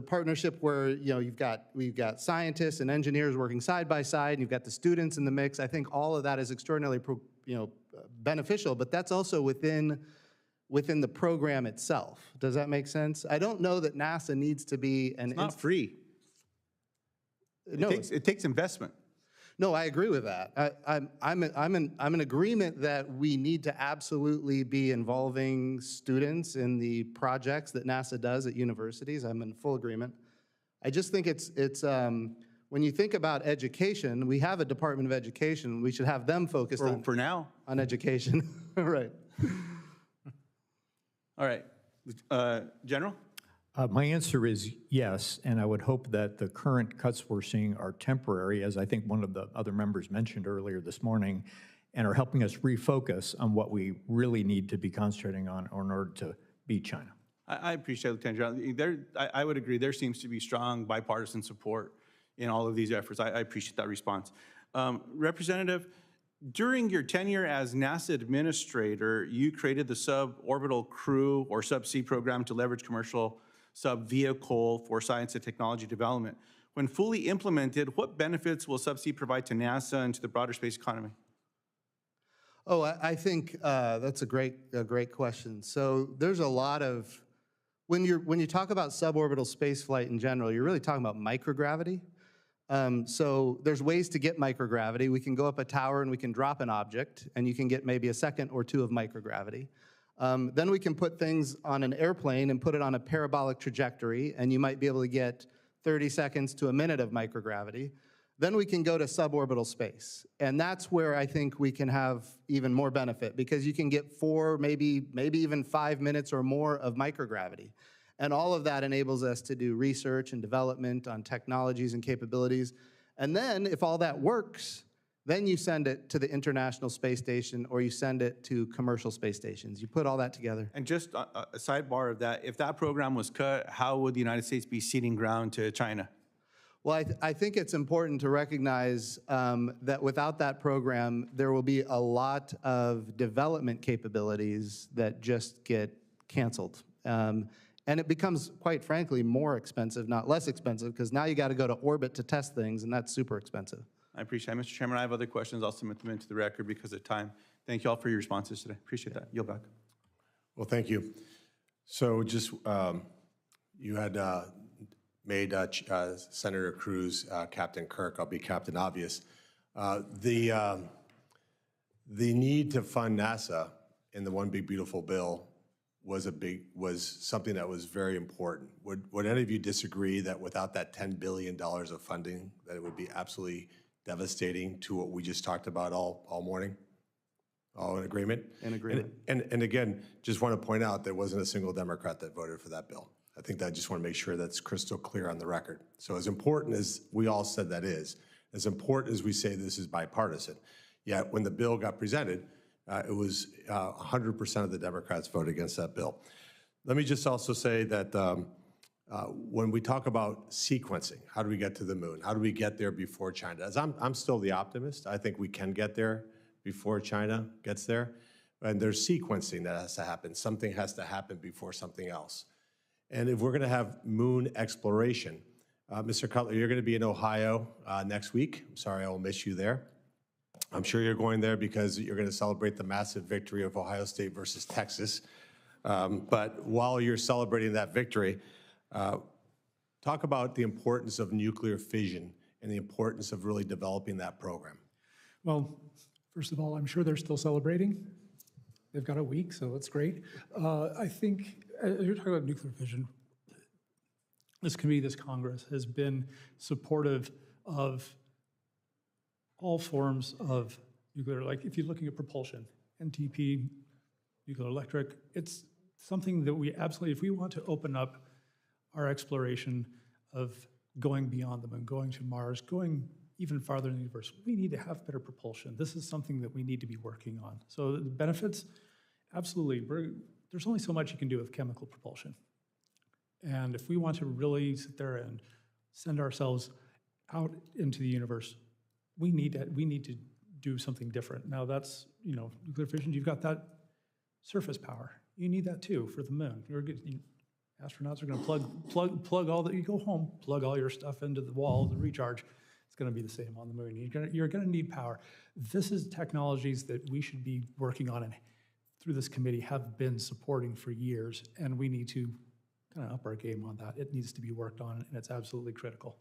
partnership where, we've got scientists and engineers working side by side, and you've got the students in the mix. I think all of that is extraordinarily, beneficial, but that's also within the program itself. Does that make sense? I don't know that NASA needs to be an... It's not free. No, it takes investment. No, I agree with that. I'm in agreement that we need to absolutely be involving students in the projects that NASA does at universities. I'm in full agreement. I just think it's when you think about education, we have a Department of Education. We should have them focused for now on education. Right. All right. General? My answer is yes, and I would hope that the current cuts we're seeing are temporary, as I think one of the other members mentioned earlier this morning, and are helping us refocus on what we really need to be concentrating on in order to beat China. I appreciate Lieutenant General. I would agree. There seems to be strong bipartisan support in all of these efforts. I appreciate that response. Representative, during your tenure as NASA administrator, you created the Suborbital Crew or Subsea program to leverage commercial sub-vehicle for science and technology development. When fully implemented, what benefits will Subsea provide to NASA and to the broader space economy? Oh, I think that's a great question. So there's a lot of, when you talk about suborbital space flight in general, you're really talking about microgravity. So there's ways to get microgravity. We can go up a tower and we can drop an object, and you can get maybe a second or two of microgravity. Then we can put things on an airplane and put it on a parabolic trajectory, and you might be able to get 30 seconds to a minute of microgravity. Then we can go to suborbital space, and that's where I think we can have even more benefit, because you can get 4, maybe even 5 minutes or more of microgravity. And all of that enables us to do research and development on technologies and capabilities. And then if all that works, then you send it to the International Space Station, or you send it to commercial space stations. You put all that together. And just a sidebar of that, if that program was cut, how would the United States be ceding ground to China? Well, I think it's important to recognize that without that program, there will be a lot of development capabilities that just get canceled. And it becomes, quite frankly, more expensive, not less expensive, because now you got to go to orbit to test things, and that's super expensive. I appreciate it. Mr. Chairman, I have other questions. I'll submit them into the record because of time. Thank you all for your responses today. Appreciate that. Yield back. Well, thank you. So just, you had made Senator Cruz Captain Kirk. I'll be Captain Obvious. The need to fund NASA in the One Big Beautiful Bill was something that was very important. Would any of you disagree that without that $10 billion of funding, that it would be absolutely devastating to what we just talked about all morning? All in agreement? In agreement. And again, just want to point out, there wasn't a single Democrat that voted for that bill. I think that I just want to make sure that's crystal clear on the record. So as important as we all said that is, as important as we say this is bipartisan, yet when the bill got presented, it was 100% of the Democrats voted against that bill. Let me just also say that when we talk about sequencing, how do we get to the moon? How do we get there before China does? I'm still the optimist. I think we can get there before China gets there. And there's sequencing that has to happen. Something has to happen before something else. And if we're going to have moon exploration, Mr. Cutler, you're going to be in Ohio next week. I'm sorry, I will miss you there. I'm sure you're going there because you're going to celebrate the massive victory of Ohio State versus Texas. But while you're celebrating that victory, talk about the importance of nuclear fission and the importance of really developing that program. Well, first of all, I'm sure they're still celebrating. They've got a week, so it's great. I think, you're talking about nuclear fission. This committee, this Congress, has been supportive of all forms of nuclear, like if you're looking at propulsion, NTP, nuclear electric, it's something that we absolutely, if we want to open up our exploration of going beyond the moon, going to Mars, going even farther in the universe, we need to have better propulsion. This is something that we need to be working on. So the benefits, absolutely, there's only so much you can do with chemical propulsion. And if we want to really sit there and send ourselves out into the universe, we need to do something different. Now that's, nuclear fission, you've got that surface power. You need that too for the moon. Astronauts are going to plug all that, you go home, plug all your stuff into the wall to recharge. It's going to be the same on the moon. You're going to need power. This is technologies that we should be working on and through this committee have been supporting for years, and we need to kind of up our game on that. It needs to be worked on, and it's absolutely critical.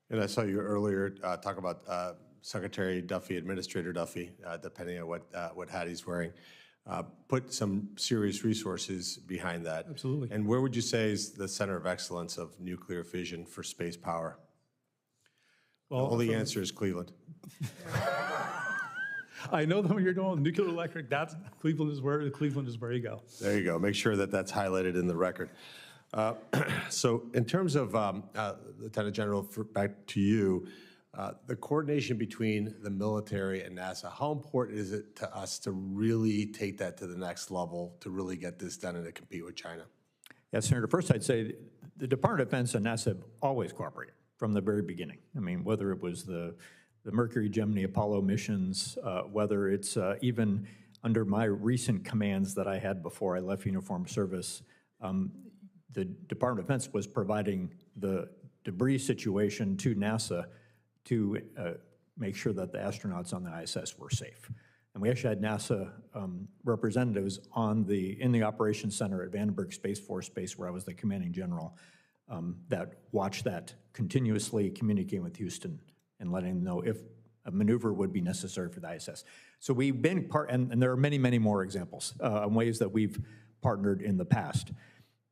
And I saw you earlier talk about Secretary Duffy, Administrator Duffy, depending on what hat he's wearing, put some serious resources behind that. Absolutely. And where would you say is the center of excellence of nuclear fission for space power? Well, the only answer is Cleveland. I know that when you're going nuclear electric, Cleveland is where you go. There you go. Make sure that that's highlighted in the record. So in terms of, Lieutenant General, back to you, the coordination between the military and NASA, how important is it to us to really take that to the next level, to really get this done and to compete with China? Yeah, Senator, first I'd say the Department of Defense and NASA have always cooperated from the very beginning. I mean, whether it was the Mercury, Gemini, Apollo missions, whether it's even under my recent commands that I had before I left uniformed service, the Department of Defense was providing the debris situation to NASA to make sure that the astronauts on the ISS were safe. And we actually had NASA representatives in the Operations Center at Vandenberg Space Force Base, where I was the commanding general, that watched that continuously, communicating with Houston and letting them know if a maneuver would be necessary for the ISS. So we've been and there are many, many more examples in ways that we've partnered in the past.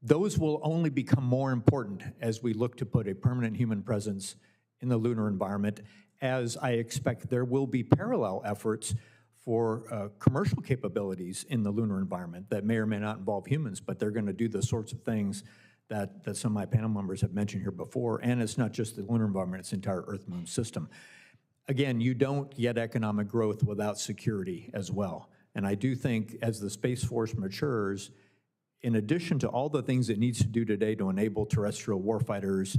Those will only become more important as we look to put a permanent human presence in the lunar environment, as I expect there will be parallel efforts for commercial capabilities in the lunar environment that may or may not involve humans, but they're going to do the sorts of things that some of my panel members have mentioned here before. And it's not just the lunar environment, it's the entire Earth-Moon system. Again, you don't get economic growth without security as well. And I do think as the Space Force matures, in addition to all the things it needs to do today to enable terrestrial warfighters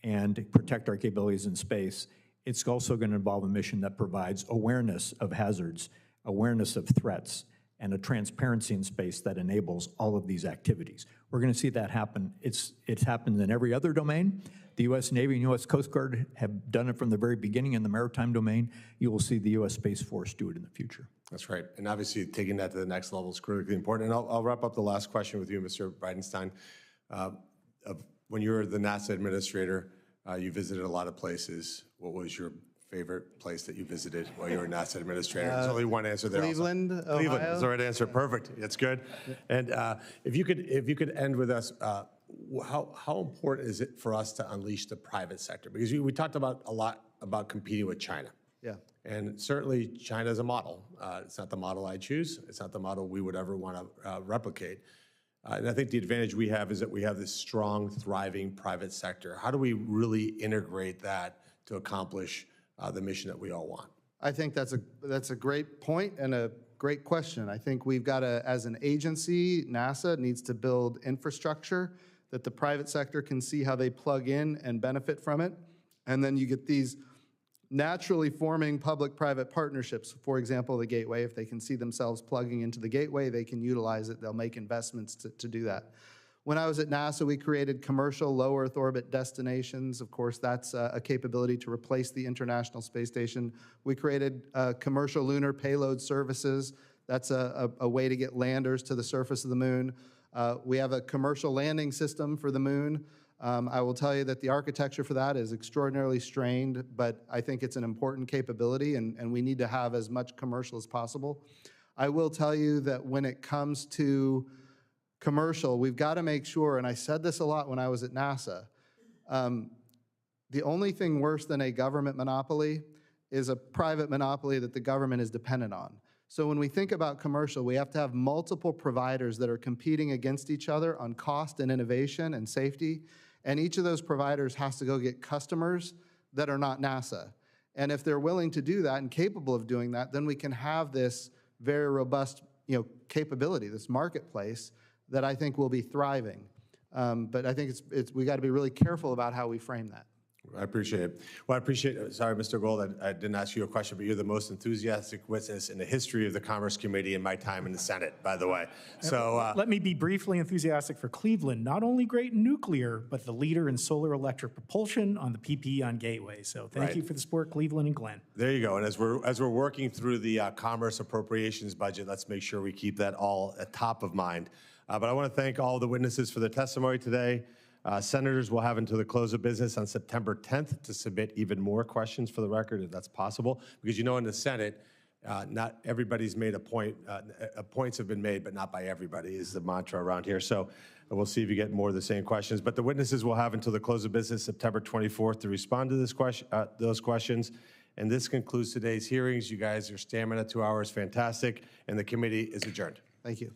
and protect our capabilities in space, it's also going to involve a mission that provides awareness of hazards, awareness of threats, and a transparency in space that enables all of these activities. We're going to see that happen. It's happened in every other domain. The U.S. Navy and U.S. Coast Guard have done it from the very beginning in the maritime domain. You will see the U.S. Space Force do it in the future. That's right. And obviously, taking that to the next level is critically important. And I'll wrap up the last question with you, Mr. Bridenstine. When you were the NASA administrator, you visited a lot of places. What was your favorite place that you visited while you were NASA administrator? There's only one answer there. Cleveland, also. Ohio. Cleveland is the right answer. Perfect. That's good. And if you could end with us, how important is it for us to unleash the private sector? Because we talked about a lot about competing with China. Yeah. And certainly, China is a model. It's not the model I choose. It's not the model we would ever want to replicate. And I think the advantage we have is that we have this strong, thriving private sector. How do we really integrate that to accomplish the mission that we all want? I think that's a great point and a great question. I think we've got to, as an agency, NASA needs to build infrastructure that the private sector can see how they plug in and benefit from it. And then you get these naturally forming public-private partnerships. For example, the Gateway, if they can see themselves plugging into the Gateway, they can utilize it. They'll make investments to do that. When I was at NASA, we created commercial low Earth orbit destinations. Of course, that's a capability to replace the International Space Station. We created commercial lunar payload services. That's a way to get landers to the surface of the moon. We have a commercial landing system for the moon. I will tell you that the architecture for that is extraordinarily strained, but I think it's an important capability, and we need to have as much commercial as possible. I will tell you that when it comes to commercial, we've got to make sure, and I said this a lot when I was at NASA, the only thing worse than a government monopoly is a private monopoly that the government is dependent on. So when we think about commercial, we have to have multiple providers that are competing against each other on cost and innovation and safety, and each of those providers has to go get customers that are not NASA. And if they're willing to do that and capable of doing that, then we can have this very robust, capability, this marketplace that I think will be thriving. But I think we got to be really careful about how we frame that. I appreciate it. Well, I appreciate it. Sorry, Mr. Gold, I didn't ask you a question, but you're the most enthusiastic witness in the history of the Commerce Committee in my time in the Senate, by the way. So let me be briefly enthusiastic for Cleveland. Not only great in nuclear, but the leader in solar electric propulsion on the PP on Gateway. So thank you for the support, Cleveland and Glenn. There you go. And as we're working through the Commerce Appropriations budget, let's make sure we keep that all at top of mind. But I want to thank all the witnesses for their testimony today. Senators will have until the close of business on September 10th to submit even more questions for the record, if that's possible. Because in the Senate, not everybody's made a point. Points have been made, but not by everybody is the mantra around here. So we'll see if you get more of the same questions. But the witnesses will have until the close of business September 24th to respond to those questions. And this concludes today's hearings. You guys, your stamina, 2 hours, fantastic. And the committee is adjourned. Thank you.